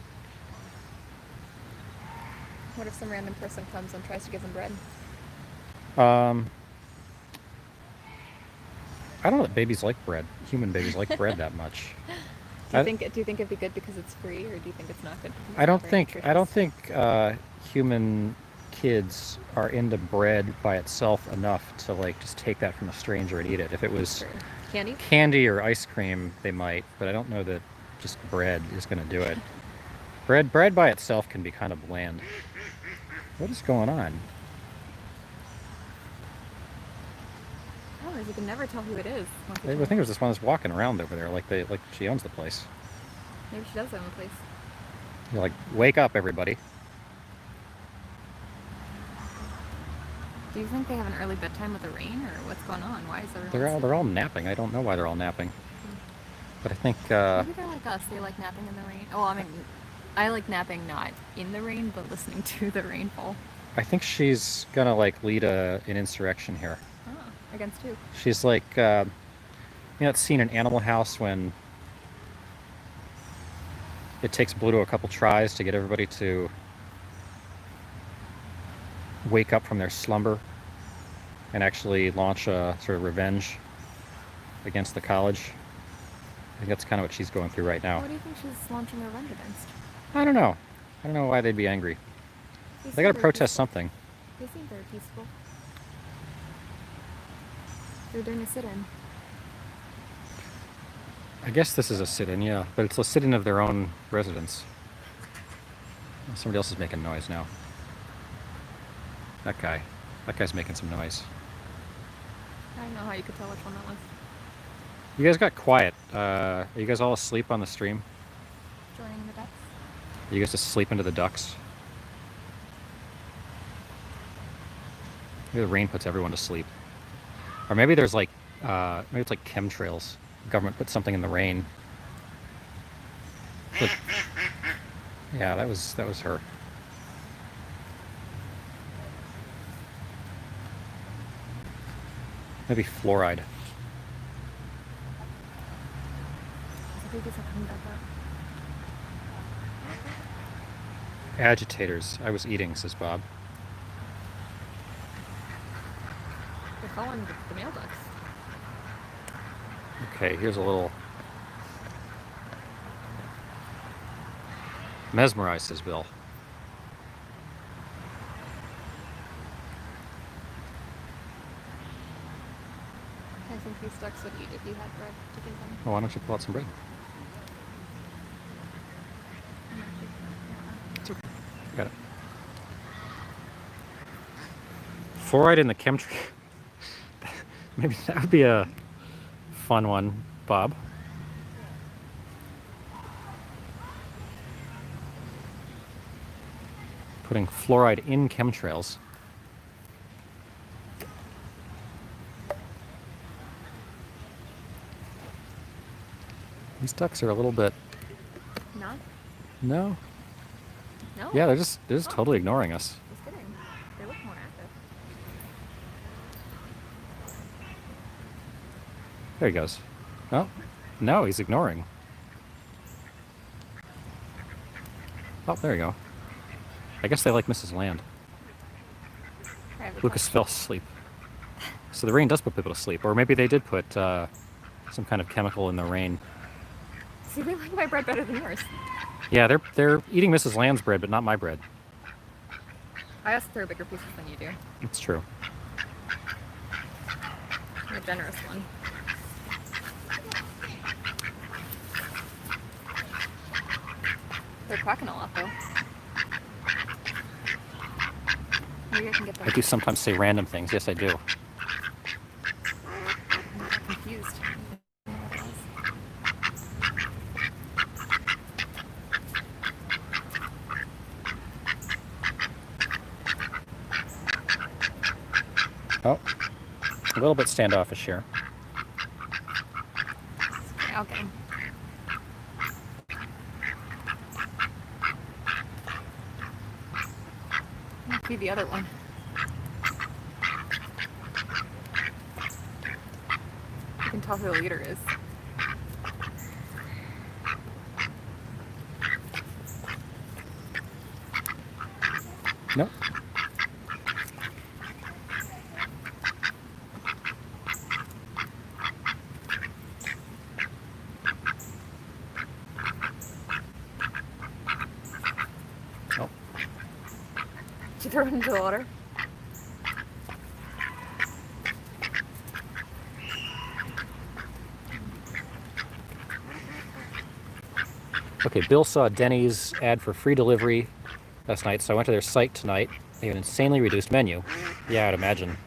Speaker 2: What if some random person comes and tries to give them bread?
Speaker 1: I don't know that babies like bread. Human babies like bread that much.
Speaker 2: Do you think it'd be good because it's free, or do you think it's not good? Because it's
Speaker 1: I don't
Speaker 2: not very
Speaker 1: think human kids are into bread by itself enough to like just take that from a stranger and eat it. If it was
Speaker 2: Sure. Candy?
Speaker 1: candy or ice cream, they might, but I don't know that just bread is going to do it. Bread by itself can be kind of bland. What is going on?
Speaker 2: Oh, you can never tell who it is.
Speaker 1: I think it was this one that's walking around over there, like she owns the place.
Speaker 2: Maybe she does own the place.
Speaker 1: You're like, wake up, everybody.
Speaker 2: Do you think they have an early bedtime with the rain, or what's going on? Why is everyone?
Speaker 1: They're all napping. I don't know why they're all napping, but I think
Speaker 2: Maybe they're like us. They like napping in the rain. Oh, I mean, I like napping not in the rain, but listening to the rainfall.
Speaker 1: I think she's gonna like lead an insurrection here.
Speaker 2: Oh, against who?
Speaker 1: She's like, you know, that scene in Animal House when it takes Bluto a couple tries to get everybody to wake up from their slumber and actually launch a sort of revenge against the college. I think that's kind of what she's going through right now.
Speaker 2: What do you think she's launching a revenge against?
Speaker 1: I don't know. I don't know why they'd be angry. They gotta protest something.
Speaker 2: They seem very peaceful. They're doing a sit-in.
Speaker 1: I guess this is a sit-in, yeah, but it's a sit-in of their own residence. Somebody else is making noise now. That guy's making some noise.
Speaker 2: I don't know how you could tell which one that was.
Speaker 1: You guys got quiet. Are you guys all asleep on the stream?
Speaker 2: Joining the ducks.
Speaker 1: Are you guys just sleep into the ducks? Maybe the rain puts everyone to sleep. Or maybe there's like, maybe it's like chemtrails. The government put something in the rain. Look. Yeah, that was her. Maybe fluoride.
Speaker 2: The babies are coming back up.
Speaker 1: Agitators. I was eating, says Bob.
Speaker 2: They're following the male ducks.
Speaker 1: Okay, here's a little... Mesmerized, says Bill.
Speaker 2: I think these ducks would eat if you had bread to give them.
Speaker 1: Well, why don't you pull out some bread? It's okay. Got it. Fluoride in the chemtrail. Maybe that would be a fun one, Bob. Putting fluoride in chemtrails. These ducks are a little bit...
Speaker 2: Not?
Speaker 1: No.
Speaker 2: No?
Speaker 1: Yeah, they're just totally ignoring us.
Speaker 2: Just kidding. They look more active.
Speaker 1: There he goes. Oh, no, he's ignoring. Oh, there you go. I guess they like Mrs. Land.
Speaker 2: I have a
Speaker 1: Lucas
Speaker 2: question.
Speaker 1: fell asleep. So the rain does put people to sleep, or maybe they did put some kind of chemical in the rain.
Speaker 2: See, they like my bread better than yours.
Speaker 1: Yeah, they're eating Mrs. Land's bread, but not my bread.
Speaker 2: I asked for bigger pieces than you do.
Speaker 1: It's true.
Speaker 2: I'm a generous one. They're quacking a lot, though. Maybe I can get them.
Speaker 1: I do sometimes say random things. Yes, I do.
Speaker 2: I'm confused.
Speaker 1: Oh, a little bit standoffish here.
Speaker 2: Okay, I'll get 'em. Might be the other one. You can tell who the leader is.
Speaker 1: Nope. Nope.
Speaker 2: Did you throw it into the water?
Speaker 1: Okay, Bill saw Denny's ad for free delivery last night, so I went to their site tonight. They have an insanely reduced menu. Yeah, I'd imagine.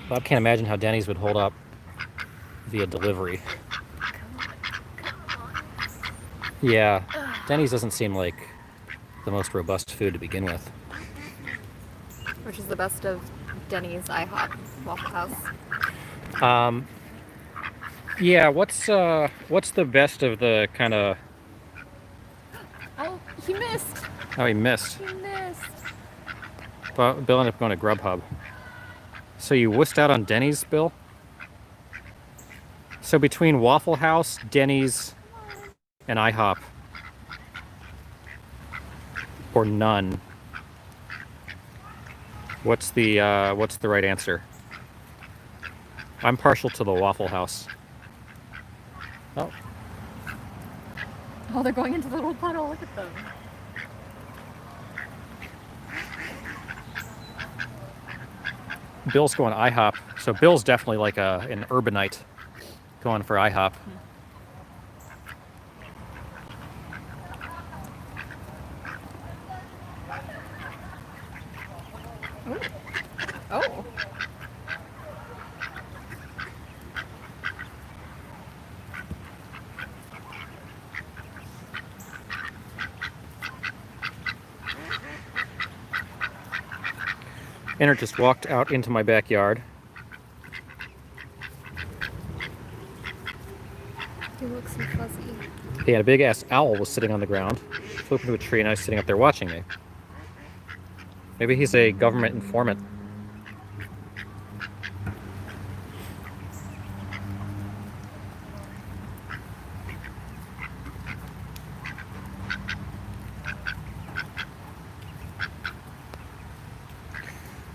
Speaker 1: Bob can't imagine how Denny's would hold up via delivery. Yeah, Denny's doesn't seem like the most robust food to begin with.
Speaker 2: Which is the best of Denny's, IHOP, Waffle House?
Speaker 1: Yeah, what's the best of the kind of...
Speaker 2: Oh, he missed!
Speaker 1: Oh, he missed.
Speaker 2: He missed!
Speaker 1: But Bill ended up going to Grubhub. So you wussed out on Denny's, Bill? So between Waffle House, Denny's, and IHOP, or none, what's the right answer? I'm partial to the Waffle House. Oh,
Speaker 2: Oh, they're going into the little puddle. Look at them.
Speaker 1: Bill's going IHOP. So Bill's definitely like an urbanite going for IHOP.
Speaker 2: Ooh. Oh.
Speaker 1: Enter just walked out into my backyard.
Speaker 2: He looks so fuzzy.
Speaker 1: He had a big ass owl was sitting on the ground, flew up into a tree, and I was sitting up there watching me. Maybe he's a government informant.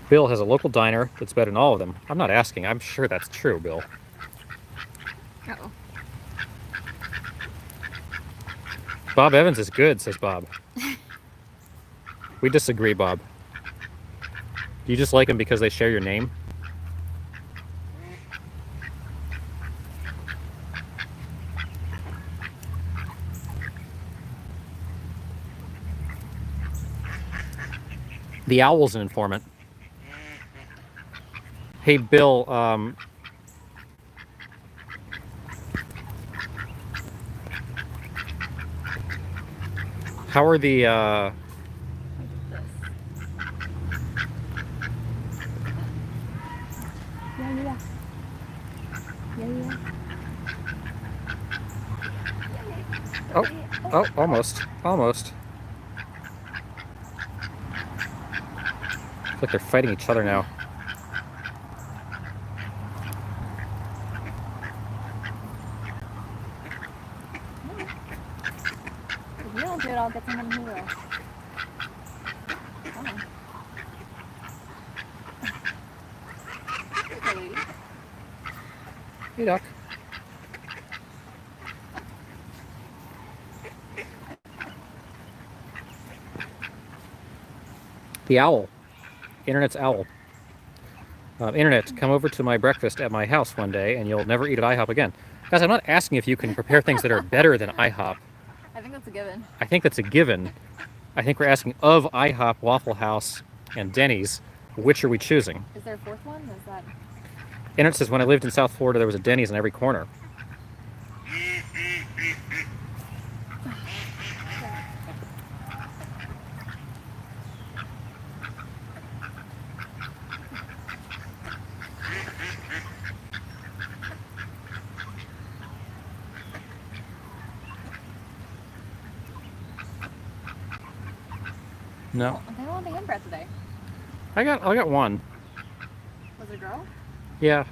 Speaker 1: Bill has a local diner that's better than all of them. I'm not asking. I'm sure that's true, Bill.
Speaker 2: Uh-oh.
Speaker 1: Bob Evans is good, says Bob. We disagree, Bob. Do you just like them because they share your name? The owl's an informant. Hey, Bill, how are the,
Speaker 2: This. Yeah.
Speaker 1: oh, almost. It's like they're fighting each other now.
Speaker 2: If you don't do it, I'll get someone who will. Come on.
Speaker 1: Hey, Duck. The owl. Internet's owl. Internet, come over to my breakfast at my house one day and you'll never eat at IHOP again. Guys, I'm not asking if you can prepare things that are better than IHOP.
Speaker 2: I think that's a given.
Speaker 1: I think that's a given. I think we're asking of IHOP, Waffle House, and Denny's, which are we choosing?
Speaker 2: Is there a fourth one? Is that...
Speaker 1: Internet says, when I lived in South Florida, there was a Denny's in every corner. No.
Speaker 2: They don't want the hand breath today.
Speaker 1: I got one.
Speaker 2: Was it a girl?
Speaker 1: Yeah.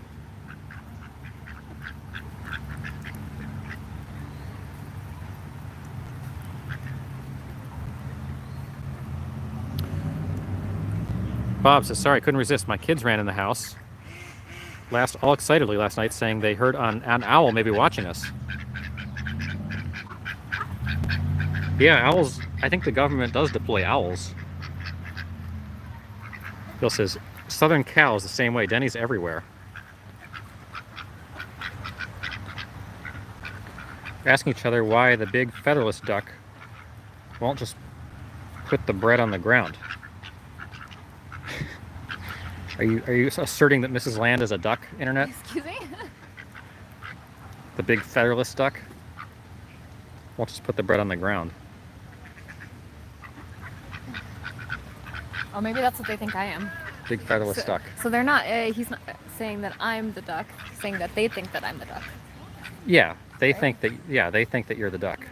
Speaker 1: Bob says, sorry, couldn't resist. My kids ran in the house all excitedly last night saying they heard an owl maybe watching us. Yeah, owls, I think the government does deploy owls. Bill says, Southern Cal is the same way. Denny's everywhere. Asking each other why the big Federalist duck won't just put the bread on the ground. Are you asserting that Mrs. Land is a duck, Internet?
Speaker 2: Excuse me?
Speaker 1: The big Federalist duck won't just put the bread on the ground.
Speaker 2: Oh, maybe that's what they think I am.
Speaker 1: Big Federalist duck.
Speaker 2: So they're not, he's not saying that I'm the duck, he's saying that they think that I'm the duck.
Speaker 1: Yeah, they think that you're the duck.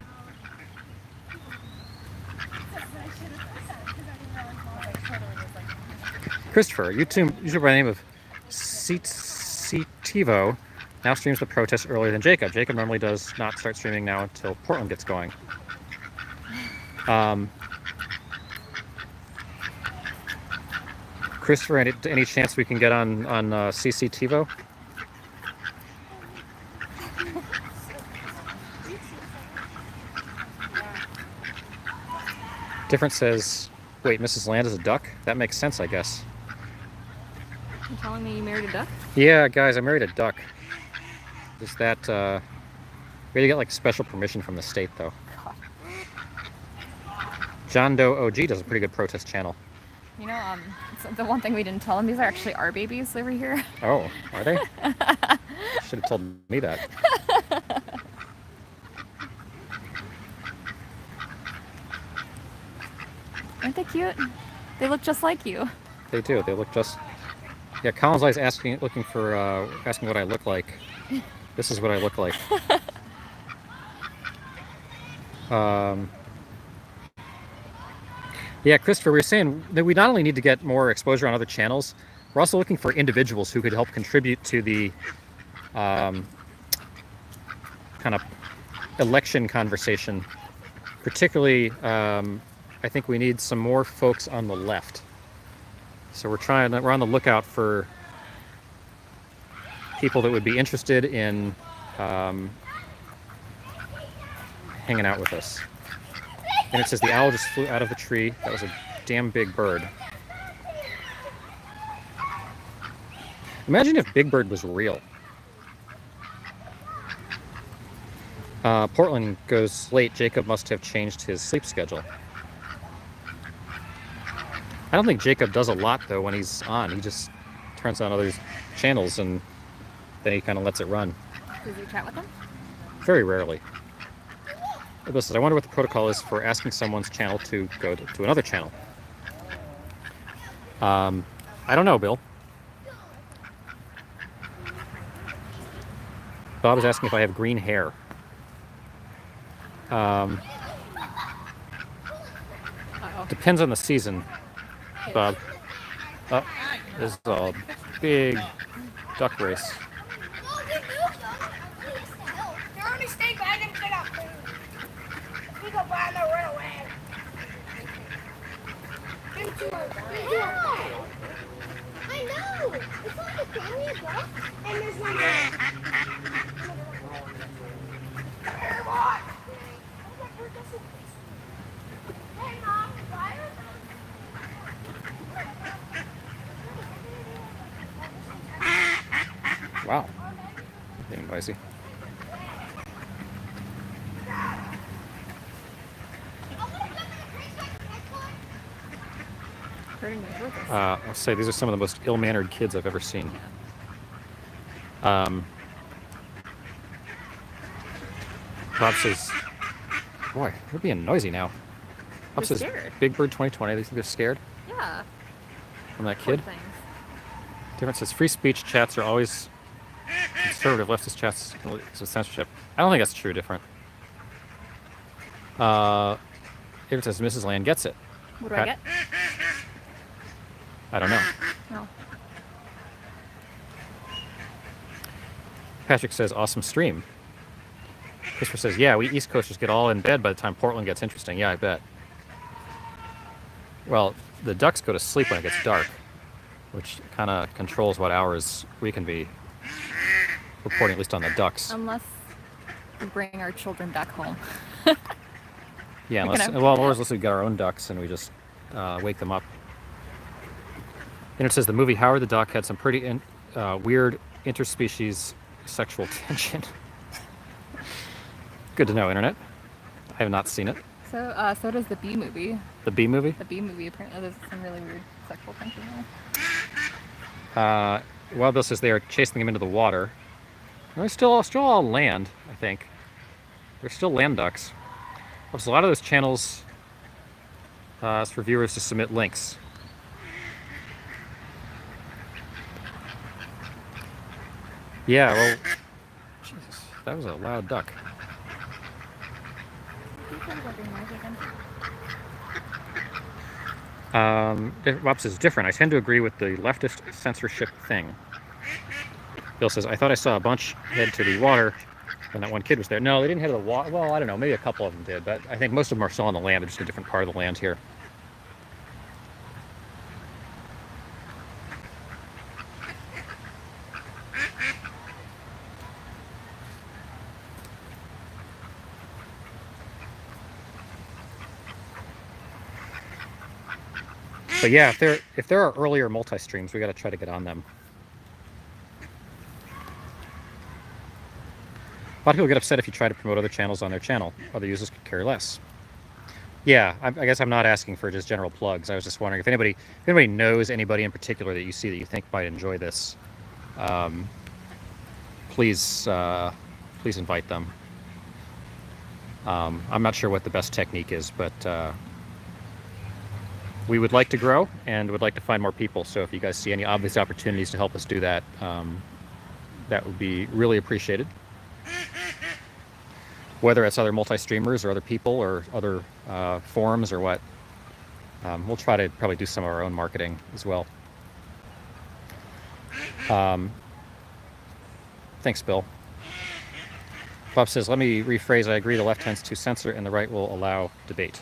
Speaker 1: Christopher, YouTuber by the name of Citivo, now streams the protest earlier than Jacob. Jacob normally does not start streaming now until Portland gets going. Christopher, any chance we can get on CCTivo? Difference says, wait, Mrs. Land is a duck? That makes sense, I guess.
Speaker 2: You telling me you married a duck?
Speaker 1: Yeah, guys, I married a duck. Is that, we had to get like special permission from the state, though.
Speaker 2: God.
Speaker 1: John Doe OG does a pretty good protest channel.
Speaker 2: You know, the one thing we didn't tell him, these are actually our babies over here.
Speaker 1: Oh, are they? Should have told me that.
Speaker 2: Aren't they cute? They look just like you.
Speaker 1: They do. They look just... Yeah, Colin's always asking what I look like. This is what I look like. Yeah, Christopher, we were saying that we not only need to get more exposure on other channels, we're also looking for individuals who could help contribute to the kind of election conversation. Particularly, I think we need some more folks on the left. So we're on the lookout for people that would be interested in hanging out with us. And it says the owl just flew out of the tree. That was a damn big bird. Imagine if Big Bird was real. Portland goes late. Jacob must have changed his sleep schedule. I don't think Jacob does a lot, though, when he's on. He just turns on other channels and then he kind of lets it run.
Speaker 2: Does he chat with them?
Speaker 1: Very rarely. Listen, I wonder what the protocol is for asking someone's channel to go to another channel. I don't know, Bill. Bob is asking if I have green hair. Depends on the season, Bob. Oh, this is a big duck race.
Speaker 5: I know! It's like a family book, and there's like
Speaker 1: spicy.
Speaker 2: Hurting my throat.
Speaker 1: I'll say these are some of the most ill-mannered kids I've ever seen. Bob says, boy, they're being noisy now. Bob
Speaker 2: They're
Speaker 1: says,
Speaker 2: scared.
Speaker 1: Big Bird 2020, they think they're scared
Speaker 2: Yeah.
Speaker 1: from that
Speaker 2: Poor
Speaker 1: kid.
Speaker 2: things.
Speaker 1: Difference says, free speech chats are always conservative, leftist chats with censorship. I don't think that's true, Different. Different says, Mrs. Land gets it.
Speaker 2: What do I get?
Speaker 1: I don't know.
Speaker 2: No.
Speaker 1: Patrick says, awesome stream. Christopher says, yeah, we East Coasters get all in bed by the time Portland gets interesting. Yeah, I bet. Well, the ducks go to sleep when it gets dark, which kind of controls what hours we can be reporting, at least on the ducks.
Speaker 2: Unless we bring our children back home.
Speaker 1: Yeah,
Speaker 2: we
Speaker 1: unless,
Speaker 2: can have-
Speaker 1: well, or unless we get our own ducks and we just wake them up. And it says the movie Howard the Duck had some pretty weird interspecies sexual tension. Good to know, Internet. I have not seen it.
Speaker 2: So, so does the Bee movie.
Speaker 1: The Bee movie?
Speaker 2: The Bee movie, apparently, there's some really weird sexual tension there.
Speaker 1: Wild Bill says they are chasing them into the water. They're still all land, I think. They're still land ducks. There's a lot of those channels is for viewers to submit links. Yeah, well, Jesus, that was a loud duck. Bob says, different. I tend to agree with the leftist censorship thing. Bill says, I thought I saw a bunch head to the water when that one kid was there. No, they didn't head to the water. Well, I don't know. Maybe a couple of them did, but I think most of them are still on the land. They're just a different part of the land here. But yeah, if there are earlier multi-streams, we got to try to get on them. A lot of people get upset if you try to promote other channels on their channel. Other users could care less. Yeah, I guess I'm not asking for just general plugs. I was just wondering if anybody knows anybody in particular that you see that you think might enjoy this. Please invite them. I'm not sure what the best technique is, but we would like to grow and would like to find more people. So if you guys see any obvious opportunities to help us do that, that would be really appreciated. Whether it's other multi-streamers or other people or other forums or what, we'll try to probably do some of our own marketing as well. Thanks, Bill. Bob says, let me rephrase, I agree the left tends to censor and the right will allow debate.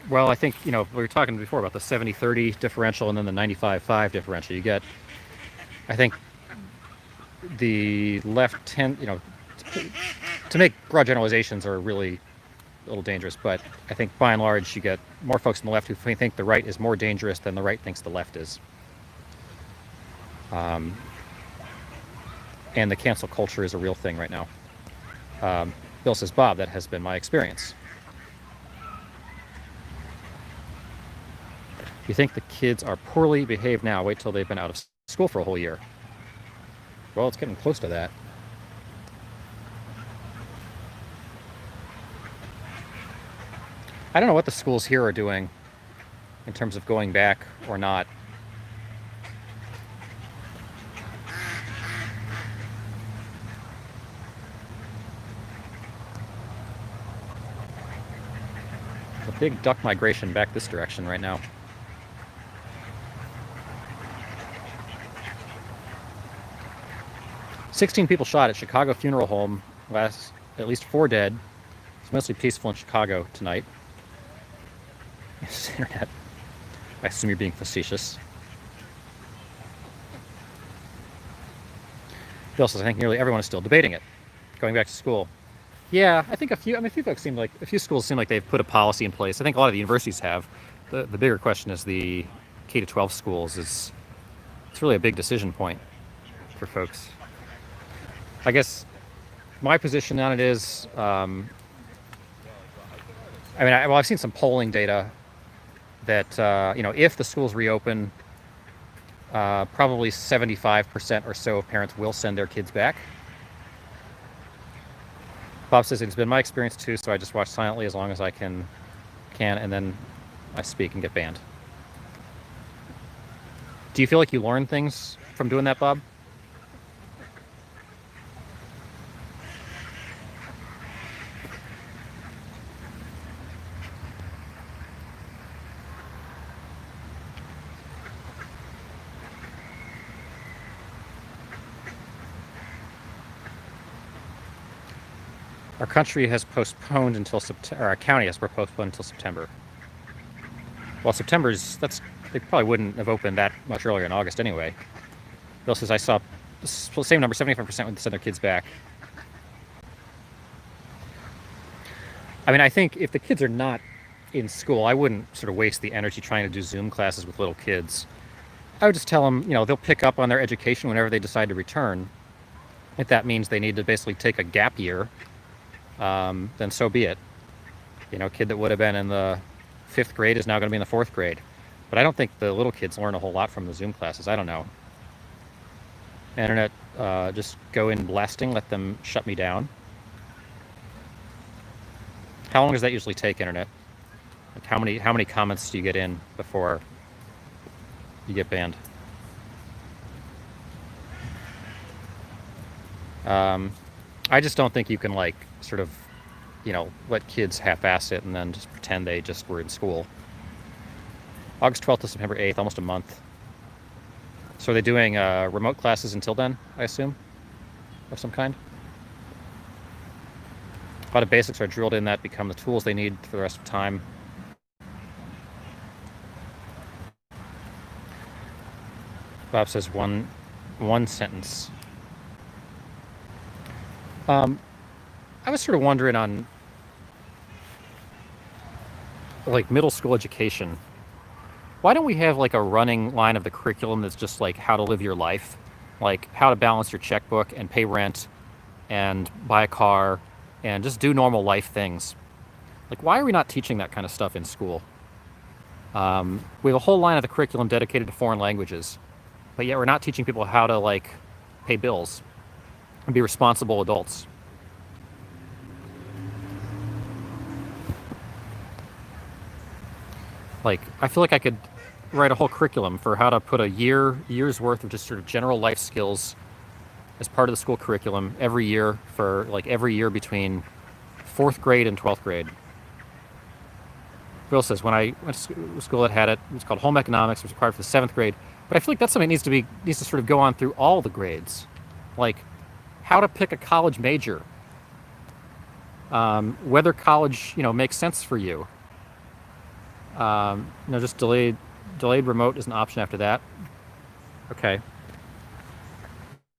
Speaker 1: Well, I think, we were talking before about the 70-30 differential and then the 95-5 differential. You get, I think, the left tend, to make broad generalizations are really a little dangerous, but I think by and large you get more folks on the left who think the right is more dangerous than the right thinks the left is. And the cancel culture is a real thing right now. Bill says, Bob, that has been my experience. You think the kids are poorly behaved now? Wait till they've been out of school for a whole year. Well, it's getting close to that. I don't know what the schools here are doing in terms of going back or not. A big duck migration back this direction right now. "16 people shot at Chicago funeral home, at least 4 dead. It's mostly peaceful in Chicago tonight." Internet. I assume you're being facetious. Bill says, I think nearly everyone is still debating it. Going back to school. Yeah, I think a few schools seem like they've put a policy in place. I think a lot of the universities have. The bigger question is the K-12 schools. It's really a big decision point for folks. I guess my position on it is, I've seen some polling data that, if the schools reopen, probably 75% or so of parents will send their kids back. Bob says it's been my experience too, so I just watch silently as long as I can, and then I speak and get banned. Do you feel like you learn things from doing that, Bob? Our country has postponed until September, or our county has postponed until September. Well, they probably wouldn't have opened that much earlier in August anyway. Bill says, I saw the same number, 75% would send their kids back. I think if the kids are not in school, I wouldn't sort of waste the energy trying to do Zoom classes with little kids. I would just tell them, they'll pick up on their education whenever they decide to return. If that means they need to basically take a gap year, then so be it. A kid that would have been in the 5th grade is now going to be in the 4th grade. But I don't think the little kids learn a whole lot from the Zoom classes. I don't know. Internet, just go in blasting, let them shut me down. How long does that usually take, Internet? Like how many comments do you get in before you get banned? I just don't think you can sort of, let kids half-ass it and then just pretend they just were in school. August 12th to September 8th, almost a month. So are they doing remote classes until then, I assume, of some kind? A lot of basics are drilled in that become the tools they need for the rest of the time. Bob says one sentence. I was sort of wondering on middle school education. Why don't we have a running line of the curriculum that's just how to live your life, how to balance your checkbook and pay rent and buy a car and just do normal life things. Why are we not teaching that kind of stuff in school? We have a whole line of the curriculum dedicated to foreign languages, but yet we're not teaching people how to pay bills and be responsible adults. I feel like I could write a whole curriculum for how to put a year's worth of just sort of general life skills as part of the school curriculum every year for every year between 4th grade and 12th grade. Bill says, when I went to school that had it, it was called home economics, it was required for the 7th grade. But I feel like that's something that needs to sort of go on through all the grades. How to pick a college major. Whether college, makes sense for you. Just delayed remote is an option after that. Okay.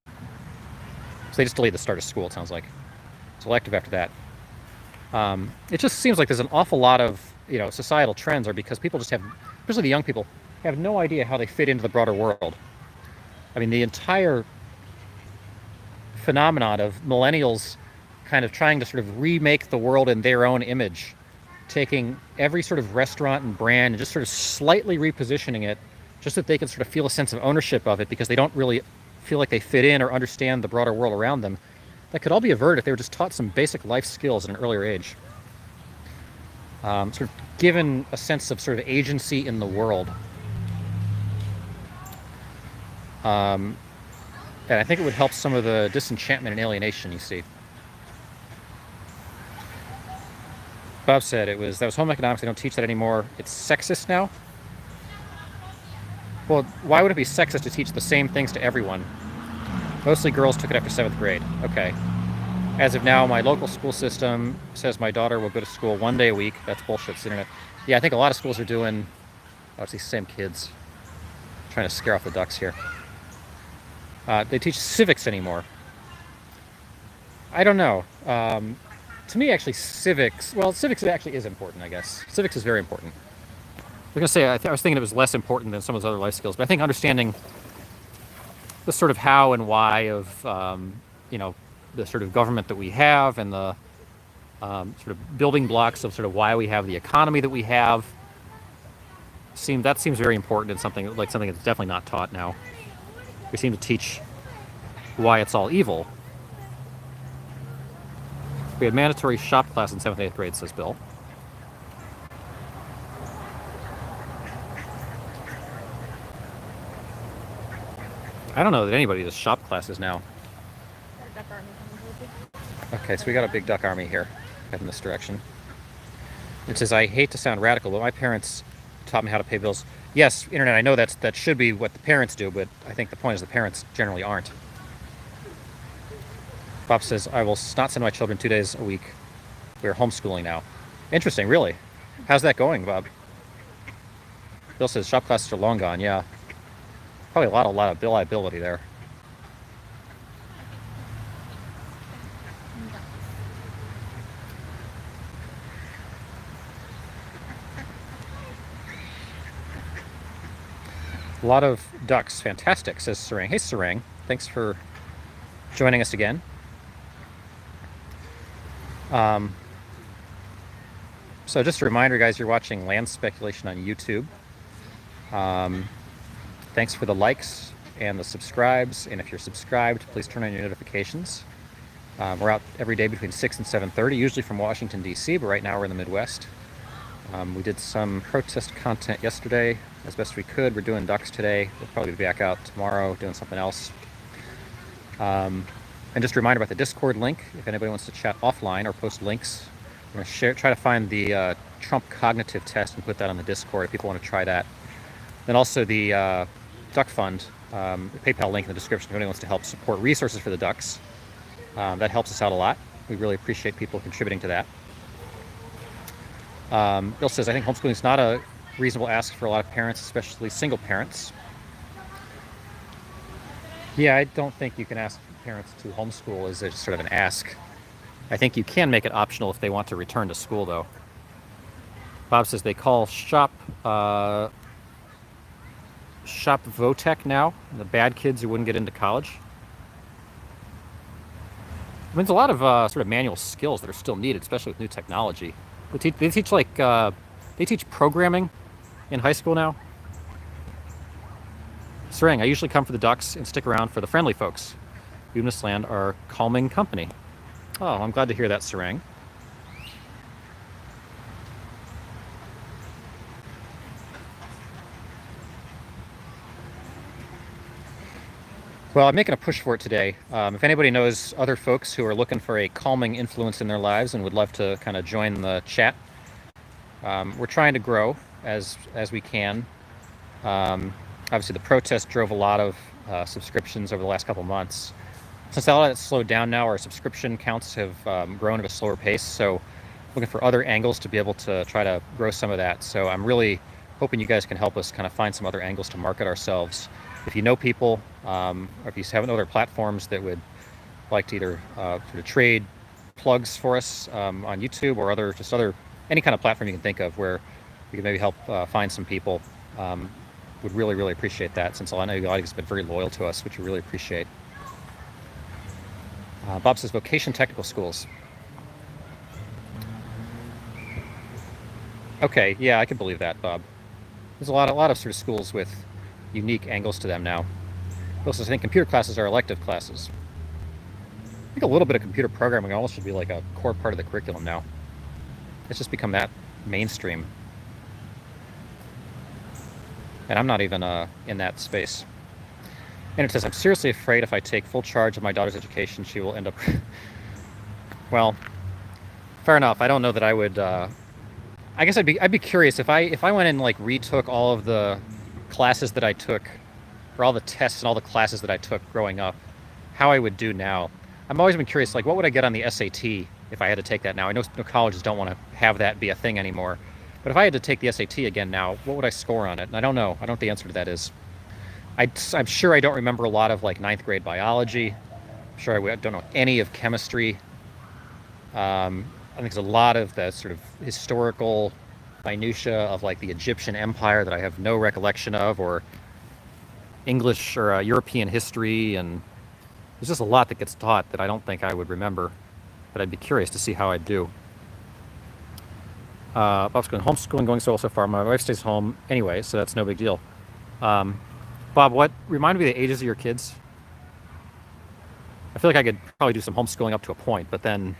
Speaker 1: So they just delayed the start of school, it sounds like. It's elective after that. It just seems like there's an awful lot of, societal trends are because people just have, especially the young people, have no idea how they fit into the broader world. The entire phenomenon of millennials kind of trying to sort of remake the world in their own image, taking every sort of restaurant and brand and just sort of slightly repositioning it just so that they can sort of feel a sense of ownership of it because they don't really feel like they fit in or understand the broader world around them. That could all be averted if they were just taught some basic life skills at an earlier age. Sort of given a sense of sort of agency in the world. And I think it would help some of the disenchantment and alienation you see. Bob said that was home economics. They don't teach that anymore. It's sexist now. Well, why would it be sexist to teach the same things to everyone? Mostly girls took it after 7th grade. Okay. As of now, my local school system says my daughter will go to school 1 day a week. That's bullshit. It's the internet. Yeah, I think a lot of schools are doing. Oh, it's these same kids. Trying to scare off the ducks here. They teach civics anymore. I don't know. To me, actually, civics actually is important, I guess. Civics is very important. I was going to say, I was thinking it was less important than some of those other life skills, but I think understanding the sort of how and why of you know, the sort of government that we have, and the sort of building blocks of sort of why we have the economy that we have. That seems very important, and something that's definitely not taught now. We seem to teach why it's all evil. We had mandatory shop class in 7th and 8th grade, says Bill. I don't know that anybody does shop classes now. Okay, so we got a big duck army here, heading this direction. It says, I hate to sound radical, but my parents taught me how to pay bills. Yes, internet, I know that should be what the parents do, but I think the point is the parents generally aren't. Bob says, I will not send my children 2 days a week. We're homeschooling now. Interesting, really. How's that going, Bob? Bill says, shop classes are long gone, yeah. Probably a lot of bill liability there. A lot of ducks. Fantastic, says Sarang. Hey, Sarang. Thanks for joining us again. So just a reminder, guys, you're watching Land Speculation on YouTube. Thanks for the likes and the subscribes. And if you're subscribed, please turn on your notifications. We're out every day between 6 and 7:30, usually from Washington, D.C., but right now we're in the Midwest. We did some protest content yesterday as best we could. We're doing ducks today. We'll probably be back out tomorrow doing something else. And just a reminder about the Discord link. If anybody wants to chat offline or post links, I'm going to try to find the Trump cognitive test and put that on the Discord if people want to try that. Then also the Duck Fund, the PayPal link in the description if anybody wants to help support resources for the ducks. That helps us out a lot. We really appreciate people contributing to that. Bill says, I think homeschooling is not a reasonable ask for a lot of parents, especially single parents. Yeah, I don't think you can ask parents to homeschool as just sort of an ask. I think you can make it optional if they want to return to school, though. Bob says they call shop Votech now, the bad kids who wouldn't get into college. I mean, there's a lot of sort of manual skills that are still needed, especially with new technology. They teach programming in high school now. Sarang, I usually come for the ducks and stick around for the friendly folks. You in this land are calming company. Oh, I'm glad to hear that, Sarang. Well, I'm making a push for it today. If anybody knows other folks who are looking for a calming influence in their lives and would love to kind of join the chat, we're trying to grow as we can. Obviously, the protest drove a lot of subscriptions over the last couple months. Since a lot of that's slowed down now, our subscription counts have grown at a slower pace. So looking for other angles to be able to try to grow some of that. So I'm really hoping you guys can help us kind of find some other angles to market ourselves. If you know people, or if you have other platforms that would like to either sort of trade plugs for us on YouTube or any kind of platform you can think of where we can maybe help find some people, would really, really appreciate that, since I know the audience has been very loyal to us, which we really appreciate. Bob says vocation technical schools. Okay, yeah, I can believe that, Bob. There's a lot of sort of schools with unique angles to them now. Also, I think computer classes are elective classes. I think a little bit of computer programming almost should be like a core part of the curriculum now. It's just become that mainstream. And I'm not even in that space. And it says, I'm seriously afraid if I take full charge of my daughter's education, she will end up... Well, fair enough. I don't know that I would... I guess I'd be curious if I went and like retook all of the classes that I took, or all the tests and all the classes that I took growing up, how I would do now. I've always been curious, like, what would I get on the SAT if I had to take that now? I know colleges don't want to have that be a thing anymore, but if I had to take the SAT again now, what would I score on it? And I don't know. I don't know what the answer to that is. I'm sure I don't remember a lot of like 9th grade biology. I'm sure I don't know any of chemistry. I think there's a lot of the sort of historical minutia of like the Egyptian Empire that I have no recollection of, or English or European history, and there's just a lot that gets taught that I don't think I would remember, but I'd be curious to see how I'd do. Bob's going homeschooling going so far. My wife stays home anyway, so that's no big deal. Bob, what remind me of the ages of your kids? I feel like I could probably do some homeschooling up to a point, but then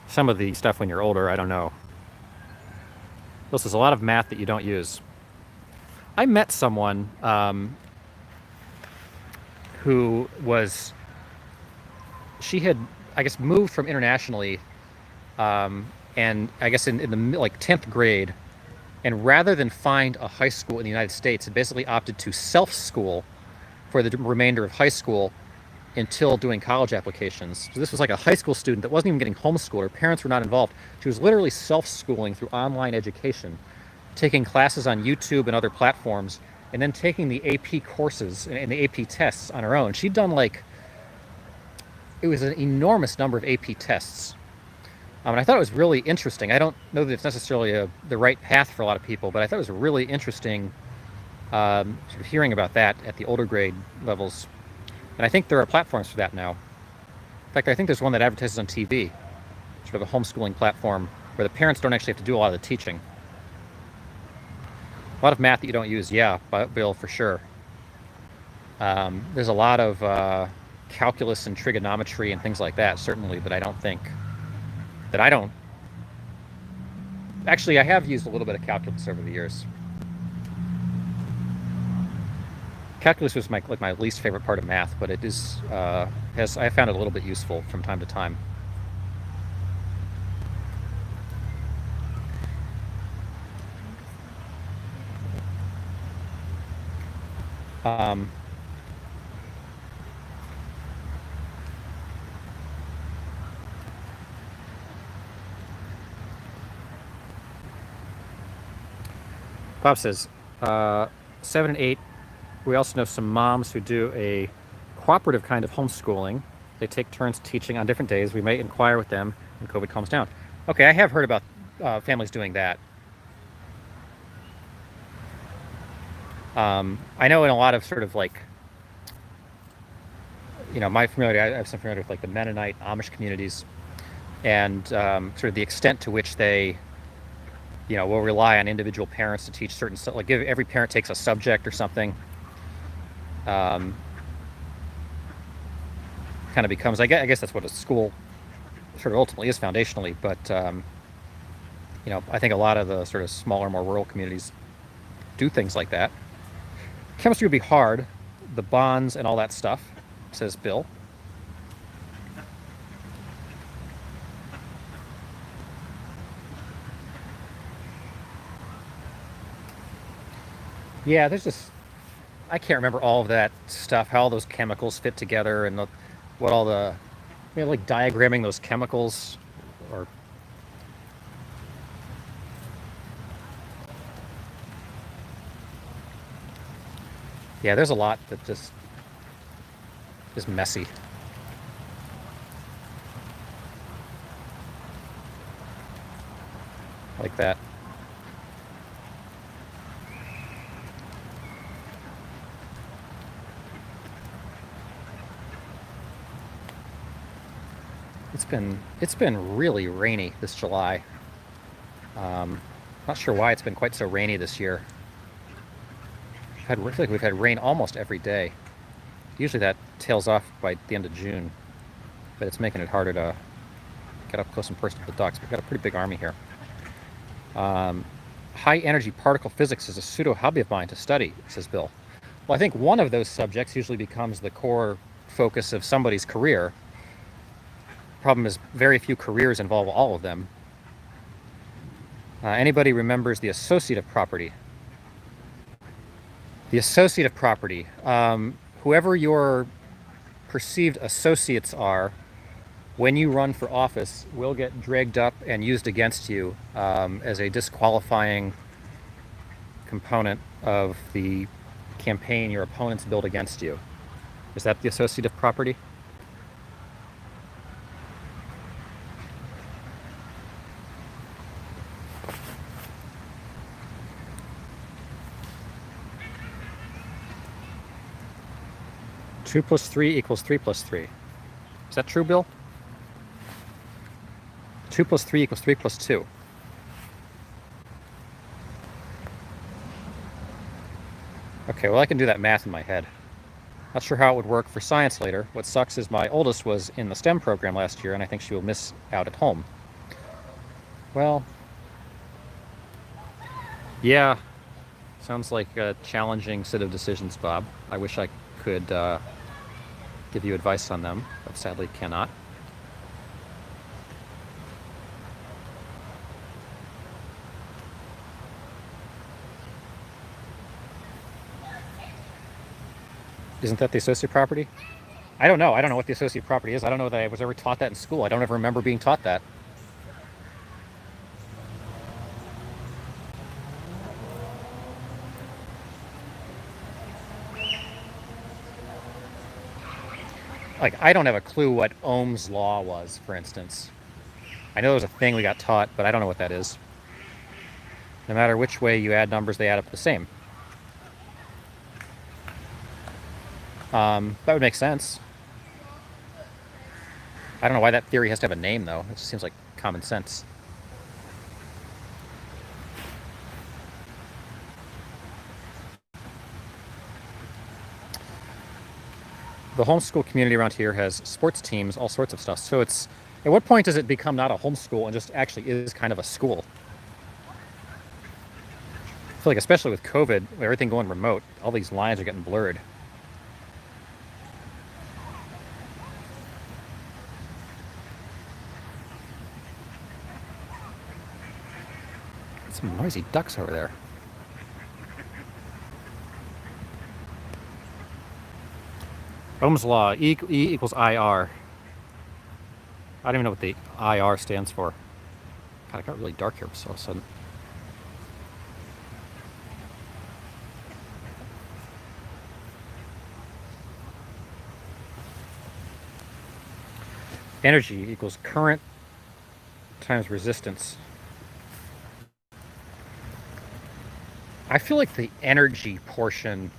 Speaker 1: some of the stuff when you're older, I don't know. This is a lot of math that you don't use. I met someone who was, she had, I guess, moved from internationally, and I guess in the like 10th grade, and rather than find a high school in the United States, had basically opted to self-school for the remainder of high school until doing college applications. So this was like a high school student that wasn't even getting homeschooled. Her parents were not involved. She was literally self-schooling through online education, taking classes on YouTube and other platforms, and then taking the AP courses and the AP tests on her own. She'd done like, it was an enormous number of AP tests. And I thought it was really interesting. I don't know that it's necessarily the right path for a lot of people, but I thought it was really interesting sort of hearing about that at the older grade levels. And I think there are platforms for that now. In fact, I think there's one that advertises on TV, sort of a homeschooling platform where the parents don't actually have to do a lot of the teaching. A lot of math that you don't use, yeah, Bill, for sure. There's a lot of calculus and trigonometry and things like that, certainly, that I don't think, actually, I have used a little bit of calculus over the years. Calculus was my least favorite part of math, but it is, I found it a little bit useful from time to time. Bob says, 7 and 8, we also know some moms who do a cooperative kind of homeschooling. They take turns teaching on different days. We may inquire with them when COVID calms down. Okay, I have heard about families doing that. I know in a lot of sort of like, you know, I have some familiarity with like the Mennonite Amish communities, and sort of the extent to which they, you know, will rely on individual parents to teach certain stuff. Like every parent takes a subject or something. Kind of becomes, I guess that's what a school sort of ultimately is foundationally, but you know, I think a lot of the sort of smaller, more rural communities do things like that. Chemistry would be hard, the bonds and all that stuff, says Bill. Yeah, there's just, I can't remember all of that stuff, how all those chemicals fit together, and what all the, you know, like diagramming those chemicals, or yeah, there's a lot that just is messy. Like that. It's been really rainy this July. Not sure why it's been quite so rainy this year. I feel like we've had rain almost every day. Usually that tails off by the end of June, but it's making it harder to get up close and personal with the ducks. We've got a pretty big army here. High energy particle physics is a pseudo hobby of mine to study, says Bill. Well, I think one of those subjects usually becomes the core focus of somebody's career. Problem is, very few careers involve all of them. Anybody remembers the associative property? The associative property. Whoever your perceived associates are, when you run for office, will get dragged up and used against you as a disqualifying component of the campaign your opponents build against you. Is that the associative property? 2 plus 3 equals 3 plus 3. Is that true, Bill? 2 plus 3 equals 3 plus 2. Okay, well I can do that math in my head. Not sure how it would work for science later. What sucks is my oldest was in the STEM program last year, and I think she will miss out at home. Well, yeah, sounds like a challenging set of decisions, Bob. I wish I could give you advice on them, but sadly cannot. Isn't that the associate property? I don't know. I don't know what the associate property is. I don't know that I was ever taught that in school. I don't ever remember being taught that. Like, I don't have a clue what Ohm's law was, for instance. I know there's a thing we got taught, but I don't know what that is. No matter which way you add numbers, they add up the same. That would make sense. I don't know why that theory has to have a name, though. It just seems like common sense. The homeschool community around here has sports teams, all sorts of stuff. So it's, at what point does it become not a homeschool and just actually is kind of a school? I feel like, especially with COVID, with everything going remote, all these lines are getting blurred. Some noisy ducks over there. Ohm's law, E equals IR. I don't even know what the IR stands for. God, it got really dark here all of a sudden. Energy equals current times resistance. I feel like the energy portion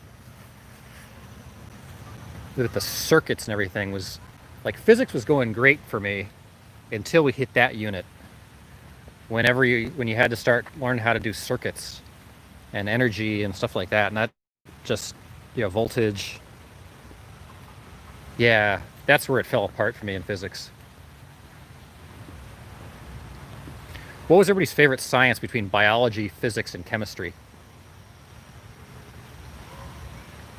Speaker 1: with the circuits and everything was, like, physics was going great for me until we hit that unit. When you had to start learning how to do circuits and energy and stuff like that, and that just, you know, voltage. Yeah, that's where it fell apart for me in physics. What was everybody's favorite science between biology, physics, and chemistry?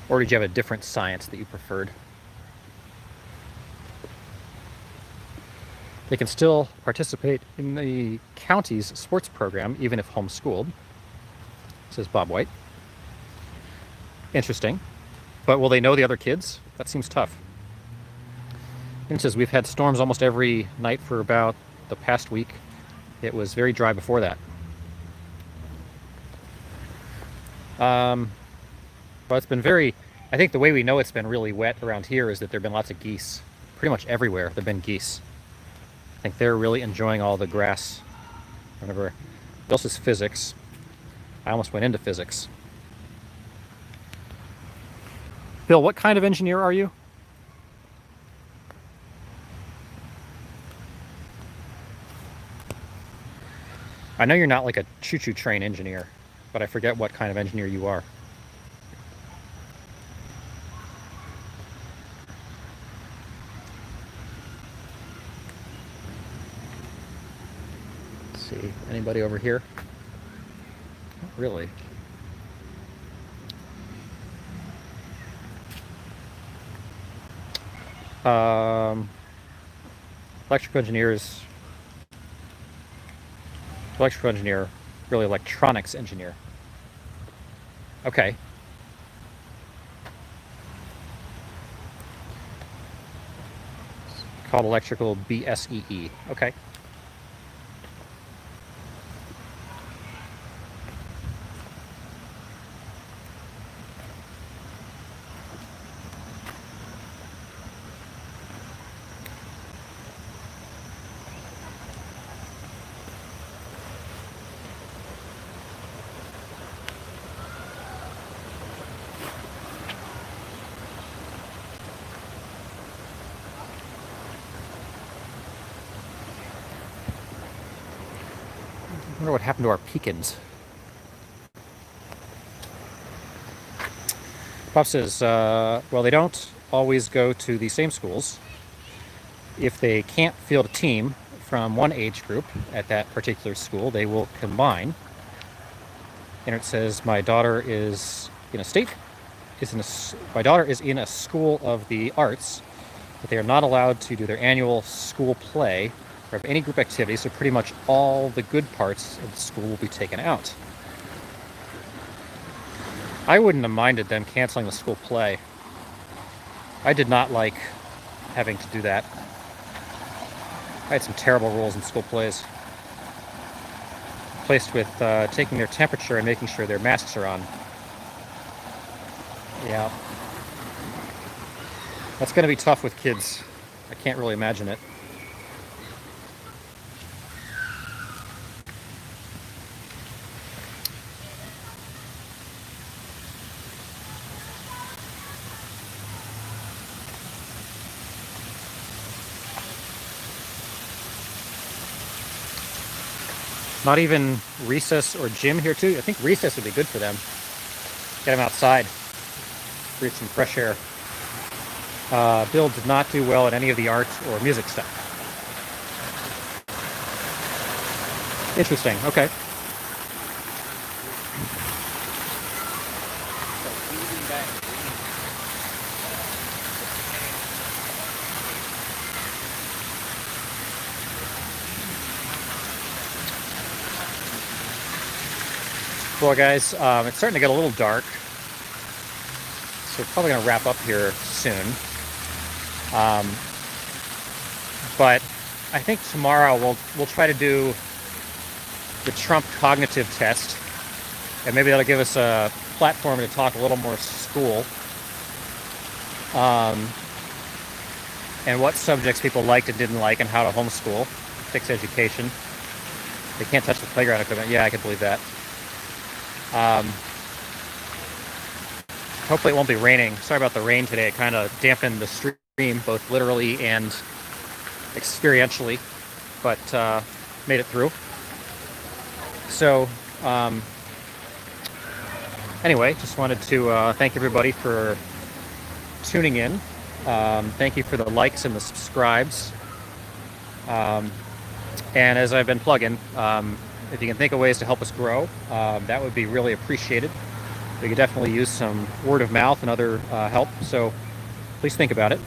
Speaker 1: Or did you have a different science that you preferred? They can still participate in the county's sports program, even if homeschooled, says Bob White. Interesting. But will they know the other kids? That seems tough. And it says we've had storms almost every night for about the past week. It was very dry before that. Well, it's been very, I think the way we know it's been really wet around here is that there have been lots of geese. Pretty much everywhere there have been geese. I think they're really enjoying all the grass. Whatever. This is physics. I almost went into physics. Bill, what kind of engineer are you? I know you're not like a choo-choo train engineer, but I forget what kind of engineer you are. Let's see, anybody over here? Not really. Electrical engineers. Electrical engineer, really electronics engineer. Okay. It's called electrical BSEE. Okay. wonder what happened to our pecans. Bob says, well, they don't always go to the same schools. If they can't field a team from one age group at that particular school, they will combine. And it says, my daughter is in a school of the arts, but they are not allowed to do their annual school play or have any group activity, so pretty much all the good parts of the school will be taken out. I wouldn't have minded them canceling the school play. I did not like having to do that. I had some terrible rules in school plays. Placed with taking their temperature and making sure their masks are on. Yeah. That's going to be tough with kids. I can't really imagine it. Not even recess or gym here too? I think recess would be good for them. Get them outside. Breathe some fresh air. Bill did not do well at any of the art or music stuff. Interesting, okay. Well, guys, it's starting to get a little dark, so we're probably going to wrap up here soon. But I think tomorrow we'll try to do the Trump cognitive test, and maybe that'll give us a platform to talk a little more school, and what subjects people liked and didn't like, and how to homeschool, fix education. They can't touch the playground equipment. Yeah, I can believe that. Hopefully it won't be raining. Sorry about the rain today. It kind of dampened the stream, both literally and experientially, but made it through. So anyway, just wanted to thank everybody for tuning in. Thank you for the likes and the subscribes. And as I've been plugging, if you can think of ways to help us grow, that would be really appreciated. We could definitely use some word of mouth and other help, so please think about it.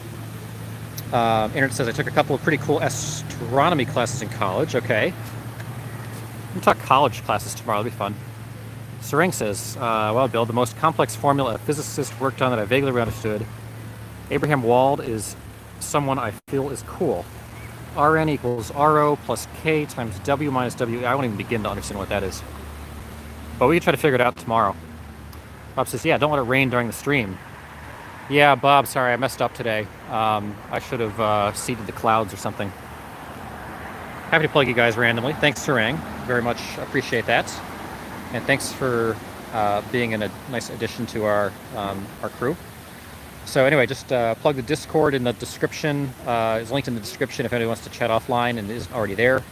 Speaker 1: Internet says, I took a couple of pretty cool astronomy classes in college. Okay. We'll talk college classes tomorrow. It'll be fun. Sereng says, well, Bill, the most complex formula a physicist worked on that I vaguely understood. Abraham Wald is someone I feel is cool. Rn equals RO plus K times W minus W. I won't even begin to understand what that is. But we can try to figure it out tomorrow. Bob says, yeah, don't let it rain during the stream. Yeah, Bob, sorry, I messed up today. I should have seeded the clouds or something. Happy to plug you guys randomly. Thanks, Sereng. Very much appreciate that. And thanks for being a nice addition to our crew. So anyway, just plug the Discord in the description. It's linked in the description if anybody wants to chat offline and isn't already there.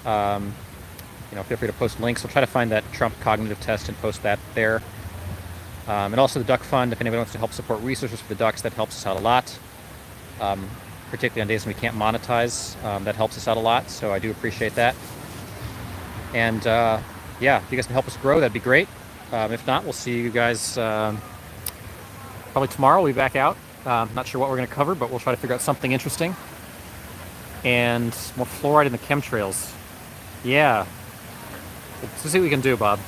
Speaker 1: Feel free to post links. We'll try to find that Trump cognitive test and post that there. And also the Duck Fund, if anybody wants to help support resources for the ducks, that helps us out a lot. Particularly on days when we can't monetize, that helps us out a lot. So I do appreciate that. And yeah, if you guys can help us grow, that'd be great. If not, we'll see you guys probably tomorrow. We'll be back out. Not sure what we're going to cover, but we'll try to figure out something interesting. And more fluoride in the chemtrails. Yeah. Let's see what we can do, Bob.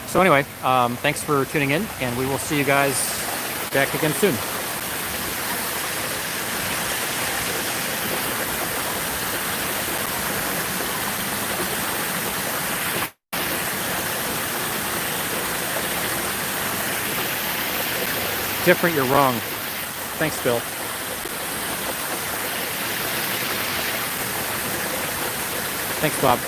Speaker 1: So anyway, thanks for tuning in, and we will see you guys back again soon. Different, you're wrong. Thanks, Bill. Thanks, Bob.